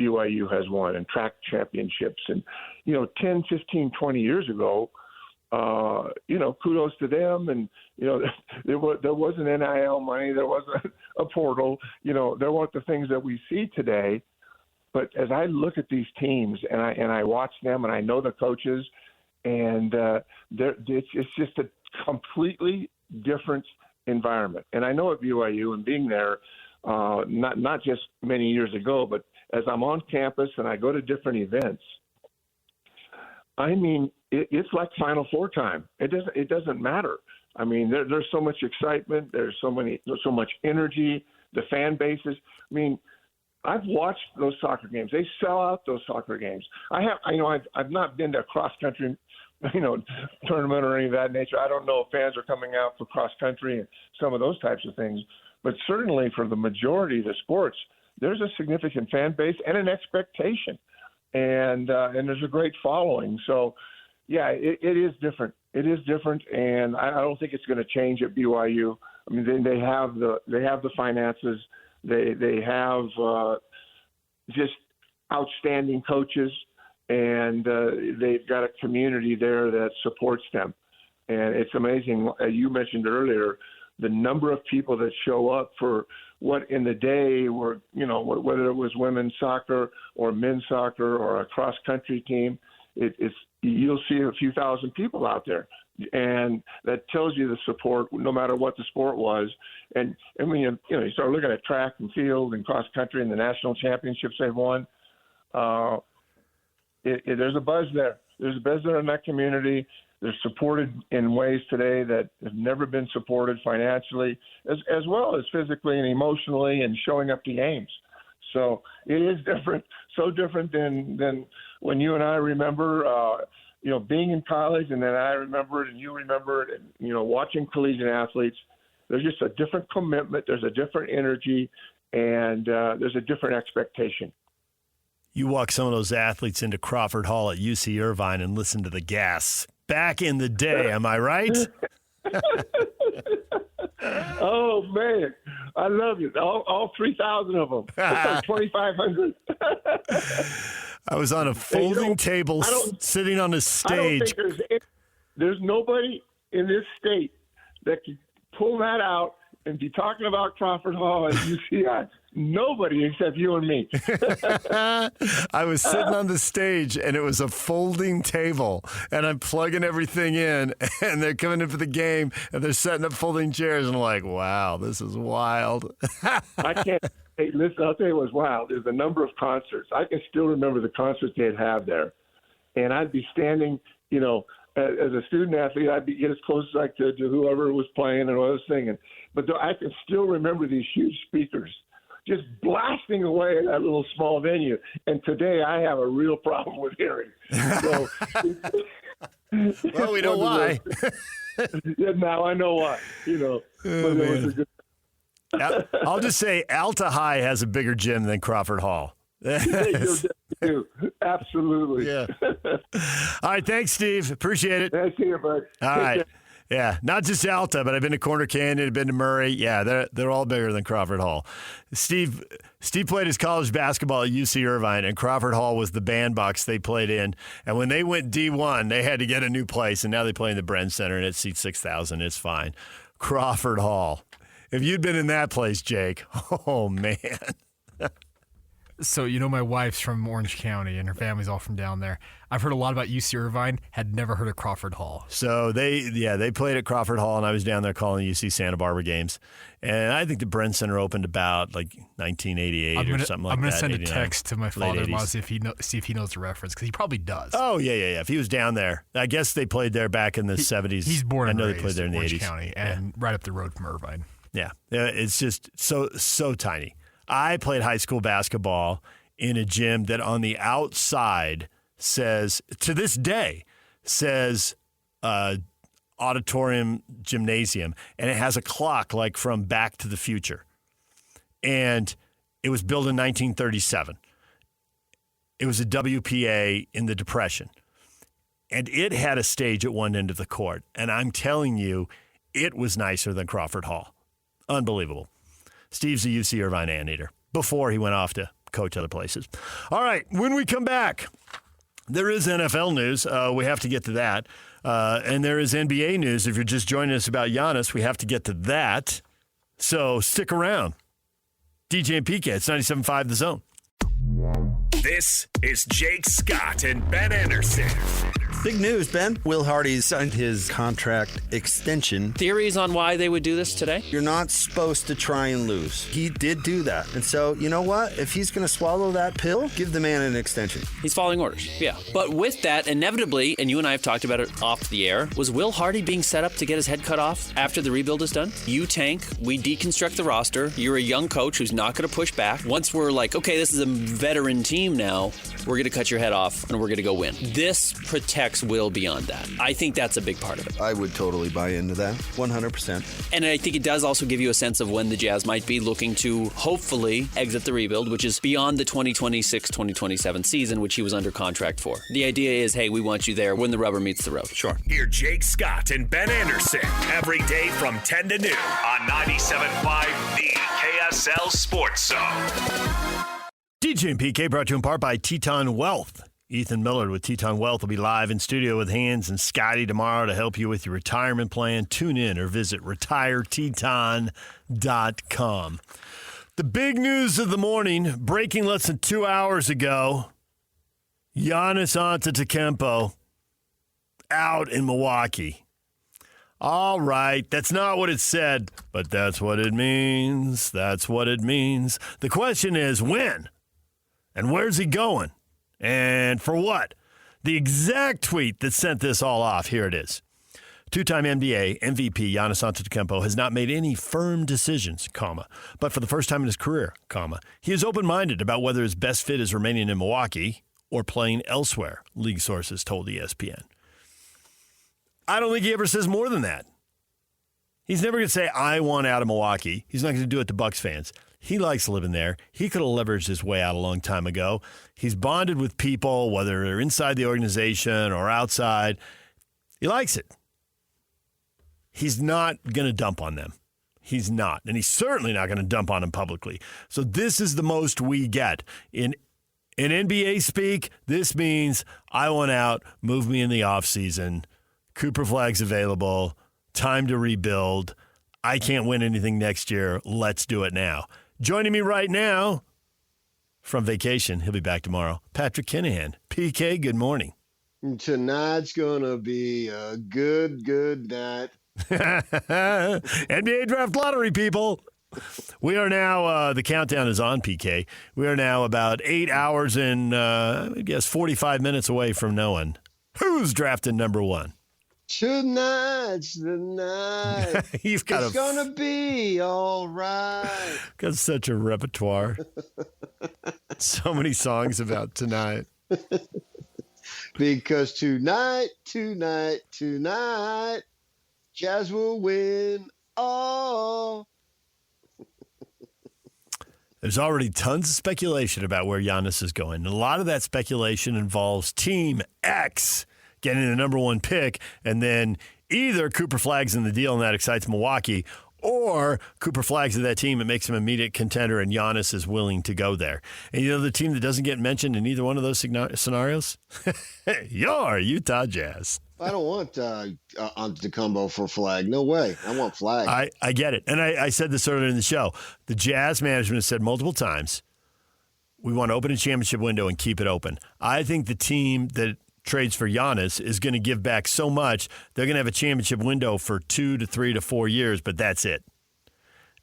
BYU has won and track championships. And, 10, 15, 20 years ago, kudos to them. And, there wasn't NIL money. There wasn't a portal. There weren't the things that we see today. But as I look at these teams and I watch them and I know the coaches, and it's just a completely different environment. And I know at BYU and being there, not just many years ago, but as I'm on campus and I go to different events, I mean, it's like Final Four time. It doesn't matter. I mean, there's so much excitement. There's so much energy. The fan bases. I mean, I've watched those soccer games. They sell out those soccer games. I've not been to a cross country, tournament or any of that nature. I don't know if fans are coming out for cross country and some of those types of things, but certainly for the majority of the sports, there's a significant fan base and an expectation, and there's a great following. So, yeah, it is different. It is different, and I don't think it's going to change at BYU. I mean, they have the finances. They have just outstanding coaches, and they've got a community there that supports them. And it's amazing. You mentioned earlier the number of people that show up for what in the day were, whether it was women's soccer or men's soccer or a cross-country team, you'll see a few thousand people out there. And that tells you the support, no matter what the sport was. And when you start looking at track and field and cross country and the national championships they've won, there's a buzz there. There's a buzz there in that community. They're supported in ways today that have never been supported financially, as well as physically and emotionally, and showing up to games. So it is different, so different than when you and I remember. Being in college, and then I remember it and you remember it, and, watching collegiate athletes, there's just a different commitment, there's a different energy, and there's a different expectation. You walk some of those athletes into Crawford Hall at UC Irvine and listen to the gas. Back in the day, am I right? Oh, man. I love it. All 3,000 of them. 2,500. I was on a folding table sitting on a stage. I don't think there's nobody in this state that can pull that out and be talking about Crawford Hall at UCI. Nobody except you and me. I was sitting on the stage, and it was a folding table, and I'm plugging everything in, and they're coming in for the game, and they're setting up folding chairs, and I'm like, wow, this is wild. I can't. Hey, listen, I'll tell you what's wild is the number of concerts. I can still remember the concerts they'd have there. And I'd be standing, as a student athlete, I'd get as close as I could to whoever was playing and I was singing. But I can still remember these huge speakers just blasting away at that little small venue. And today I have a real problem with hearing. So, well, we know why. Yeah, now I know why, Oh, but it was a good. I'll just say Alta High has a bigger gym than Crawford Hall. Absolutely. Yeah. All right. Thanks, Steve. Appreciate it. Nice to see you, bud. All right. Yeah. Not just Alta, but I've been to Corner Canyon, I've been to Murray. Yeah, they're all bigger than Crawford Hall. Steve played his college basketball at UC Irvine, and Crawford Hall was the bandbox they played in. And when they went D1, they had to get a new place, and now they play in the Bren Center, and it seats 6,000. It's fine. Crawford Hall. If you'd been in that place, Jake, oh, man. So, my wife's from Orange County, and her family's all from down there. I've heard a lot about UC Irvine, had never heard of Crawford Hall. So, they played at Crawford Hall, and I was down there calling UC Santa Barbara games. And I think the Bren Center opened about, 1988 or something like that. I'm going to send 89, a text to my father-in-law to see if he knows the reference, because he probably does. Oh, yeah. If he was down there. I guess they played there back in the 70s. He's born and raised they played there in the Orange 80s. County, and right up the road from Irvine. Yeah, it's just so tiny. I played high school basketball in a gym that on the outside says, to this day, auditorium gymnasium, and it has a clock like from Back to the Future. And it was built in 1937. It was a WPA in the Depression. And it had a stage at one end of the court. And I'm telling you, it was nicer than Crawford Hall. Unbelievable. Steve's a UC Irvine anteater before he went off to coach other places. All right, when we come back, there is NFL news. We have to get to that. And there is NBA news. If you're just joining us about Giannis, we have to get to that. So stick around. DJ and PK, it's 97.5 The Zone. This is Jake Scott and Ben Anderson. Big news, Ben. Will Hardy signed his contract extension. Theories on why they would do this today? You're not supposed to try and lose. He did do that. And so, you know what? If he's going to swallow that pill, give the man an extension. He's following orders, yeah. But with that, inevitably, and you and I have talked about it off the air, was Will Hardy being set up to get his head cut off after the rebuild is done? You tank, we deconstruct the roster, you're a young coach who's not going to push back. Once we're like, okay, this is a veteran team now, we're going to cut your head off and we're going to go win. This protects Will beyond that. I think that's a big part of it. I would totally buy into that, 100%. And I think it does also give you a sense of when the Jazz might be looking to hopefully exit the rebuild, which is beyond the 2026-2027 season, which he was under contract for. The idea is, hey, we want you there when the rubber meets the road. Sure. Hear Jake Scott and Ben Anderson every day from 10 to noon on 97.5 The KSL Sports Zone. DJ and PK brought to you in part by Teton Wealth. Ethan Millard with Teton Wealth will be live in studio with Hans and Scotty tomorrow to help you with your retirement plan. Tune in or visit retireteton.com. The big news of the morning, breaking less than 2 hours ago, Giannis Antetokounmpo out in Milwaukee. All right, that's not what it said, but that's what it means. That's what it means. The question is when? And where's he going? And for what? The exact tweet that sent this all off, here it is. Two-time NBA MVP Giannis Antetokounmpo has not made any firm decisions, but for the first time in his career, he is open-minded about whether his best fit is remaining in Milwaukee or playing elsewhere, league sources told ESPN. I don't think he ever says more than that. He's never going to say, I want out of Milwaukee. He's not going to do it to Bucks fans. He likes living there. He could have leveraged his way out a long time ago. He's bonded with people, whether they're inside the organization or outside. He likes it. He's not going to dump on them. He's not. And he's certainly not going to dump on them publicly. So this is the most we get. In NBA speak, this means I want out, move me in the offseason. Cooper Flag's available. Time to rebuild. I can't win anything next year. Let's do it now. Joining me right now from vacation, he'll be back tomorrow, Patrick Kinahan. PK, good morning. Tonight's going to be a good night. NBA Draft Lottery, people. We are now, the countdown is on, PK. We are now about 8 hours and, 45 minutes away from knowing who's drafting number one. Tonight's the night. You've got it's gonna be all right. Got such a repertoire. So many songs about tonight. Because tonight, Jazz will win all. There's already tons of speculation about where Giannis is going. A lot of that speculation involves Team X getting the number one pick, and then either Cooper Flag's in the deal and that excites Milwaukee, or Cooper Flag's in that team and makes him an immediate contender and Giannis is willing to go there. And you know the team that doesn't get mentioned in either one of those scenarios? Your Utah Jazz. I don't want Antetokounmpo for Flag. No way. I want Flag. I get it. And I said this earlier in the show. The Jazz management has said multiple times, we want to open a championship window and keep it open. I think the team that trades for Giannis is going to give back so much, they're going to have a championship window for 2 to 3 to 4 years, but that's it.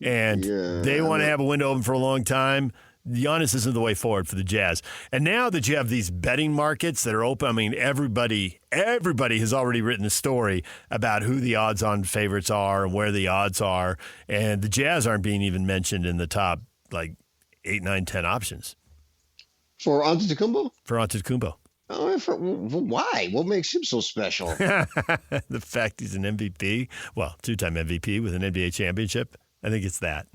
And they want to have a window open for a long time. Giannis isn't the way forward for the Jazz. And now that you have these betting markets that are open, I mean, everybody has already written a story about who the odds-on favorites are and where the odds are. And the Jazz aren't being even mentioned in the top, 8, 9, 10 options. For Antetokounmpo? For Antetokounmpo. Oh, why? What makes him so special? The fact he's an MVP. Well, two-time MVP with an NBA championship. I think it's that.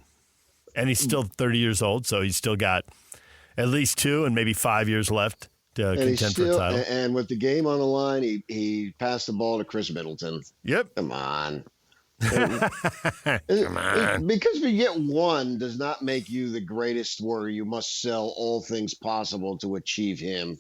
And he's still 30 years old, so he's still got at least 2 and maybe 5 years left to contend for a title. And with the game on the line, he passed the ball to Chris Middleton. Yep. Come on. Come on. Because we get one does not make you the greatest where you must sell all things possible to achieve him.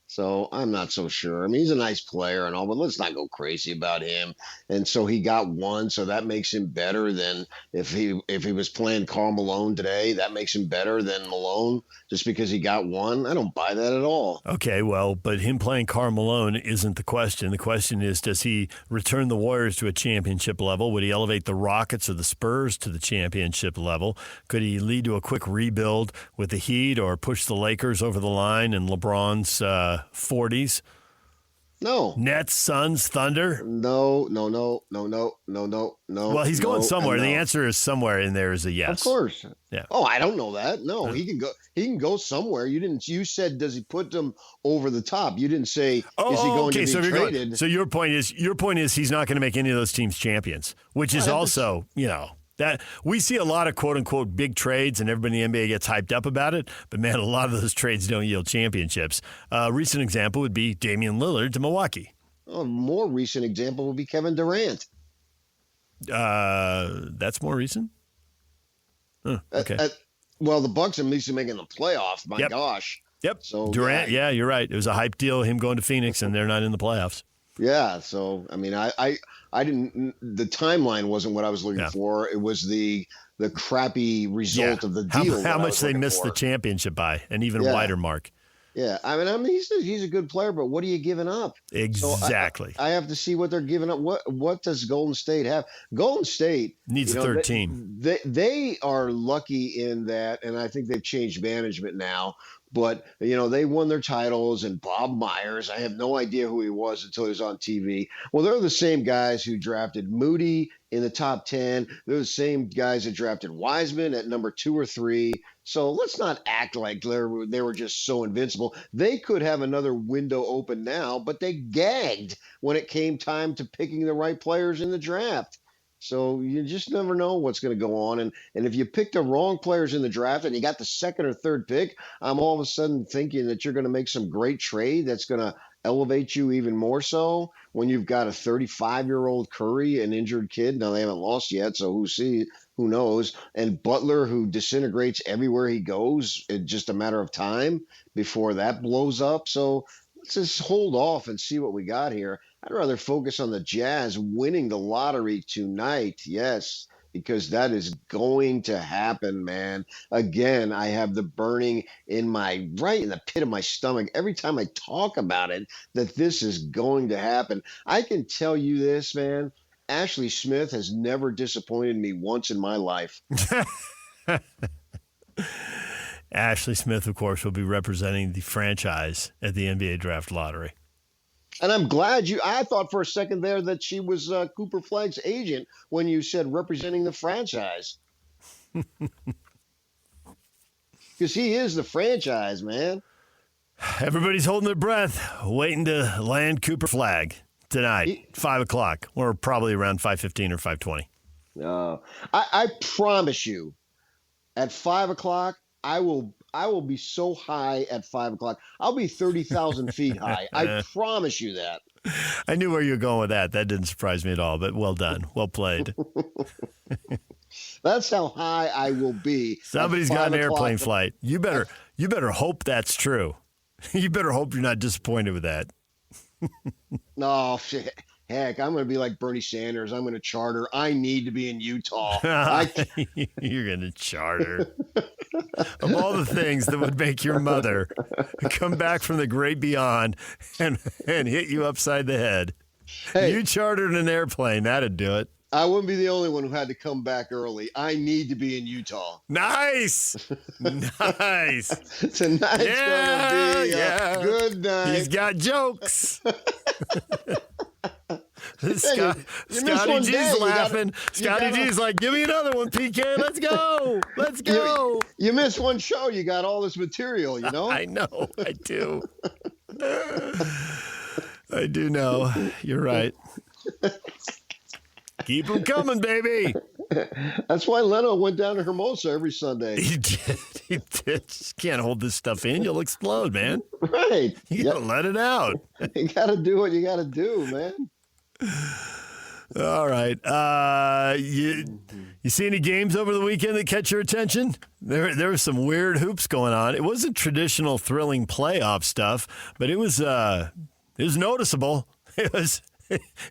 So I'm not so sure. I mean, he's a nice player and all, but let's not go crazy about him. And so he got one, so that makes him better than if he was playing Karl Malone today. That makes him better than Malone just because he got one. I don't buy that at all. Okay, well, but him playing Karl Malone isn't the question. The question is, does he return the Warriors to a championship level? Would he elevate the Rockets or the Spurs to the championship level? Could he lead to a quick rebuild with the Heat or push the Lakers over the line in LeBron's 40s? No. Nets, Suns, Thunder? No. Well, he's going somewhere. The answer is somewhere in there is a yes. Of course. Yeah. Oh, I don't know that. No, he can go somewhere. You said, does he put them over the top? You didn't say, is he going to be traded? So your point is he's not going to make any of those teams champions, which is also, that we see a lot of quote-unquote big trades, and everybody in the NBA gets hyped up about it. But, man, a lot of those trades don't yield championships. A recent example would be Damian Lillard to Milwaukee. A more recent example would be Kevin Durant. That's more recent? Huh, okay. Well, the Bucks are at least making the playoffs. My gosh. Yep. So Durant, yeah, you're right. It was a hype deal, him going to Phoenix, and they're not in the playoffs. Yeah. So, I mean, I didn't, the timeline wasn't what I was looking for. It was the crappy result of the deal. How much they missed the championship by, an even wider mark. Yeah, I mean, he's a good player, but what are you giving up? Exactly. So I have to see what they're giving up. What does Golden State have? Golden State needs a third team. They are lucky in that, and I think they've changed management now. But they won their titles, and Bob Myers, I have no idea who he was until he was on TV. Well, they're the same guys who drafted Moody in the top 10. They're the same guys that drafted Wiseman at number 2 or 3. So let's not act like they were just so invincible. They could have another window open now, but they gagged when it came time to picking the right players in the draft. So you just never know what's going to go on. And if you pick the wrong players in the draft and you got the second or third pick, I'm all of a sudden thinking that you're going to make some great trade that's going to elevate you even more so when you've got a 35-year-old Curry, an injured kid. Now, they haven't lost yet, so who knows? And Butler, who disintegrates everywhere he goes. It's just a matter of time before that blows up. So let's just hold off and see what we got here. I'd rather focus on the Jazz winning the lottery tonight. Yes, because that is going to happen, man. Again, I have the burning right in the pit of my stomach every time I talk about it that this is going to happen. I can tell you this, man. Ashley Smith has never disappointed me once in my life. Ashley Smith, of course, will be representing the franchise at the NBA Draft Lottery. And I'm glad I thought for a second there that she was Cooper Flagg's agent when you said representing the franchise. Because he is the franchise, man. Everybody's holding their breath, waiting to land Cooper Flagg tonight, 5 o'clock, or probably around 5:15 or 5:20. I promise you, at 5 o'clock, I will be so high at 5 o'clock. I'll be 30,000 feet high. I promise you that. I knew where you were going with that. That didn't surprise me at all, but well done. Well played. That's how high I will be. Somebody's got an airplane flight. You better hope that's true. You better hope you're not disappointed with that. No, heck, I'm going to be like Bernie Sanders. I'm going to charter. I need to be in Utah. You're going to charter. Of all the things that would make your mother come back from the great beyond and hit you upside the head. Hey, you chartered an airplane. That'd do it. I wouldn't be the only one who had to come back early. I need to be in Utah. Nice. Nice. Tonight's going to be a good night. He's got jokes. Scotty G's laughing. Scotty G's like, give me another one, PK. Let's go. Let's go. You miss one show, you got all this material, you know? I know. I do. I do know. You're right. Keep them coming, baby. That's why Leno went down to Hermosa every Sunday. He did. He did. Just can't hold this stuff in. You'll explode, man. Right. You got to let it out. You got to do what you got to do, man. All right. You see any games over the weekend that catch your attention? There was some weird hoops going on. It wasn't traditional thrilling playoff stuff, but it was noticeable.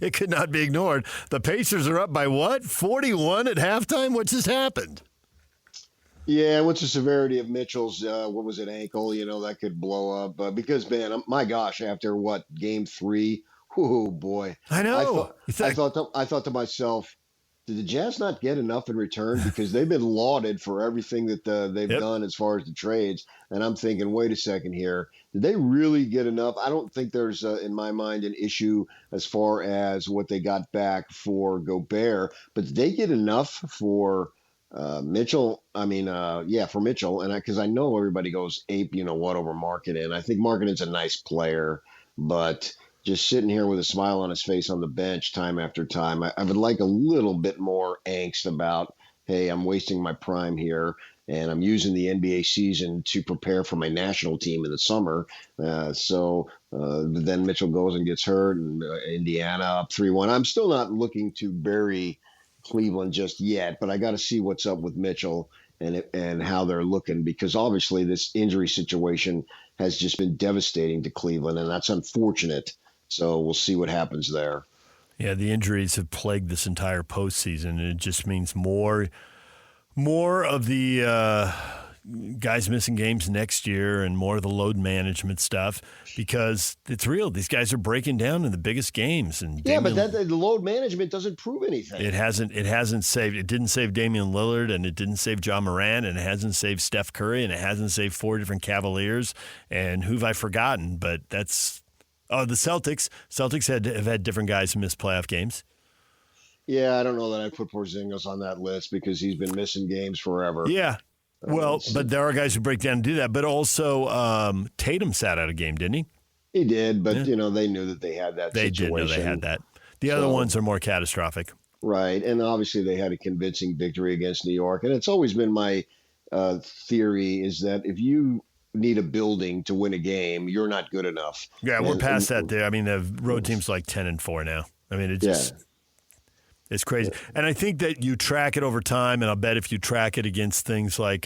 It could not be ignored. The Pacers are up by what? 41 at halftime? What just happened? Yeah, what's the severity of Mitchell's, ankle? That could blow up. Because, man, my gosh, after game 3? Oh, boy. I know. I thought to myself, did the Jazz not get enough in return? Because they've been lauded for everything that they've done as far as the trades. And I'm thinking, wait a second here. Did they really get enough? I don't think there's, in my mind, an issue as far as what they got back for Gobert. But did they get enough for Mitchell? For Mitchell. And because I know everybody goes ape, over Markkanen. And I think Markkanen's a nice player. But just sitting here with a smile on his face on the bench time after time, I would like a little bit more angst about, hey, I'm wasting my prime here, and I'm using the NBA season to prepare for my national team in the summer. Then Mitchell goes and gets hurt, and Indiana up 3-1. I'm still not looking to bury Cleveland just yet, but I got to see what's up with Mitchell and how they're looking, because obviously this injury situation has just been devastating to Cleveland, and that's unfortunate. So we'll see what happens there. Yeah, the injuries have plagued this entire postseason, and it just means more of the guys missing games next year and more of the load management stuff, because it's real. These guys are breaking down in the biggest games. And but the load management doesn't prove anything. It hasn't saved. It didn't save Damian Lillard, and it didn't save John Moran, and it hasn't saved Steph Curry, and it hasn't saved 4 different Cavaliers. And who have I forgotten? But that's the Celtics. Celtics have had different guys miss playoff games. Yeah, I don't know that I'd put Porzingis on that list because he's been missing games forever. Yeah. Well, but there are guys who break down and do that. But also, Tatum sat out a game, didn't he? He did, but they knew that they had that situation. They did know they had that. The other ones are more catastrophic. Right, and obviously they had a convincing victory against New York. And it's always been my theory is that if you need a building to win a game, you're not good enough. Yeah, we're past that there. I mean, the road team's like 10-4 now. I mean, it just... Yeah. It's crazy. And I think that you track it over time, and I'll bet if you track it against things like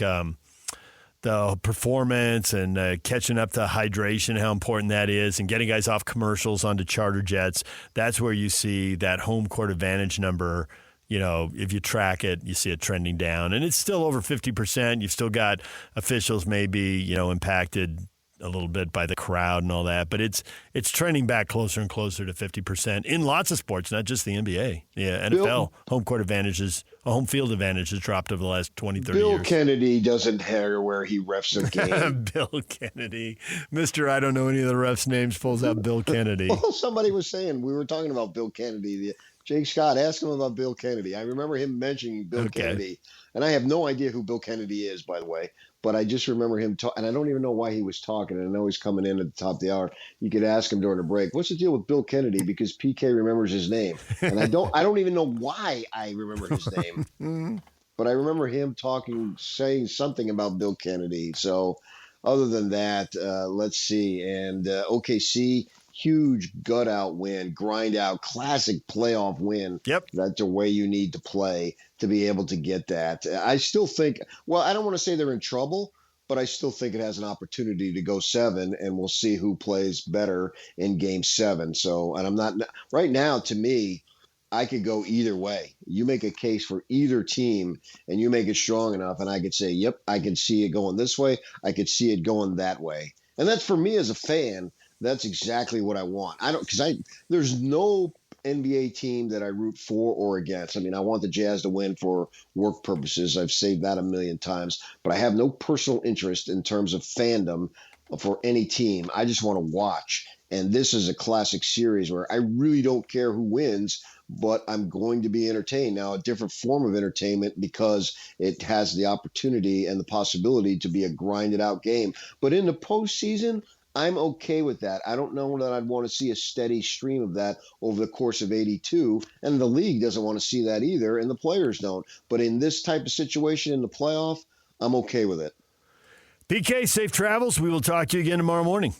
the performance and catching up to hydration, how important that is, and getting guys off commercials onto charter jets, that's where you see that home court advantage number. You know, if you track it, you see it trending down. And it's still over 50%. You've still got officials maybe, impacted a little bit by the crowd and all that, but it's trending back closer and closer to 50% in lots of sports, not just the NBA. Yeah, NFL home court advantages, home field advantage has dropped over the last 20, 30 years. Bill Kennedy doesn't care where he refs a game. Bill Kennedy. Mr. I don't know any of the refs' names pulls out Bill Kennedy. Well, somebody was saying, we were talking about Bill Kennedy. Jake Scott, asked him about Bill Kennedy. I remember him mentioning Bill Kennedy. And I have no idea who Bill Kennedy is, by the way. But I just remember him and I don't even know why he was talking. And I know he's coming in at the top of the hour. You could ask him during the break, what's the deal with Bill Kennedy? Because PK remembers his name. And I don't even know why I remember his name. But I remember him saying something about Bill Kennedy. So other than that, let's see. And OKC, huge gut-out win, grind-out, classic playoff win. Yep. That's the way you need to play to be able to get that. I still think, I don't want to say they're in trouble, but I still think it has an opportunity to go 7, and we'll see who plays better in Game 7. So, and I'm not – right now, to me, I could go either way. You make a case for either team, and you make it strong enough, and I could say, yep, I can see it going this way. I could see it going that way. And that's for me as a fan. That's exactly what I want. There's no NBA team that I root for or against. I mean, I want the Jazz to win for work purposes. I've said that a million times, but I have no personal interest in terms of fandom for any team. I just want to watch. And this is a classic series where I really don't care who wins, but I'm going to be entertained. Now, a different form of entertainment because it has the opportunity and the possibility to be a grinded out game. But in the postseason, I'm okay with that. I don't know that I'd want to see a steady stream of that over the course of 82, and the league doesn't want to see that either, and the players don't. But in this type of situation in the playoff, I'm okay with it. PK, safe travels. We will talk to you again tomorrow morning.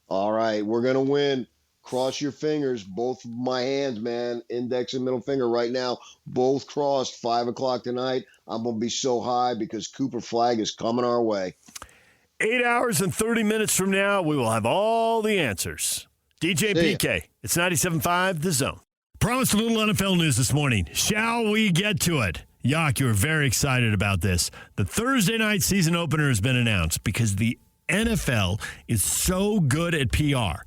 All right, we're going to win. Cross your fingers. Both of my hands, man, index and middle finger right now, both crossed. 5 o'clock tonight. I'm going to be so high because Cooper Flag is coming our way. 8 hours and 30 minutes from now, we will have all the answers. DJ PK, it's 97.5 The Zone. Promised a little NFL news this morning. Shall we get to it? Yak, you are very excited about this. The Thursday night season opener has been announced because the NFL is so good at PR.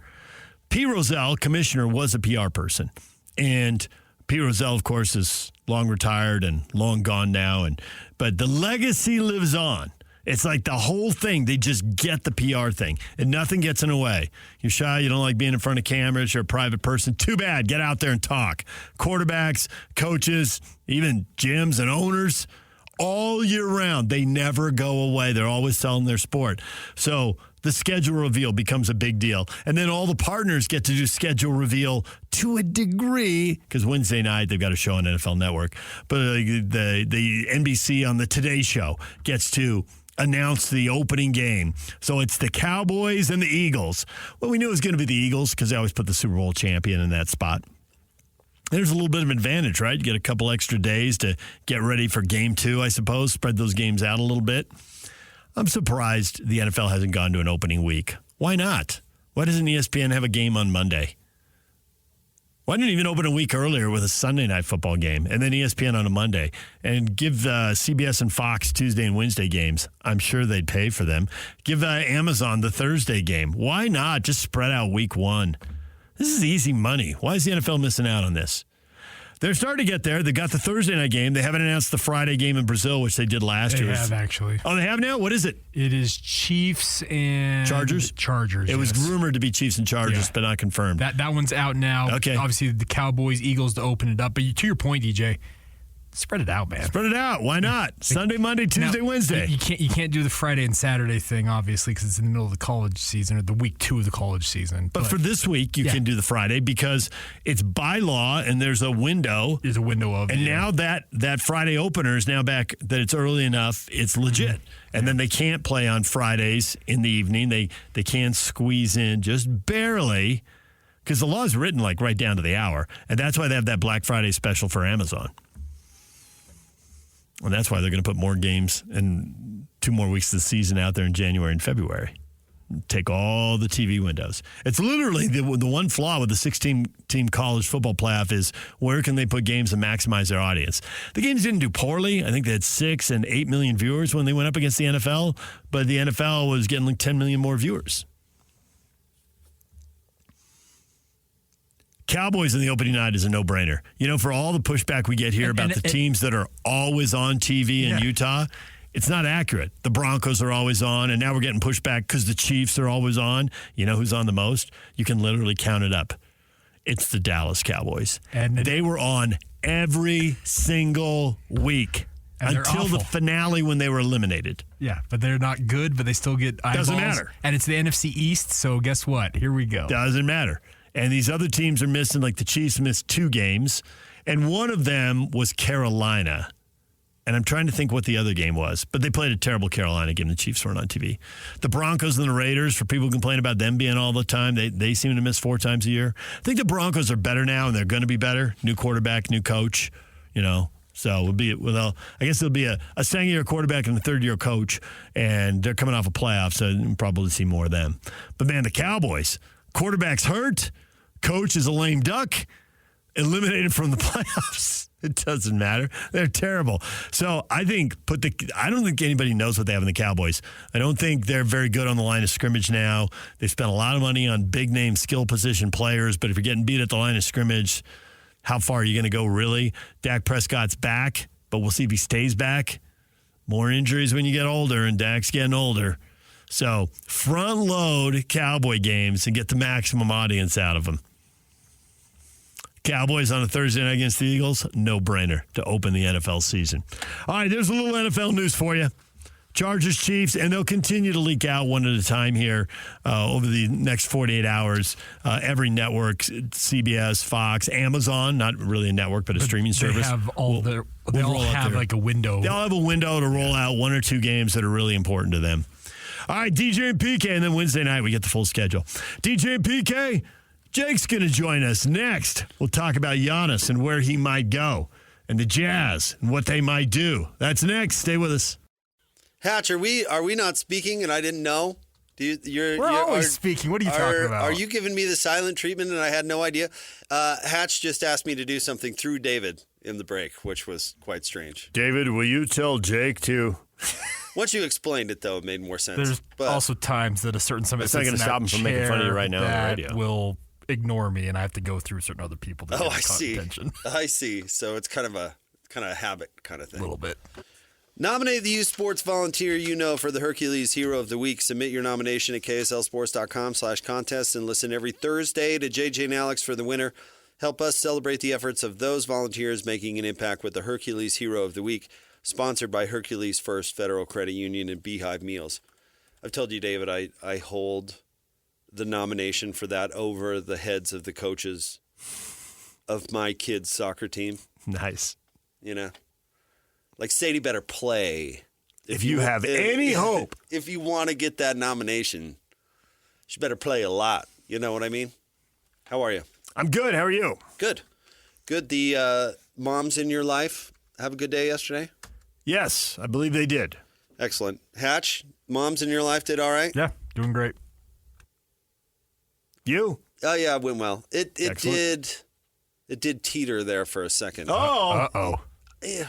P. Rozelle, commissioner, was a PR person. And P. Rozelle, of course, is long retired and long gone now. But the legacy lives on. It's like the whole thing, they just get the PR thing, and nothing gets in the way. You're shy, you don't like being in front of cameras, you're a private person. Too bad, get out there and talk. Quarterbacks, coaches, even gyms and owners, all year round, they never go away. They're always selling their sport. So the schedule reveal becomes a big deal. And then all the partners get to do schedule reveal to a degree, because Wednesday night they've got a show on NFL Network. But the NBC on the Today Show gets to announce the opening game. So it's the Cowboys and the Eagles. Well, we knew it was going to be the Eagles because they always put the Super Bowl champion in that spot. There's a little bit of advantage, right? You get a couple extra days to get ready for game 2, I suppose. Spread those games out a little bit. I'm surprised the NFL hasn't gone to an opening week. Why not? Why doesn't ESPN have a game on Monday? Why didn't even open a week earlier with a Sunday night football game and then ESPN on a Monday and give CBS and Fox Tuesday and Wednesday games? I'm sure they'd pay for them. Give Amazon the Thursday game. Why not just spread out week 1? This is easy money. Why is the NFL missing out on this? They're starting to get there. They got the Thursday night game. They haven't announced the Friday game in Brazil, which they did last year. They have, actually. Oh, they have now? What is it? It is Chiefs and... Chargers? Chargers, It was rumored to be Chiefs and Chargers, but not confirmed. That one's out now. Okay. Obviously, the Cowboys, Eagles to open it up. But to your point, DJ, spread it out, man. Spread it out. Why not? Sunday, Monday, Tuesday, Wednesday. You can't do the Friday and Saturday thing, obviously, because it's in the middle of the college season or the week 2 of the college season. But for this week, you can do the Friday because it's by law and there's a window. There's a window of it. And now that Friday opener is now back, that it's early enough, it's legit. Mm-hmm. And then they can't play on Fridays in the evening. They can squeeze in just barely because the law is written like right down to the hour. And that's why they have that Black Friday special for Amazon. And that's why they're going to put more games and 2 more weeks of the season out there in January and February. Take all the TV windows. It's literally the one flaw with the 16-team college football playoff is where can they put games and maximize their audience? The games didn't do poorly. I think they had 6 and 8 million viewers when they went up against the NFL, but the NFL was getting like 10 million more viewers. Cowboys in the opening night is a no-brainer. You know, for all the pushback we get here about the teams that are always on TV in Utah, it's not accurate. The Broncos are always on, and now we're getting pushback because the Chiefs are always on. You know who's on the most? You can literally count it up. It's the Dallas Cowboys. And they were on every single week until the finale when they were eliminated. Yeah, but they're not good, but they still get eyeballs. Doesn't matter. And it's the NFC East, so guess what? Here we go. Doesn't matter. And these other teams are missing, like the Chiefs missed 2 games, and one of them was Carolina. And I'm trying to think what the other game was, but they played a terrible Carolina game. The Chiefs weren't on TV. The Broncos and the Raiders, for people who complain about them being all the time, they seem to miss 4 times a year. I think the Broncos are better now, and they're going to be better. New quarterback, new coach, you know. So I guess it'll be a second-year quarterback and a third-year coach, and they're coming off a playoff, so we'll probably see more of them. But, man, the Cowboys, quarterback's hurt. Coach is a lame duck, eliminated from the playoffs. It doesn't matter. They're terrible. So I don't think anybody knows what they have in the Cowboys. I don't think they're very good on the line of scrimmage now. They spent a lot of money on big-name skill position players, but if you're getting beat at the line of scrimmage, how far are you going to go really? Dak Prescott's back, but we'll see if he stays back. More injuries when you get older, and Dak's getting older. So front load Cowboy games and get the maximum audience out of them. Cowboys on a Thursday night against the Eagles, no-brainer to open the NFL season. All right, there's a little NFL news for you. Chargers, Chiefs, and they'll continue to leak out one at a time here over the next 48 hours. Every network, CBS, Fox, Amazon, not really a network, but a streaming service. They all have like a window. They all have a window to roll out 1 or 2 games that are really important to them. All right, DJ and PK, and then Wednesday night we get the full schedule. DJ and PK, Jake's going to join us next. We'll talk about Giannis and where he might go, and the Jazz and what they might do. That's next. Stay with us. Hatch, are we not speaking and I didn't know? We're always speaking. What are you talking about? Are you giving me the silent treatment and I had no idea? Hatch just asked me to do something through David in the break, which was quite strange. David, will you tell Jake to... Once you explained it, though, it made more sense. There's also times that a certain somebody it's not going to stop him from making fun of you right now on the radio. Will ignore me, and I have to go through certain other people to get I see. attention. I see. So it's kind of a habit kind of thing. A little bit. Nominate the youth sports volunteer you know for the Hercules Hero of the Week. Submit your nomination at kslsports.com/contest and listen every Thursday to JJ and Alex for the winner. Help us celebrate the efforts of those volunteers making an impact with the Hercules Hero of the Week, sponsored by Hercules First Federal Credit Union and Beehive Meals. I've told you, David, I hold the nomination for that over the heads of the coaches of my kids' soccer team. Nice. You know? Like, Sadie better play. If you have any hope. If you want to get that nomination, she better play a lot. You know what I mean? How are you? I'm good. How are you? Good. Good. The moms in your life have a good day yesterday? Yes, I believe they did. Excellent. Hatch, moms in your life did all right? Yeah, doing great. You? Oh, yeah, it went well. It did teeter there for a second. Oh. Uh-oh. Yeah.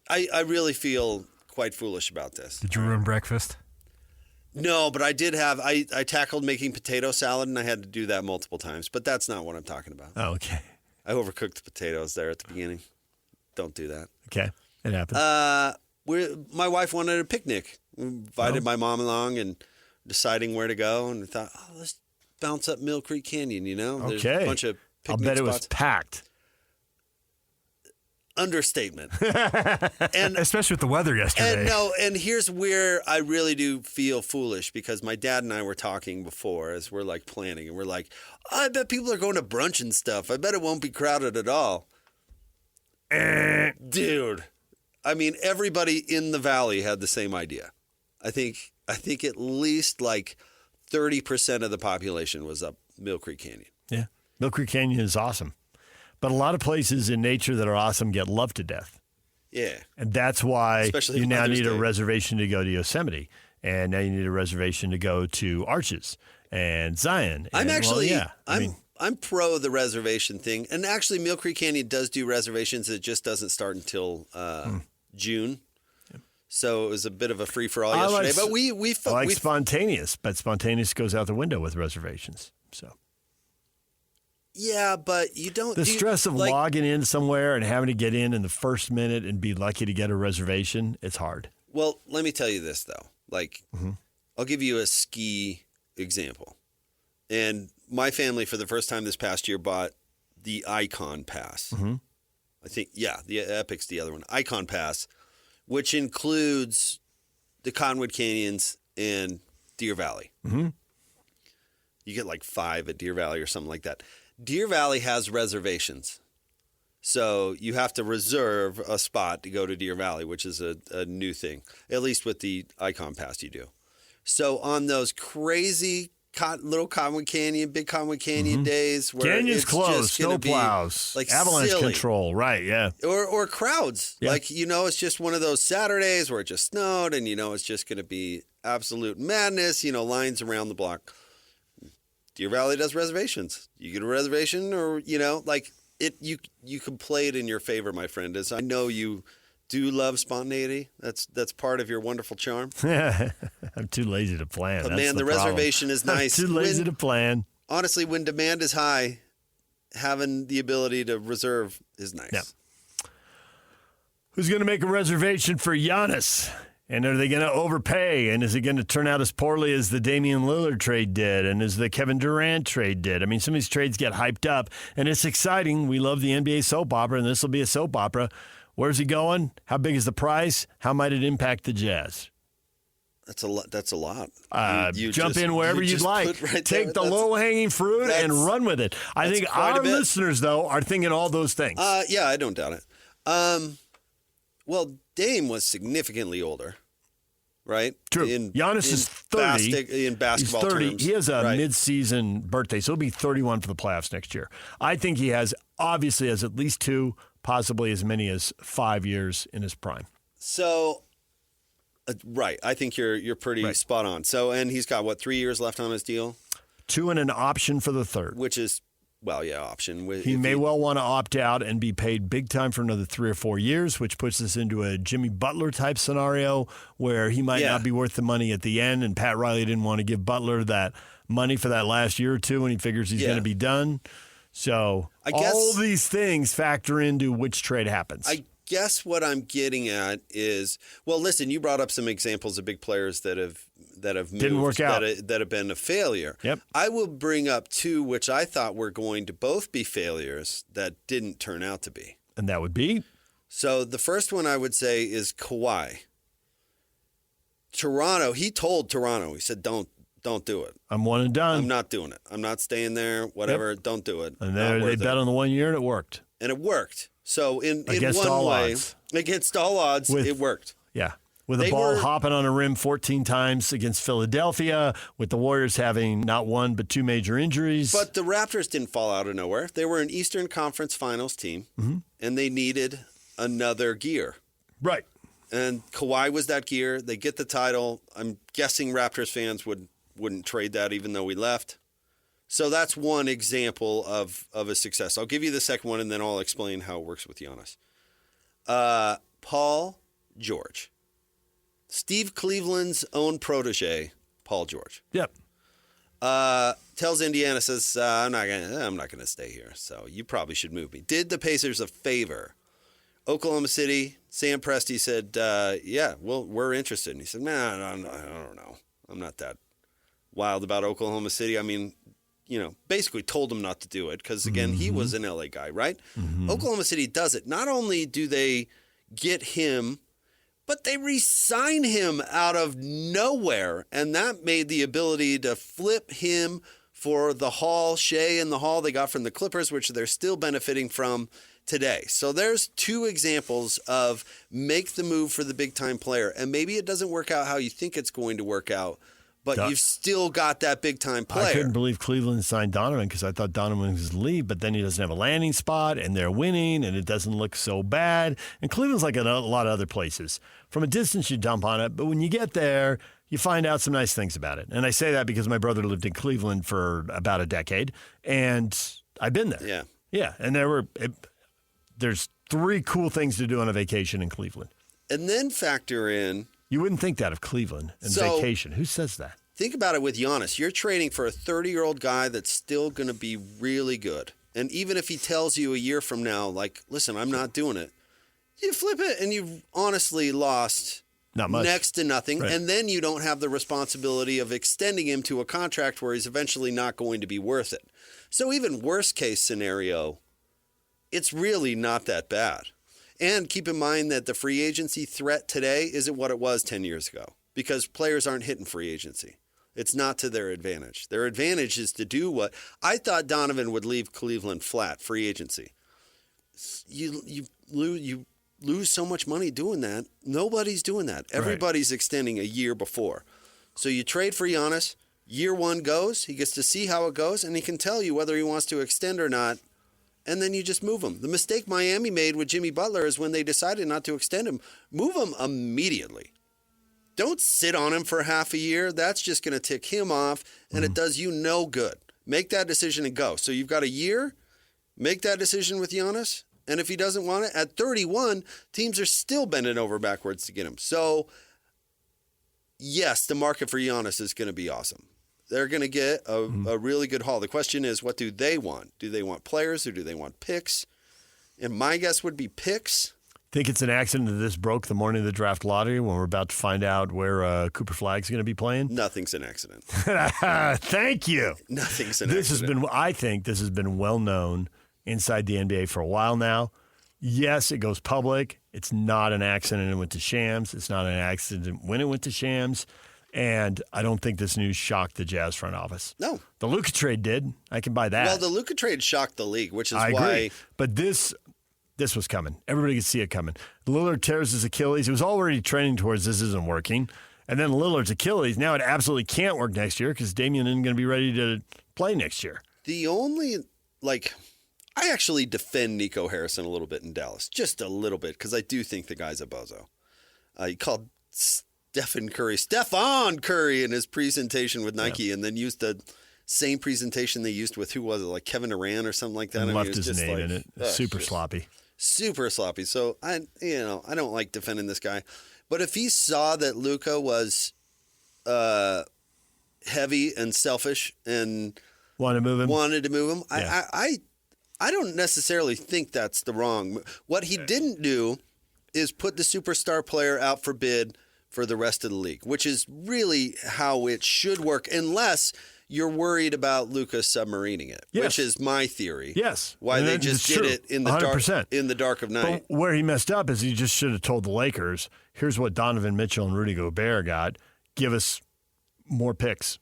I really feel quite foolish about this. Did you ruin breakfast? No, but I did have, I tackled making potato salad, and I had to do that multiple times, but that's not what I'm talking about. Oh, okay. I overcooked the potatoes there at the beginning. Don't do that. Okay, it happened. My wife wanted a picnic. We invited my mom along and deciding where to go, and we thought, let's bounce up Mill Creek Canyon, There's Okay. a bunch of I'll picnic bet it was spots. packed. Understatement. And especially with the weather yesterday. And here's where I really do feel foolish, because my dad and I were talking before as we're like planning, and we're like, I bet people are going to brunch and stuff. I bet it won't be crowded at all. Dude, I mean, everybody in the valley had the same idea. I think at least like 30% of the population was up Mill Creek Canyon. Yeah, Mill Creek Canyon is awesome. But a lot of places in nature that are awesome get loved to death. Yeah. And that's why Especially you now Mother's need a Day. reservation to go to Yosemite. And now you need a reservation to go to Arches and Zion. I'm And, actually, well, yeah, I'm pro the reservation thing. And actually, Mill Creek Canyon does do reservations. It just doesn't start until June. So it was a bit of a free-for-all yesterday. But I like spontaneous, but spontaneous goes out the window with reservations. So yeah, but you don't. the stress of logging in somewhere and having to get in the first minute and be lucky to get a reservation, it's hard. Well, let me tell you this, though. I'll give you a ski example. And my family, for the first time this past year, bought the Icon Pass. I think, the Epic's the other one. Icon Pass, which includes the Cottonwood Canyons and Deer Valley. You get like 5 at Deer Valley or something like that. Deer Valley has reservations. So you have to reserve a spot to go to Deer Valley, which is a new thing. At least with the Icon Pass you do. So on those crazy little Cottonwood Canyon, big Cottonwood Canyon days where Canyons it's closed, just gonna snow be plows, like avalanche silly. control, right? Yeah. Or crowds. Yeah. Like, it's just one of those Saturdays where it just snowed and, it's just going to be absolute madness, lines around the block. Deer Valley does reservations. You get a reservation or, you can play it in your favor, my friend. As I know you do love spontaneity. That's part of your wonderful charm. I'm too lazy to plan. But That's man, the problem. reservation is nice. I'm too lazy to plan. Honestly, when demand is high, having the ability to reserve is nice. Yeah. Who's going to make a reservation for Giannis? And are they going to overpay? And is it going to turn out as poorly as the Damian Lillard trade did and as the Kevin Durant trade did? I mean, some of these trades get hyped up, and it's exciting. We love the NBA soap opera, and this will be a soap opera. Where's he going? How big is the price? How might it impact the Jazz? That's a lot. That's a lot. You jump just- in wherever you you'd just like. put right Take there. the low-hanging fruit and run with it. I think quite a our bit. listeners, though, are thinking all those things. Yeah, I don't doubt it. Well, Dame was significantly older, right? True. Giannis is 30. In basketball He's 30. terms. He has a Right. mid-season birthday, so he'll be 31 for the playoffs next year. I think he obviously has at least 2, possibly as many as 5 years in his prime. So, right. I think you're pretty spot on. So, and he's got, 3 years left on his deal? 2 and an option for the third. Which is, option. He may well want to opt out and be paid big time for another 3 or 4 years, which puts us into a Jimmy Butler type scenario where he might not be worth the money at the end. And Pat Riley didn't want to give Butler that money for that last year or two when he figures he's going to be done. So I guess, all these things factor into which trade happens. I guess what I'm getting at is, listen, you brought up some examples of big players that have moved, Didn't work out. that have been a failure. Yep. I will bring up 2 which I thought were going to both be failures that didn't turn out to be. And that would be? So the first one I would say is Kawhi. Toronto, he told Toronto, he said, don't do it. I'm one and done. I'm not doing it. I'm not staying there, whatever. Yep. Don't do it. And Not they worth bet it. on the 1 year, and it worked. And it worked. So in Against one all way, odds. against all odds, it worked. Yeah. With the ball hopping on a rim 14 times against Philadelphia, with the Warriors having not one but two major injuries. But the Raptors didn't fall out of nowhere. They were an Eastern Conference Finals team, and they needed another gear. Right. And Kawhi was that gear. They get the title. I'm guessing Raptors fans wouldn't trade that even though we left. So that's one example of a success. I'll give you the second one, and then I'll explain how it works with Giannis. Paul George. Steve Cleveland's own protege, Paul George. Yep. Tells Indiana, says, I'm not gonna stay here, so you probably should move me. Did the Pacers a favor. Oklahoma City, Sam Presti said, yeah, well, we're interested. And he said, man, I don't know. I'm not that wild about Oklahoma City. I mean, basically told him not to do it because, again, he was an LA guy, right? Oklahoma City does it. Not only do they get him, but they re-sign him out of nowhere. And that made the ability to flip him for the haul, Shea and the haul they got from the Clippers, which they're still benefiting from today. So there's two examples of make the move for the big-time player. And maybe it doesn't work out how you think it's going to work out, but you've still got that big-time player. I couldn't believe Cleveland signed Donovan because I thought Donovan was leave, but then he doesn't have a landing spot, and they're winning, and it doesn't look so bad. And Cleveland's like a lot of other places. From a distance, you dump on it, but when you get there, you find out some nice things about it. And I say that because my brother lived in Cleveland for about a decade, and I've been there. Yeah. Yeah, and there's three cool things to do on a vacation in Cleveland. And then factor in... You wouldn't think that of Cleveland and vacation. Who says that? Think about it with Giannis. You're trading for a 30-year-old guy that's still going to be really good. And even if he tells you a year from now, like, listen, I'm not doing it, you flip it and you've honestly lost not much. Next to nothing. Right. And then you don't have the responsibility of extending him to a contract where he's eventually not going to be worth it. So even worst case scenario, it's really not that bad. And keep in mind that the free agency threat today isn't what it was 10 years ago because players aren't hitting free agency. It's not to their advantage. Their advantage is to do what I thought Donovan would leave Cleveland flat, free agency. You lose so much money doing that. Nobody's doing that. Everybody's extending a year before. So you trade for Giannis, year one goes, he gets to see how it goes, and he can tell you whether he wants to extend or not. And then you just move him. The mistake Miami made with Jimmy Butler is when they decided not to extend him, move him immediately. Don't sit on him for half a year. That's just going to tick him off, and it does you no good. Make that decision and go. So you've got a year. Make that decision with Giannis. And if he doesn't want it, at 31, teams are still bending over backwards to get him. So, yes, the market for Giannis is going to be awesome. They're going to get a really good haul. The question is, what do they want? Do they want players or do they want picks? And my guess would be picks. Think it's an accident that this broke the morning of the draft lottery when we're about to find out where Cooper Flagg's going to be playing? Nothing's an accident. Thank you. Nothing's an accident. I think this has been well known inside the NBA for a while now. Yes, it goes public. It's not an accident it went to Shams. It's not an accident when it went to Shams. And I don't think this news shocked the Jazz front office. No. The Luka trade did. I can buy that. Well, the Luka trade shocked the league, which is I why. agree. But this was coming. Everybody could see it coming. Lillard tears his Achilles. It was already trending towards this isn't working. And then Lillard's Achilles, now it absolutely can't work next year because Damian isn't going to be ready to play next year. The only, I actually defend Nico Harrison a little bit in Dallas. Just a little bit, because I do think the guy's a bozo. He called Stephen Curry in his presentation with Nike, and then used the same presentation they used with, who was it, like Kevin Durant or something like that? And left his name in it. Super sloppy. Super sloppy. So, I don't like defending this guy. But if he saw that Luka was heavy and selfish and wanted to move him, yeah. I don't necessarily think that's the wrong. What he didn't do is put the superstar player out for bid for the rest of the league, which is really how it should work, unless you're worried about Luka submarining it, which is my theory. Yes. Why they just did it in the 100%. dark in the dark of night. But where he messed up is he just should have told the Lakers, here's what Donovan Mitchell and Rudy Gobert got. Give us more picks.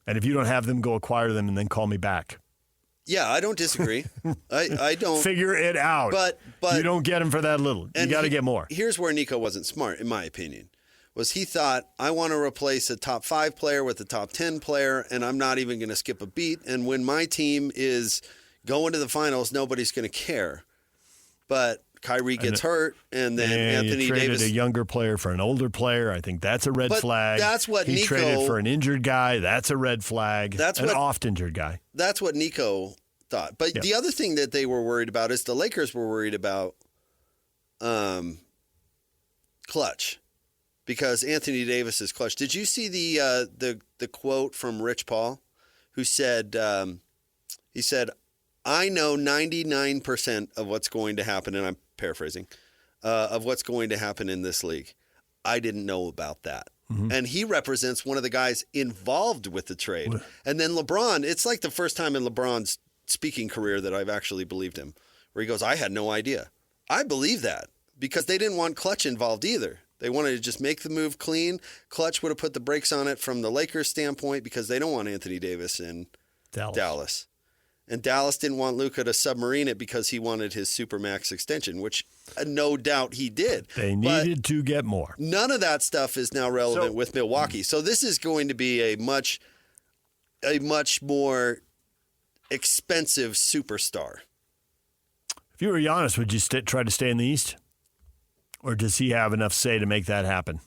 And if you don't have them, go acquire them and then call me back. Yeah, I don't disagree. I don't. Figure it out. But you don't get him for that little. You got to get more. Here's where Nico wasn't smart, in my opinion. was he thought, I want to replace a top 5 player with a top 10 player, and I'm not even going to skip a beat. And when my team is going to the finals, nobody's going to care. But Kyrie gets hurt, and then Anthony you traded Davis. a younger player for an older player. I think that's a red flag. That's what he Nico traded for an injured guy. That's a red flag. That's an what, oft-injured guy. That's what Nico thought. But the other thing that they were worried about is the Lakers were worried about clutch, because Anthony Davis is clutch. Did you see the quote from Rich Paul, who said, he said, I know 99% of what's going to happen, and I'm paraphrasing, of what's going to happen in this league. I didn't know about that. Mm-hmm. And he represents one of the guys involved with the trade. And then LeBron, it's like the first time in LeBron's speaking career that I've actually believed him, where he goes, I had no idea. I believe that because they didn't want Clutch involved either. They wanted to just make the move clean. Clutch would have put the brakes on it from the Lakers' standpoint because they don't want Anthony Davis in Dallas. And Dallas didn't want Luka to submarine it because he wanted his Supermax extension, which no doubt he did. They needed to get more. None of that stuff is now relevant with Milwaukee. So this is going to be a much more expensive superstar. If you were Giannis, would you try to stay in the East? Or does he have enough say to make that happen?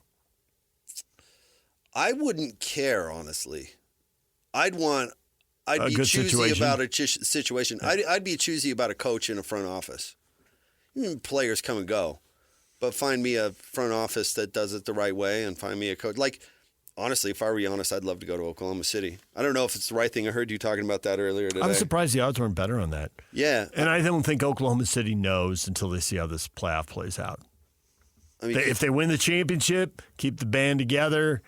I wouldn't care, honestly. I'd be choosy situation. about a situation. Yeah. I'd be choosy about a coach in a front office. Players come and go, but find me a front office that does it the right way and find me a coach. Like, honestly, if I were Giannis, I'd love to go to Oklahoma City. I don't know if it's the right thing. I heard you talking about that earlier today. I was surprised the odds weren't better on that. Yeah. And I don't think Oklahoma City knows until they see how this playoff plays out. I mean, if they win the championship, keep the band together,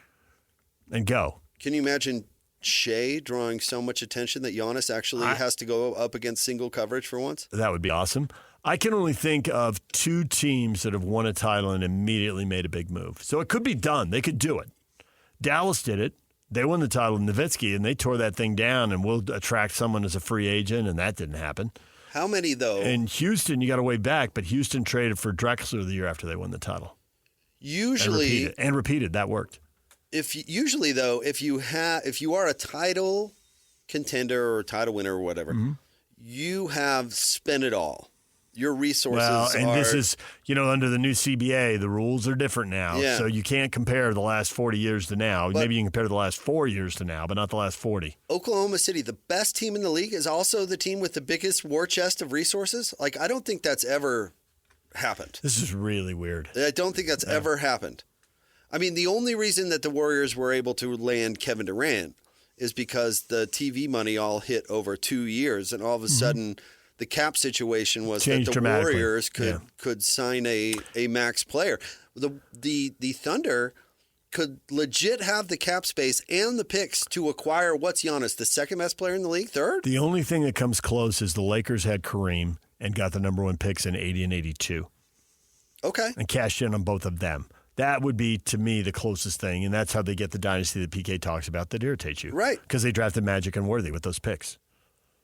and go. Can you imagine Shea drawing so much attention that Giannis actually has to go up against single coverage for once? That would be awesome. I can only think of 2 teams that have won a title and immediately made a big move. So it could be done. They could do it. Dallas did it. They won the title in Nowitzki, and they tore that thing down, and we'll attract someone as a free agent, and that didn't happen. How many, though? In Houston, you got to way back, but Houston traded for Drexler the year after they won the title. Usually. And repeated. That worked. If you are a title contender or title winner or whatever, you have spent it all. Your resources this is, under the new CBA, the rules are different now. Yeah. So you can't compare the last 40 years to now. Maybe you can compare the last 4 years to now, but not the last 40. Oklahoma City, the best team in the league, is also the team with the biggest war chest of resources. Like, I don't think that's ever happened. This is really weird. I don't think that's ever happened. I mean, the only reason that the Warriors were able to land Kevin Durant is because the TV money all hit over 2 years, and all of a sudden the cap situation was changed that the Warriors could sign a max player. The Thunder could legit have the cap space and the picks to acquire what's Giannis, the second best player in the league, third? The only thing that comes close is the Lakers had Kareem and got the number 1 picks in 80 and 82. Okay. And cashed in on both of them. That would be, to me, the closest thing, and that's how they get the dynasty that PK talks about that irritates you. Right. Because they drafted Magic and Worthy with those picks.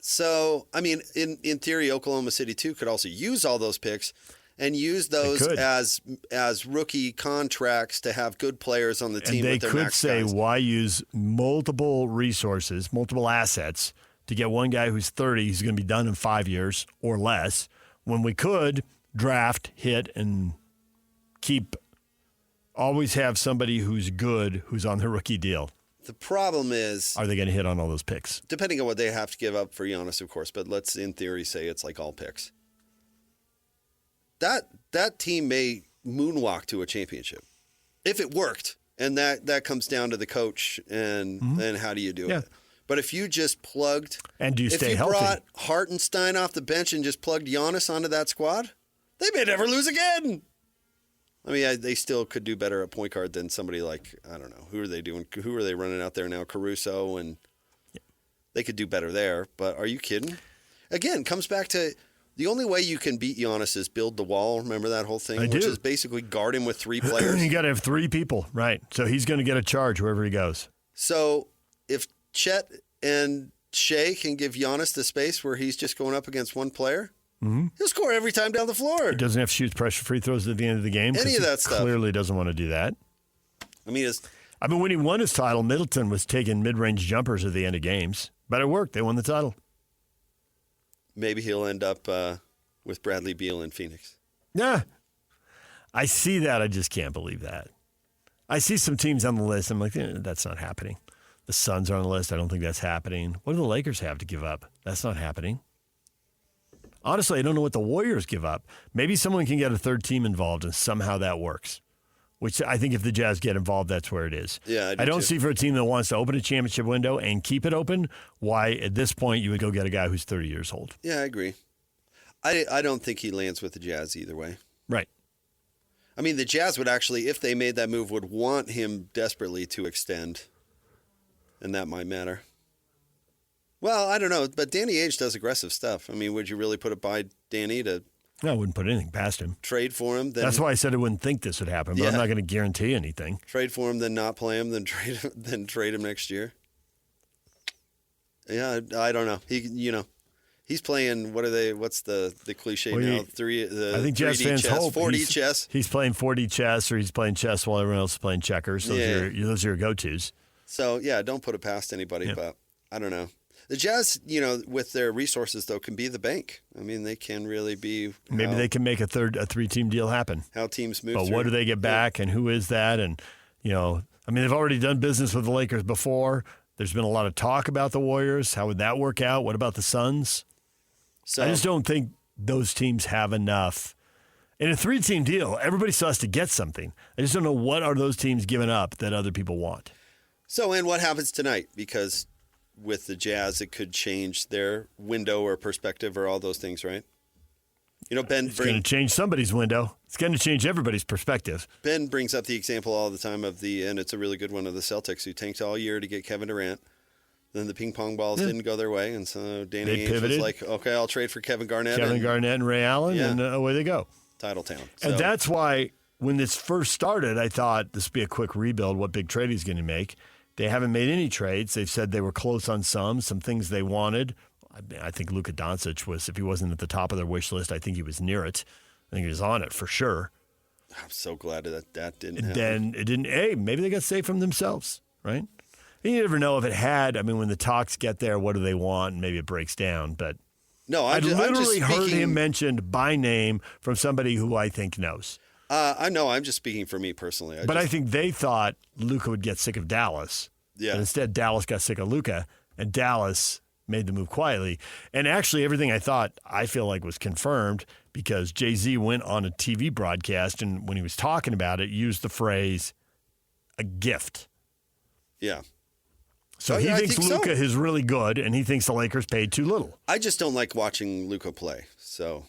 So, I mean, in theory, Oklahoma City, too, could also use all those picks and use those as rookie contracts to have good players on the team with their max guys. And they could say, why use multiple resources, multiple assets to get one guy who's 30, who's going to be done in 5 years or less, when we could draft, hit, and always have somebody who's good who's on the rookie deal. The problem is, are they going to hit on all those picks? Depending on what they have to give up for Giannis, of course, but let's in theory say it's like all picks. That team may moonwalk to a championship if it worked, and that comes down to the coach and how do you do it. But if you just plugged and do you stay healthy? If you brought Hartenstein off the bench and just plugged Giannis onto that squad, they may never lose again. I mean, they still could do better at point guard than somebody like, I don't know, who are they doing? Who are they running out there now? Caruso, and they could do better there. But are you kidding? Again, comes back to the only way you can beat Giannis is build the wall. Remember that whole thing? Which is basically guard him with 3 players. You got to have 3 people, right? So he's going to get a charge wherever he goes. So if Chet and Shea can give Giannis the space where he's just going up against one player, he'll score every time down the floor. He doesn't have to shoot pressure free throws at the end of the game. Any of that stuff. Clearly doesn't want to do that. I mean, when he won his title, Middleton was taking mid-range jumpers at the end of games. But it worked. They won the title. Maybe he'll end up with Bradley Beal in Phoenix. Yeah. I see that. I just can't believe that. I see some teams on the list. I'm like, that's not happening. The Suns are on the list. I don't think that's happening. What do the Lakers have to give up? That's not happening. Honestly, I don't know what the Warriors give up. Maybe someone can get a third team involved, and somehow that works. Which I think if the Jazz get involved, that's where it is. Yeah, I don't see for a team that wants to open a championship window and keep it open, why at this point you would go get a guy who's 30 years old. Yeah, I agree. I don't think he lands with the Jazz either way. Right. I mean, the Jazz would actually, if they made that move, would want him desperately to extend, and that might matter. Well, I don't know, but Danny Ainge does aggressive stuff. I mean, would you really put it by Danny to No, I wouldn't put anything past him. Trade for him? Then, that's why I said I wouldn't think this would happen, but I'm not going to guarantee anything. Trade for him, then not play him, then trade him next year. Yeah, I don't know. He's playing. What's the cliche now? I think Jazz fans hope 4D chess. He's playing 4D chess, or he's playing chess while everyone else is playing checkers. Those are your go-tos. So yeah, don't put it past anybody. But I don't know. The Jazz, with their resources though, can be the bank. I mean, they can really be. Maybe they can make a 3-team deal happen. How teams move. But what do they get back, and who is that? And they've already done business with the Lakers before. There's been a lot of talk about the Warriors. How would that work out? What about the Suns? So I just don't think those teams have enough. In a 3-team deal, everybody still has to get something. I just don't know what are those teams giving up that other people want. So, and what happens tonight? Because with the Jazz, it could change their window or perspective or all those things, right? Ben. It's going to change somebody's window. It's going to change everybody's perspective. Ben brings up the example all the time and it's a really good one, of the Celtics who tanked all year to get Kevin Durant. Then the ping pong balls didn't go their way, and so Danny Ainge was like, okay, I'll trade for Kevin Garnett and Ray Allen, and away they go. Title town. And that's why when this first started, I thought this would be a quick rebuild, what big trade he's going to make. They haven't made any trades. They've said they were close on some things they wanted. I think Luka Doncic was, if he wasn't at the top of their wish list, I think he was near it. I think he was on it for sure. I'm so glad that didn't happen. Then it didn't. Hey, maybe they got saved from themselves, right? You never know if it had. When the talks get there, what do they want? And maybe it breaks down. But no, I literally heard him mentioned by name from somebody who I think knows. I know. I'm just speaking for me personally. I think they thought Luka would get sick of Dallas. Yeah. And instead, Dallas got sick of Luka, and Dallas made the move quietly. And actually, everything I thought, I feel like was confirmed because Jay-Z went on a TV broadcast, and when he was talking about it, used the phrase, a gift. Yeah. So he thinks Luka is really good, and he thinks the Lakers paid too little. I just don't like watching Luka play, so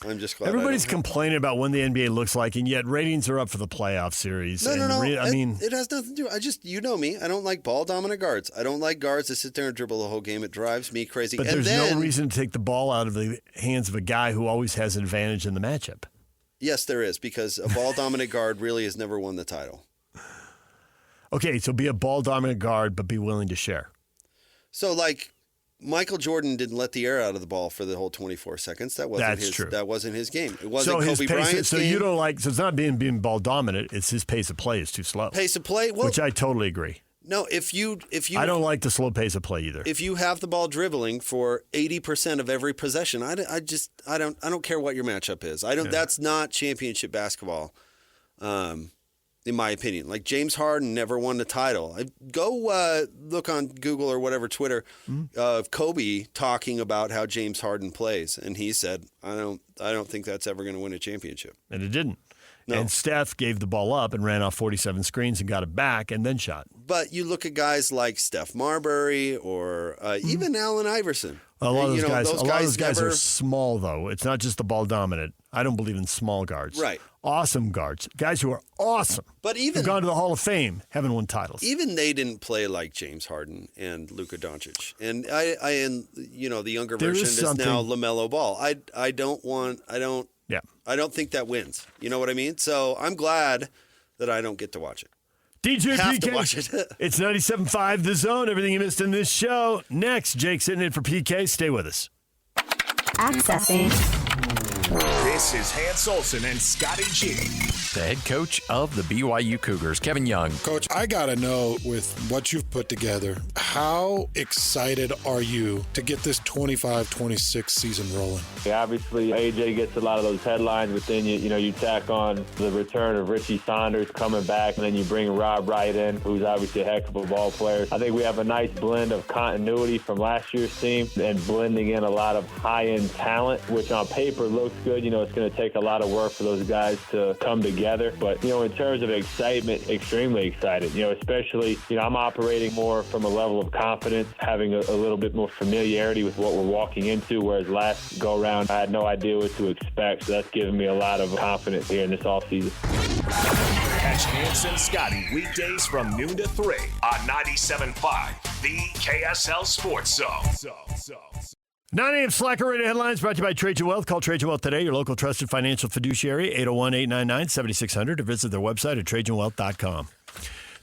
I'm just glad. Everybody's complaining about when the NBA looks like, and yet ratings are up for the playoff series. No. It has nothing to do. You know me. I don't like ball-dominant guards. I don't like guards that sit there and dribble the whole game. It drives me crazy. But there's no reason to take the ball out of the hands of a guy who always has an advantage in the matchup. Yes, there is, because a ball-dominant guard really has never won the title. Okay, so be a ball-dominant guard, but be willing to share. So, Michael Jordan didn't let the air out of the ball for the whole 24 seconds. That's true. That wasn't his game. It wasn't Kobe Bryant's game. You don't like. So it's not being ball-dominant. It's his pace of play is too slow. Pace of play, which I totally agree. No, if you, I don't like the slow pace of play either. If you have the ball dribbling for 80% of every possession, I don't care what your matchup is. That's not championship basketball. In my opinion, James Harden never won the title. Go look on Google or whatever, Twitter, of Kobe talking about how James Harden plays, and he said, "I don't think that's ever going to win a championship." And it didn't. No. And Steph gave the ball up and ran off 47 screens and got it back and then shot. But you look at guys like Steph Marbury or even Allen Iverson. A lot of those guys are small, though. It's not just the ball dominant. I don't believe in small guards. Right. Awesome guards. Guys who are awesome. But even who've gone to the Hall of Fame, haven't won titles. Even they didn't play like James Harden and Luka Doncic. And the younger version is now LaMelo Ball. I don't think that wins. You know what I mean? So I'm glad that I don't get to watch it. DJ Have PK. to watch it. It's 97.5 The Zone. Everything you missed in this show. Next, Jake sitting in for PK. Stay with us. Accessing. This is Hans Olsen and Scotty G. The head coach of the BYU Cougars, Kevin Young. Coach, I got to know, with what you've put together, how excited are you to get this 25-26 season rolling? Yeah, obviously, AJ gets a lot of those headlines, but then you tack on the return of Richie Saunders coming back, and then you bring Rob Wright in, who's obviously a heck of a ball player. I think we have a nice blend of continuity from last year's team and blending in a lot of high-end talent, which on paper looks good. It's going to take a lot of work for those guys to come together. But, in terms of excitement, extremely excited. Especially, I'm operating more from a level of confidence, having a little bit more familiarity with what we're walking into, whereas last go-around, I had no idea what to expect. So that's given me a lot of confidence here in this offseason. Catch Hans and Scotty weekdays from noon to 3 on 97.5, the KSL Sports Zone. 9 a.m. Slacker Radio headlines brought to you by Trajan Wealth. Call Trajan Wealth today, your local trusted financial fiduciary, 801-899-7600, or visit their website at TrajanWealth.com.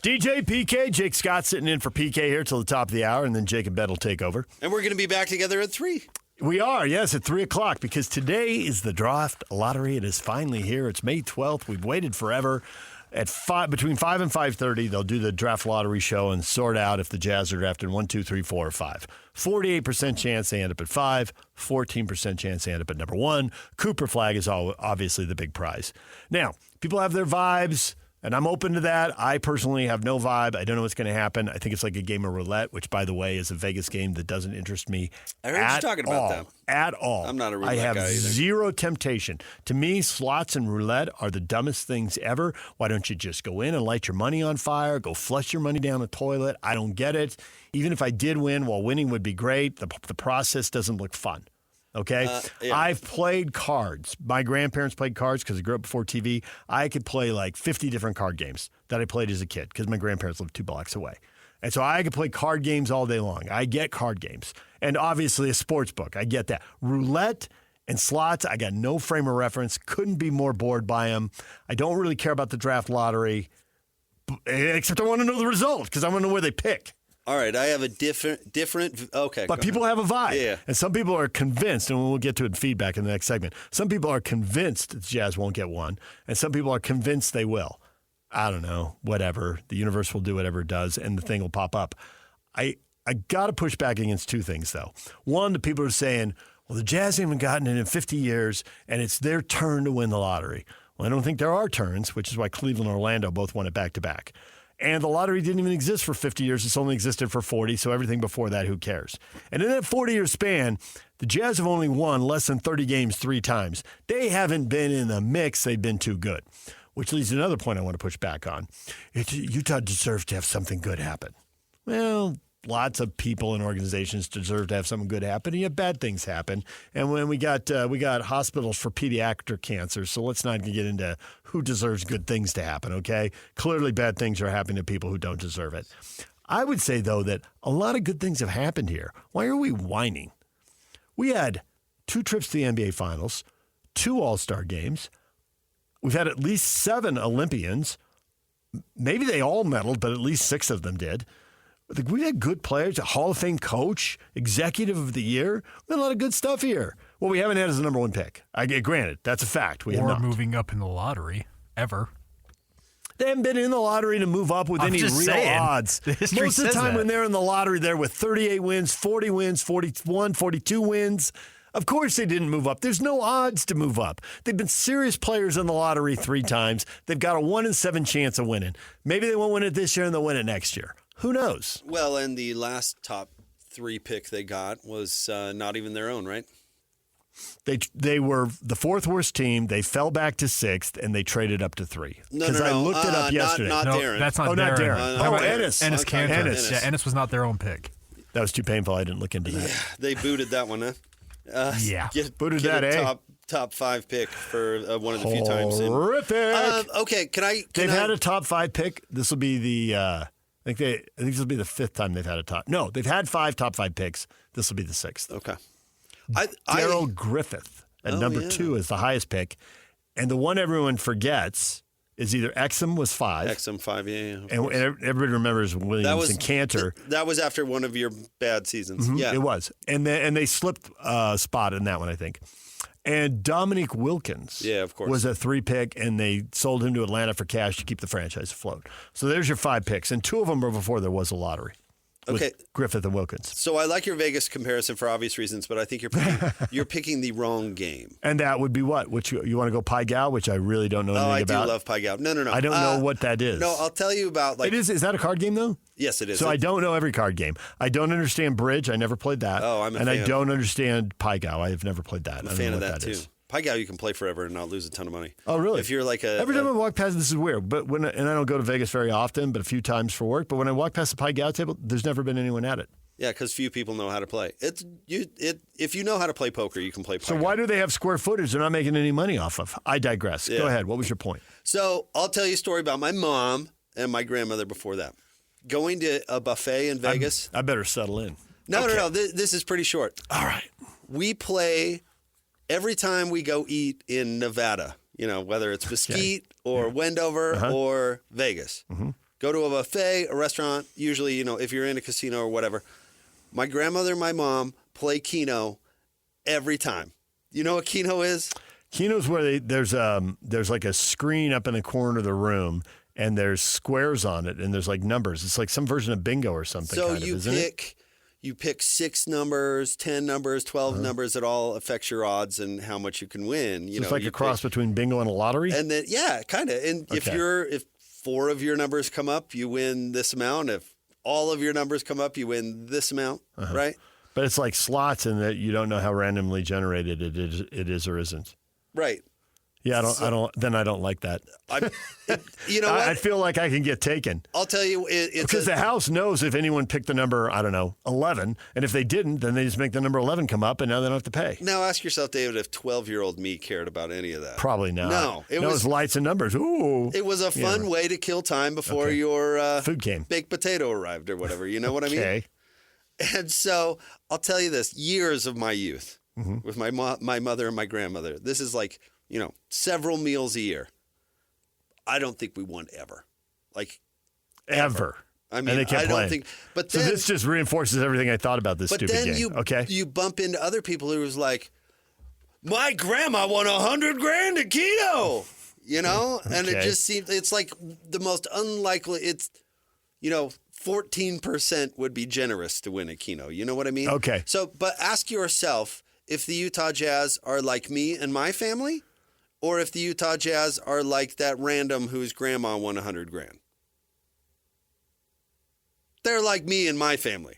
DJ, PK, Jake Scott sitting in for PK here till the top of the hour, and then Jake and Ben will take over. And we're going to be back together at 3. We are, yes, at 3 o'clock, because today is the draft lottery. It is finally here. It's May 12th. We've waited forever. At between 5 and 5:30, they'll do the draft lottery show and sort out if the Jazz are drafted 1, 2, 3, 4, or 5. 48% chance they end up at 5, 14% chance they end up at number 1. Cooper flag is obviously the big prize. Now, people have their vibes, and I'm open to that. I personally have no vibe. I don't know what's going to happen. I think it's like a game of roulette, which, by the way, is a Vegas game that doesn't interest me I heard you talking about that. At all. I'm not a roulette I have guy either. zero temptation. To me, slots and roulette are the dumbest things ever. Why don't you just go in and light your money on fire, go flush your money down the toilet? I don't get it. Even if I did win, while winning would be great, the process doesn't look fun. Okay? Yeah. I've played cards. My grandparents played cards because I grew up before TV. I could play like 50 different card games that I played as a kid because my grandparents lived 2 blocks away. And so I could play card games all day long. I get card games. And obviously a sports book. I get that. Roulette and slots, I got no frame of reference. Couldn't be more bored by them. I don't really care about the draft lottery, except I want to know the result because I want to know where they pick. All right, I have a different. Okay, but people have a vibe, yeah. And some people are convinced, and we'll get to it in feedback in the next segment. Some people are convinced the Jazz won't get one, and some people are convinced they will. I don't know, whatever. The universe will do whatever it does, and the thing will pop up. I got to push back against two things, though. One, the people are saying, well, the Jazz haven't gotten it in 50 years, and it's their turn to win the lottery. Well, I don't think there are turns, which is why Cleveland and Orlando both won it back-to-back. And the lottery didn't even exist for 50 years. It's only existed for 40, so everything before that, who cares? And in that 40-year span, the Jazz have only won less than 30 games 3 times. They haven't been in the mix. They've been too good, which leads to another point I want to push back on. Utah deserves to have something good happen. Well, lots of people and organizations deserve to have something good happen, and yet bad things happen. And when we got hospitals for pediatric cancer, so let's not get into who deserves good things to happen, okay? Clearly bad things are happening to people who don't deserve it. I would say, though, that a lot of good things have happened here. Why are we whining? We had 2 trips to the NBA Finals, 2 All-Star games. We've had at least 7 Olympians. Maybe they all medaled, but at least 6 of them did. We've had good players, a Hall of Fame coach, executive of the year. We've had a lot of good stuff here. What we haven't had is the number 1 pick. I get granted, that's a fact. We have not. Moving up in the lottery, ever. They haven't been in the lottery to move up with any real odds. Most of the time when they're in the lottery, they're with 38 wins, 40 wins, 41, 42 wins. Of course they didn't move up. There's no odds to move up. They've been serious players in the lottery 3 times. They've got a 1 in 7 chance of winning. Maybe they won't win it this year and they'll win it next year. Who knows? Well, and the last top 3 pick they got was not even their own, right? They were the 4th worst team. They fell back to 6th, and they traded up to 3. No. I looked it up yesterday. Not Darren. That's not Darren. Not Darren. Ennis. Ennis Cantor. Ennis. Yeah, Ennis was not their own pick. That was too painful. I didn't look into that. Yeah, they booted that one, huh? Booted get that, a top 5 pick for one of the few times. Horrific. Okay, They've had a top 5 pick. This will be the. I think this will be the 5th time they've had a top. No, they've had 5 top 5 picks. This will be the 6th. Okay. Daryl Griffith at number 2 is the highest pick, and the one everyone forgets is either Exum was 5. Exum 5, yeah. And everybody remembers Williams and Cantor. That was after one of your bad seasons. Mm-hmm, yeah, it was, and they slipped a spot in that one, I think. And Dominique Wilkins of course, was a 3-pick, and they sold him to Atlanta for cash to keep the franchise afloat. So there's your 5 picks, and 2 of them were before there was a lottery. Okay, Griffith and Wilkins. So I like your Vegas comparison for obvious reasons, but I think you're picking the wrong game. And that would be what? Which you want to go Pai Gow, which I really don't know anything about. I do love Pai Gow. No. I don't know what that is. No, I'll tell you about Is that a card game though? Yes, it is. So I don't know every card game. I don't understand bridge. I never played that. Oh, I'm a fan. fan. I don't understand Pai Gow. I have never played that. I'm a fan of that too. Pai Gow, you can play forever and not lose a ton of money. Oh, really? If you're like every time I walk past, this is weird. But and I don't go to Vegas very often, but a few times for work. But when I walk past the Pai Gow table, there's never been anyone at it. Yeah, because few people know how to play. If you know how to play poker, you can play Pai Gow. So why do they have square footage they're not making any money off of? I digress. Yeah. Go ahead. What was your point? So I'll tell you a story about my mom and my grandmother before that. Going to a buffet in Vegas. I better settle in. No. This is pretty short. All right. We play every time we go eat in Nevada, whether it's Mesquite or Wendover or Vegas. Mm-hmm. Go to a buffet, a restaurant, usually, if you're in a casino or whatever. My grandmother and my mom play Keno every time. You know what Keno is? Keno's where there's like a screen up in the corner of the room, and there's squares on it, and there's like numbers. It's like some version of bingo or something. So you pick 6 numbers, 10 numbers, 12 numbers. It all affects your odds and how much you can win. So it's like a cross between bingo and a lottery? And then, yeah, kind of. And if 4 of your numbers come up, you win this amount. If all of your numbers come up, you win this amount, right? But it's like slots in that you don't know how randomly generated it is or isn't. Right. Yeah, I don't like that. You know what? I feel like I can get taken. I'll tell you, because the house knows if anyone picked the number, 11, and if they didn't, then they just make the number 11 come up, and now they don't have to pay. Now ask yourself, David, if 12-year-old me cared about any of that. Probably not. No, it was lights and numbers. Ooh, it was a fun way to kill time before your food came, baked potato arrived or whatever. You know what I mean? Okay. And so I'll tell you this: years of my youth with my mother and my grandmother. This is like, several meals a year. I don't think we won ever. Like, ever. I mean, and they kept I don't playing. think. But so then, this just reinforces everything I thought about this stupid game. But then you bump into other people who was like, my grandma won $100,000 at Keno, and it just seems it's like the most unlikely. It's 14% would be generous to win a Keno. You know what I mean? Okay. So, but ask yourself if the Utah Jazz are like me and my family, or if the Utah Jazz are like that random whose grandma won $100,000. They're like me and my family.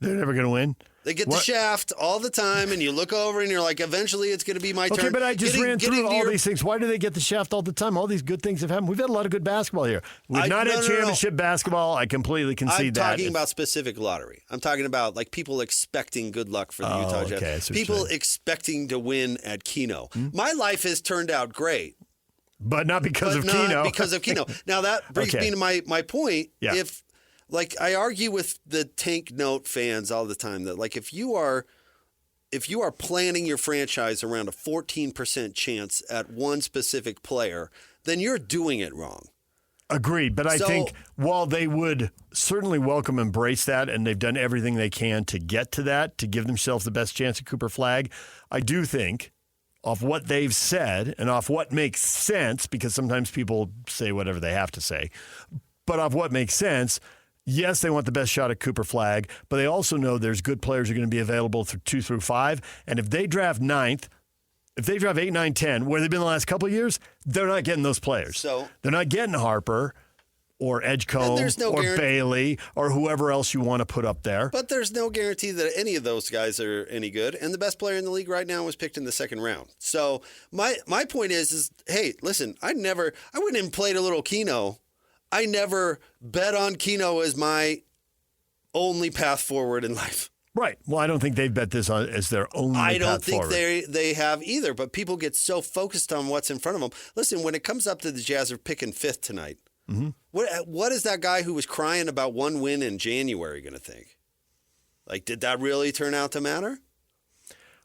They're never going to win? They get the shaft all the time, and you look over and you're like, eventually it's going to be my turn. Okay, but I just ran through all these things. Why do they get the shaft all the time? All these good things have happened. We've had a lot of good basketball here. We've not had championship basketball. I completely concede that. I'm talking about specific lottery. I'm talking about like people expecting good luck for the Utah Jazz. People expecting to win at Keno. My life has turned out great. But not because of Keno. Because of Keno. Now that brings me to my point. Yeah. Like I argue with the tank note fans all the time that like if you are planning your franchise around a 14% chance at one specific player, then you're doing it wrong. Agreed, but I think while they would certainly welcome, embrace that, and they've done everything they can to get to that, to give themselves the best chance at Cooper Flagg, I do think off what they've said and off what makes sense, because sometimes people say whatever they have to say, but off what makes sense. Yes, they want the best shot at Cooper Flagg, but they also know there's good players who are going to be available through 2 through 5. And if they draft 9th, if they draft 8, 9, 10, where they've been the last couple of years, they're not getting those players. So they're not getting Harper or Edgecombe or Bailey or whoever else you want to put up there. But there's no guarantee that any of those guys are any good. And the best player in the league right now was picked in the second round. So my point is, hey, listen, I wouldn't even play a little Keno. I never bet on Keno as my only path forward in life. Right. Well, I don't think they've bet this on as their only path forward. I don't think they have either, but people get so focused on what's in front of them. Listen, when it comes up to the Jazz are picking 5th tonight, what is that guy who was crying about one win in January going to think? Like, did that really turn out to matter?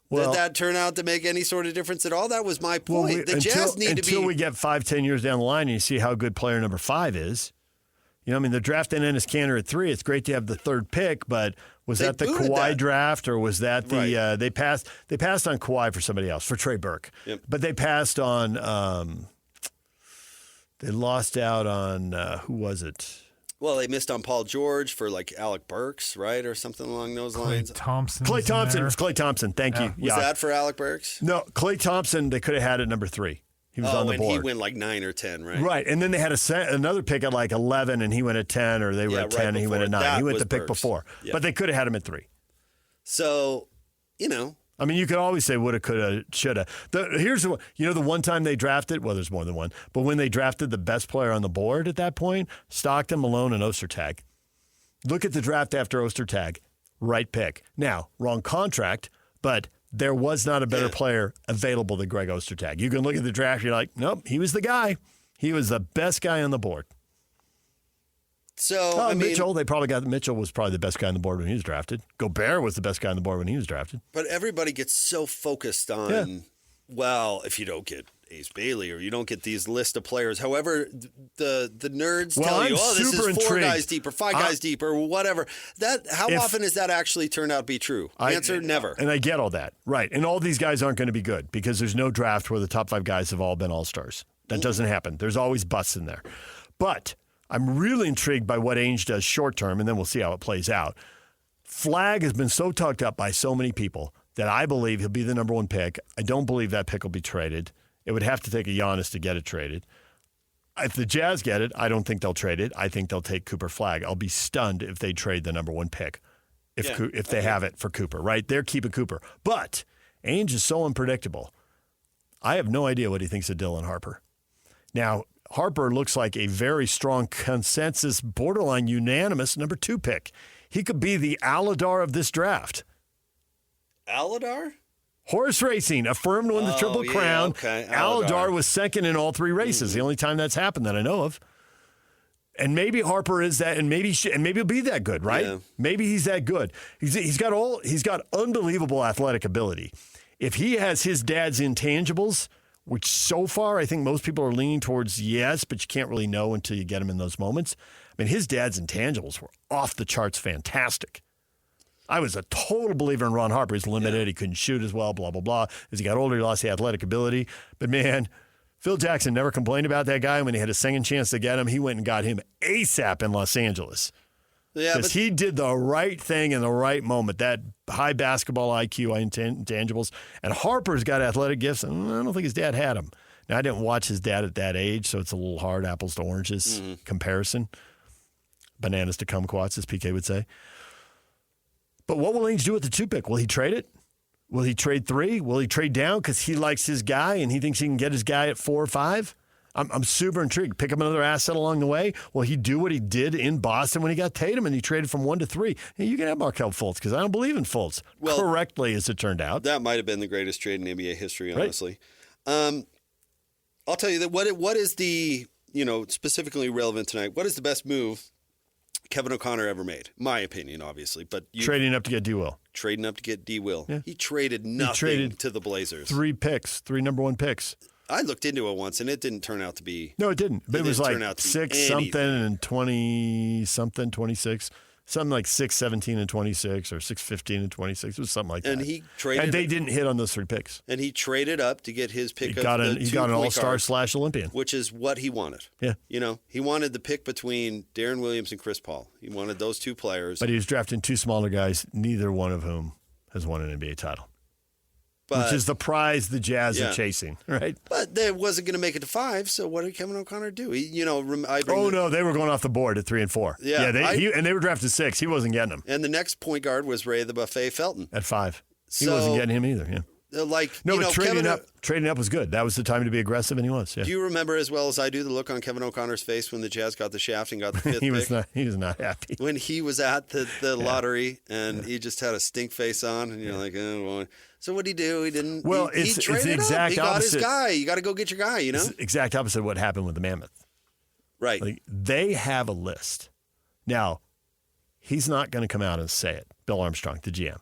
Well, did that turn out to make any sort of difference at all? That was my point. Until we get 5-10 years down the line and you see how good player number 5 is, You know, I mean, they're drafting Enes Kanter at 3. It's great to have the third pick, but was that the Kawhi draft, or was that the they passed on Kawhi for somebody else, for Trey Burke. Yep. But they passed on they lost out on who was it? Well, they missed on Paul George for like Alec Burks, right, or something along those lines. Klay Thompson. It was Klay Thompson. Thank you. Was that for Alec Burks? No, Klay Thompson. They could have had at number 3. He was on the board. And he went like 9 or 10, right? Right, and then they had another pick at like 11, and he went at 10, or they were at 10, and he went at 9. He went the pick before, but they could have had him at 3. So, I mean, you could always say woulda, coulda, shoulda. Here's the one time they drafted. Well, there's more than one, but when they drafted the best player on the board at that point, Stockton, Malone, and Ostertag. Look at the draft after Ostertag, right pick. Now, wrong contract, but there was not a better player available than Greg Ostertag. You can look at the draft, you're like, nope, he was the guy. He was the best guy on the board. So, Mitchell, Mitchell was probably the best guy on the board when he was drafted. Gobert was the best guy on the board when he was drafted. But everybody gets so focused on, well, if you don't get Ace Bailey or you don't get these list of players. However, the nerds tell you, this is 4 guys deep or 5 guys deep or whatever. How often has that actually turned out to be true? Answer, never. And I get all that. Right. And all these guys aren't going to be good because there's no draft where the top 5 guys have all been all-stars. That doesn't happen. There's always busts in there. But I'm really intrigued by what Ainge does short-term, and then we'll see how it plays out. Flagg has been so tucked up by so many people that I believe he'll be the number 1 pick. I don't believe that pick will be traded. It would have to take a Giannis to get it traded. If the Jazz get it, I don't think they'll trade it. I think they'll take Cooper Flagg. I'll be stunned if they trade the number 1 pick, if they have it for Cooper, right? They're keeping Cooper. But Ainge is so unpredictable. I have no idea what he thinks of Dylan Harper. Now, Harper looks like a very strong consensus, borderline unanimous number 2 pick. He could be the Aladar of this draft. Aladar? Horse racing, affirmed to win the Triple Crown. Okay. Aladar was second in all 3 races. The only time that's happened that I know of. And maybe Harper is that, and maybe he'll be that good, right? Yeah. Maybe he's that good. He's got unbelievable athletic ability. If he has his dad's intangibles, which so far I think most people are leaning towards yes, but you can't really know until you get him in those moments. I mean, his dad's intangibles were off the charts fantastic. I was a total believer in Ron Harper. He's limited. He couldn't shoot as well, blah, blah, blah. As he got older, he lost the athletic ability. But, man, Phil Jackson never complained about that guy. When he had a second chance to get him, he went and got him ASAP in Los Angeles. Because he did the right thing in the right moment. That high basketball IQ, intangibles. And Harper's got athletic gifts, and I don't think his dad had them. Now, I didn't watch his dad at that age, so it's a little hard, apples to oranges comparison. Bananas to kumquats, as PK would say. But what will Ainge do with the 2 pick? Will he trade it? Will he trade 3? Will he trade down because he likes his guy and he thinks he can get his guy at 4 or 5? I'm super intrigued. Pick up another asset along the way. Will he do what he did in Boston when he got Tatum and he traded from 1 to 3? Hey, you can have Markelle Fultz because I don't believe in Fultz correctly, as it turned out. That might have been the greatest trade in NBA history, honestly. Right. I'll tell you that what is the, specifically relevant tonight, what is the best move Kevin O'Connor ever made? My opinion, obviously. But trading up to get D-Will. Trading up to get D-Will. Yeah. He traded nothing to the Blazers. 3 picks, 3 number 1 picks. I looked into it once, and it didn't turn out to be. No, it didn't. But it was like 6-something and 20-something, 26. Something like 6-17 and 26 or 6-15 and 26. It was something like that. And he traded. And they didn't hit on those 3 picks. And he traded up to get his pick. He got an all-star / Olympian, which is what he wanted. Yeah, he wanted the pick between Deron Williams and Chris Paul. He wanted those 2 players. But he was drafting 2 smaller guys, neither one of whom has won an NBA title. Which is the prize the Jazz are chasing, right? But they wasn't going to make it to 5, so what did Kevin O'Connor do? They were going off the board at 3 and 4. Yeah, they were drafted 6. He wasn't getting them. And the next point guard was Ray the Buffet Felton at 5. He wasn't getting him either. Yeah. But trading up was good. That was the time to be aggressive, and he was. Yeah. Do you remember as well as I do the look on Kevin O'Connor's face when the Jazz got the shaft and got the 5th pick? He was not happy. When he was at the lottery and he just had a stink face on, and you're like, oh, well. So what did he do? He didn't. Well, he traded the exact up. He got opposite. his guy. You got to go get your guy. It's the exact opposite of what happened with the Mammoth. Right. They have a list. Now, he's not going to come out and say it, Bill Armstrong, the GM,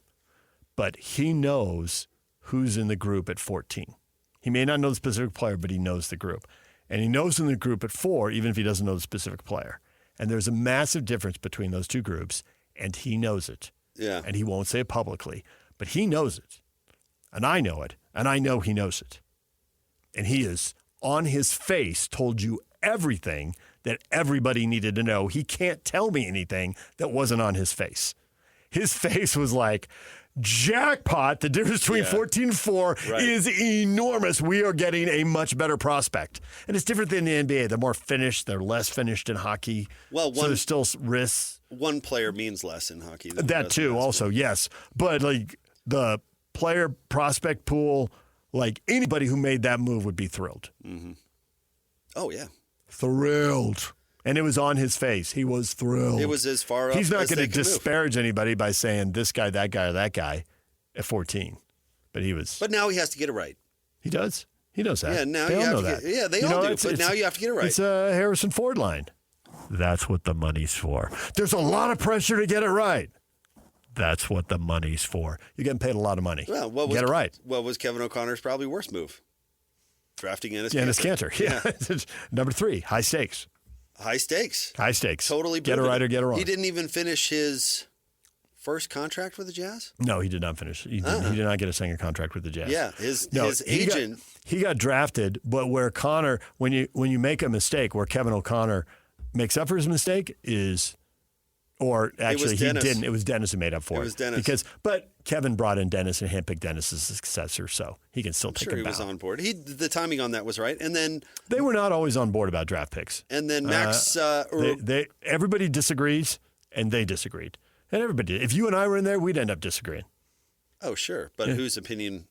but he knows who's in the group at 14. He may not know the specific player, but he knows the group. And he knows in the group at 4, even if he doesn't know the specific player. And there's a massive difference between those two groups, and he knows it. Yeah. And he won't say it publicly, but he knows it. And I know it, and I know he knows it. And he is on his face told you everything that everybody needed to know. He can't tell me anything that wasn't on his face. His face was like, jackpot. The difference between 14-4 is enormous. We are getting a much better prospect. And it's different than the NBA. They're more finished. They're less finished in hockey. Well, so there's still risks. One player means less in hockey. Than That too, also, yes. But like the player prospect pool, like anybody who made that move would be thrilled. Mm-hmm. Oh, yeah. Thrilled. And it was on his face. He was thrilled. It was as far up. He's not as going they to could move. disparage anybody by saying this guy, that guy, or that guy at 14. But he was. But now he has to get it right. He does. He knows that. Yeah, now they you all have know to that. get, yeah, they all do. But now you have to get it right. It's a Harrison Ford line. That's what the money's for. There's a lot of pressure to get it right. That's what the money's for. You're getting paid a lot of money. Well, get it right. What was Kevin O'Connor's probably worst move? Drafting Giannis Cantor. Yeah. Number 3, high stakes. High stakes. High stakes. Totally. Get it right or get it wrong. He didn't even finish his first contract with the Jazz? No, he did not finish. He did not get a second contract with the Jazz. Yeah, his agent. He got drafted, but where Connor, when you make a mistake, where Kevin O'Connor makes up for his mistake is, or actually he didn't. It was Dennis who made up for it. It was Dennis. But Kevin brought in Dennis and handpicked Dennis as a successor, so he can still take him He back. was on board. The timing on that was right, and then they were not always on board about draft picks. And then Max, everybody disagrees, and they disagreed, and everybody did. If you and I were in there, we'd end up disagreeing. Oh, sure, but whose opinion?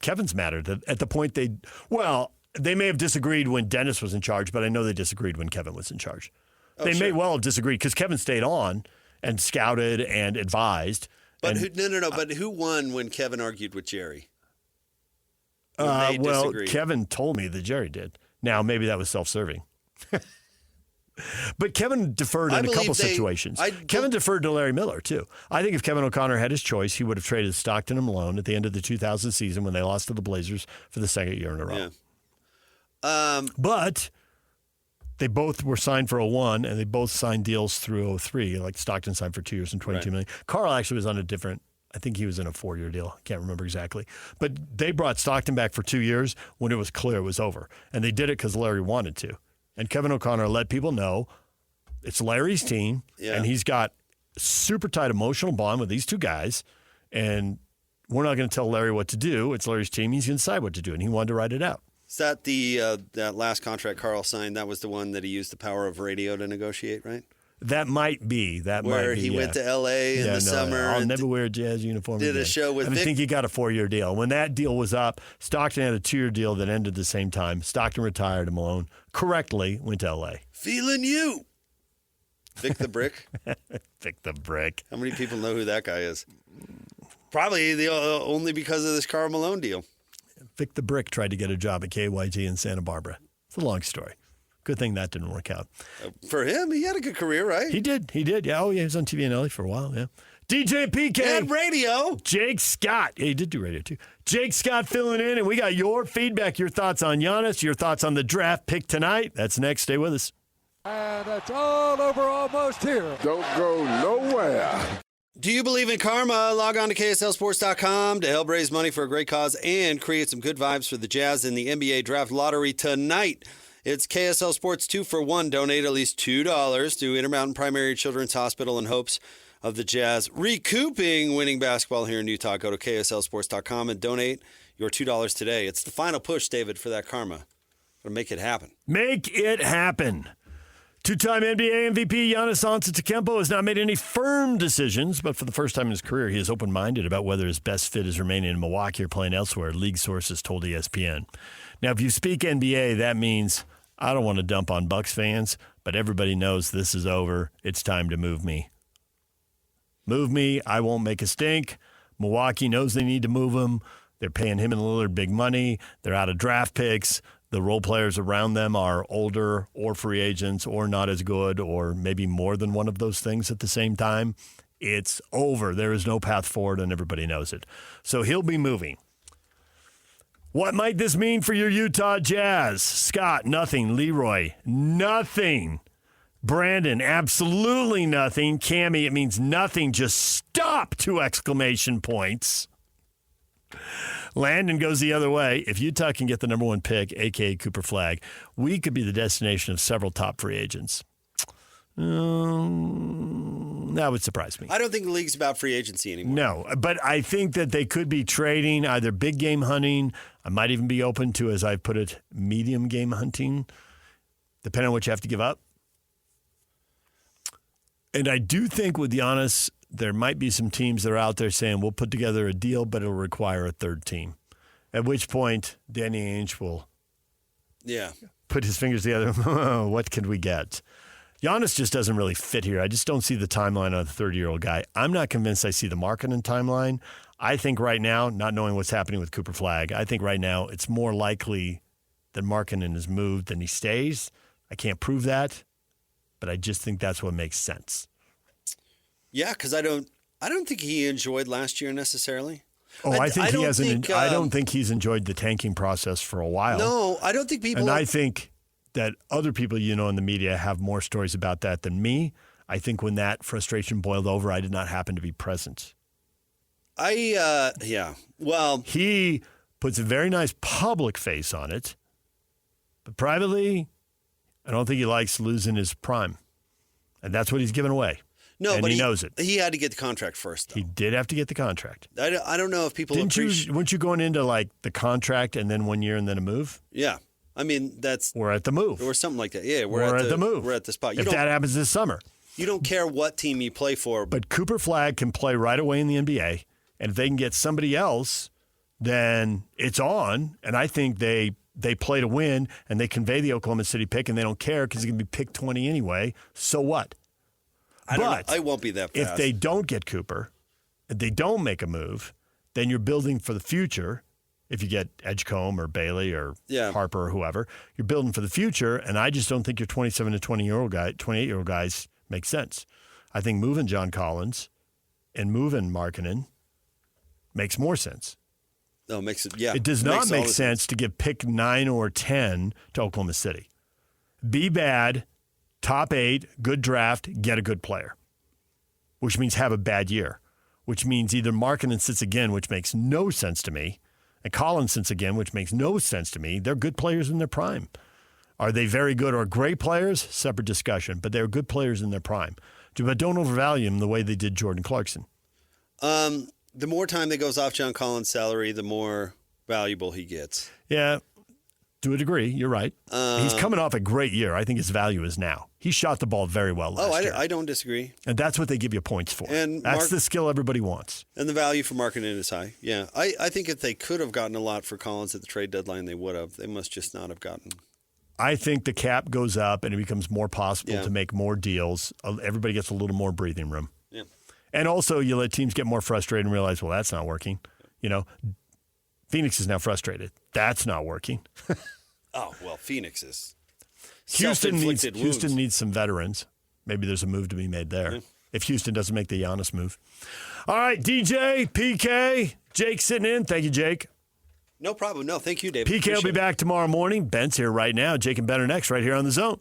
Kevin's mattered at the point they may have disagreed when Dennis was in charge, but I know they disagreed when Kevin was in charge. Oh, they may well have disagreed because Kevin stayed on and scouted and advised. But But who won when Kevin argued with Jerry? Well, Kevin told me that Jerry did. Now, maybe that was self-serving. But Kevin deferred in a couple situations. Kevin deferred to Larry Miller, too. I think if Kevin O'Connor had his choice, he would have traded Stockton and Malone at the end of the 2000 season when they lost to the Blazers for the second year in a row. Yeah. But they both were signed for 01, and they both signed deals through 03. Like Stockton signed for 2 years and $22 million. Carl actually was on a different, I think he was in a 4-year deal. I can't remember exactly. But they brought Stockton back for 2 years when it was clear it was over. And they did it because Larry wanted to. And Kevin O'Connor let people know it's Larry's team, and he's got super tight emotional bond with these two guys, and we're not going to tell Larry what to do. It's Larry's team. He's going to decide what to do, and he wanted to write it out. Is that that last contract Carl signed? That was the one that he used the power of radio to negotiate, right? That might be. Where he went to L.A. in the summer. I'll never wear a Jazz uniform Did again. a show with I think he got a 4-year deal. When that deal was up, Stockton had a 2-year deal that ended the same time. Stockton retired, and Malone correctly went to L.A. Feeling you. Vic the Brick. Vic the Brick. How many people know who that guy is? Probably only because of this Karl Malone deal. Vic the Brick tried to get a job at KYT in Santa Barbara. It's a long story. Good thing that didn't work out. For him, he had a good career, right? He did. Yeah. Oh, yeah. He was on TV in LA for a while. Yeah. DJ PK. And radio. Jake Scott. Yeah, he did do radio too. Jake Scott filling in, and we got your feedback, your thoughts on Giannis, your thoughts on the draft pick tonight. That's next. Stay with us. And it's all over almost here. Don't go nowhere. Do you believe in karma? Log on to KSLSports.com to help raise money for a great cause and create some good vibes for the Jazz in the NBA Draft Lottery tonight. It's KSL Sports 2-for-1. Donate at least $2 to Intermountain Primary Children's Hospital in hopes of the Jazz recouping winning basketball here in Utah. Go to KSLSports.com and donate your $2 today. It's the final push, David, for that karma. Got to make it happen. Make it happen. Two-time NBA MVP Giannis Antetokounmpo has not made any firm decisions, but for the first time in his career, he is open-minded about whether his best fit is remaining in Milwaukee or playing elsewhere, league sources told ESPN. Now, if you speak NBA, that means I don't want to dump on Bucks fans, but everybody knows this is over. It's time to move me. Move me. I won't make a stink. Milwaukee knows they need to move him. They're paying him and Lillard big money. They're out of draft picks. The role players around them are older or free agents or not as good or maybe more than one of those things at the same time. It's over. There is no path forward, and everybody knows it. So he'll be moving. What might this mean for your Utah Jazz? Scott, nothing. Leroy, nothing. Brandon, absolutely nothing. Cammie, it means nothing. Just stop! 2 exclamation points. Landon goes the other way. If Utah can get the number 1 pick, a.k.a. Cooper Flagg, we could be the destination of several top free agents. That would surprise me. I don't think the league's about free agency anymore. No, but I think that they could be trading either big game hunting. I might even be open to, as I put it, medium game hunting, depending on what you have to give up. And I do think with Giannis, there might be some teams that are out there saying, we'll put together a deal, but it'll require a third team. At which point, Danny Ainge will put his fingers together. What can we get? Giannis just doesn't really fit here. I just don't see the timeline on a 30-year-old guy. I'm not convinced I see the Markkanen timeline. I think right now, not knowing what's happening with Cooper Flagg, I think right now it's more likely that Markkanen is moved than he stays. I can't prove that, but I just think that's what makes sense. Yeah, because I don't think he enjoyed last year necessarily. I think he hasn't. I don't think he's enjoyed the tanking process for a while. No, I don't think people. And I think that other people in the media have more stories about that than me. I think when that frustration boiled over, I did not happen to be present. Well, he puts a very nice public face on it, but privately, I don't think he likes losing his prime, and that's what he's given away. No, and but he knows it. He had to get the contract first, though. He did have to get the contract. I don't know if people weren't you going into like the contract and then 1 year and then a move? Yeah. I mean, we're at the move. Or something like that. Yeah, we're at the move. We're at the spot. If that happens this summer. You don't care what team you play for. But Cooper Flagg can play right away in the NBA, and if they can get somebody else, then it's on. And I think they play to win, and they convey the Oklahoma City pick, and they don't care because it's going to be pick 20 anyway. So what? I won't be that fast. If they don't get Cooper, if they don't make a move, then you're building for the future. If you get Edgecombe or Bailey or Harper or whoever, you're building for the future, and I just don't think your 27 to 28-year-old guys make sense. I think moving John Collins and moving Markkanen makes more sense. No, it makes it, yeah. It does not make sense to give pick 9 or 10 to Oklahoma City. Be bad, top 8, good draft, get a good player, which means have a bad year, which means either Markkanen sits again, which makes no sense to me, and Collins sits again, which makes no sense to me. They're good players in their prime. Are they very good or great players? Separate discussion, but they're good players in their prime. But don't overvalue them the way they did Jordan Clarkson. The more time that goes off John Collins' salary, the more valuable he gets. Yeah, to a degree, you're right. He's coming off a great year. I think his value is now. He shot the ball very well last year. I don't disagree. And that's what they give you points for. And that's the skill everybody wants. And the value for Markkanen is high. Yeah, I think if they could have gotten a lot for Collins at the trade deadline, they would have. They must just not have gotten. I think the cap goes up and it becomes more possible to make more deals. Everybody gets a little more breathing room. Yeah. And also you let teams get more frustrated and realize, well, that's not working. Phoenix is now frustrated. That's not working. Oh, well, Phoenix is Houston needs some veterans. Maybe there's a move to be made there. If Houston doesn't make the Giannis move. All right, DJ, PK, Jake sitting in. Thank you, Jake. No problem. No, thank you, David. PK will be back tomorrow morning. Ben's here right now. Jake and Ben are next right here on The Zone.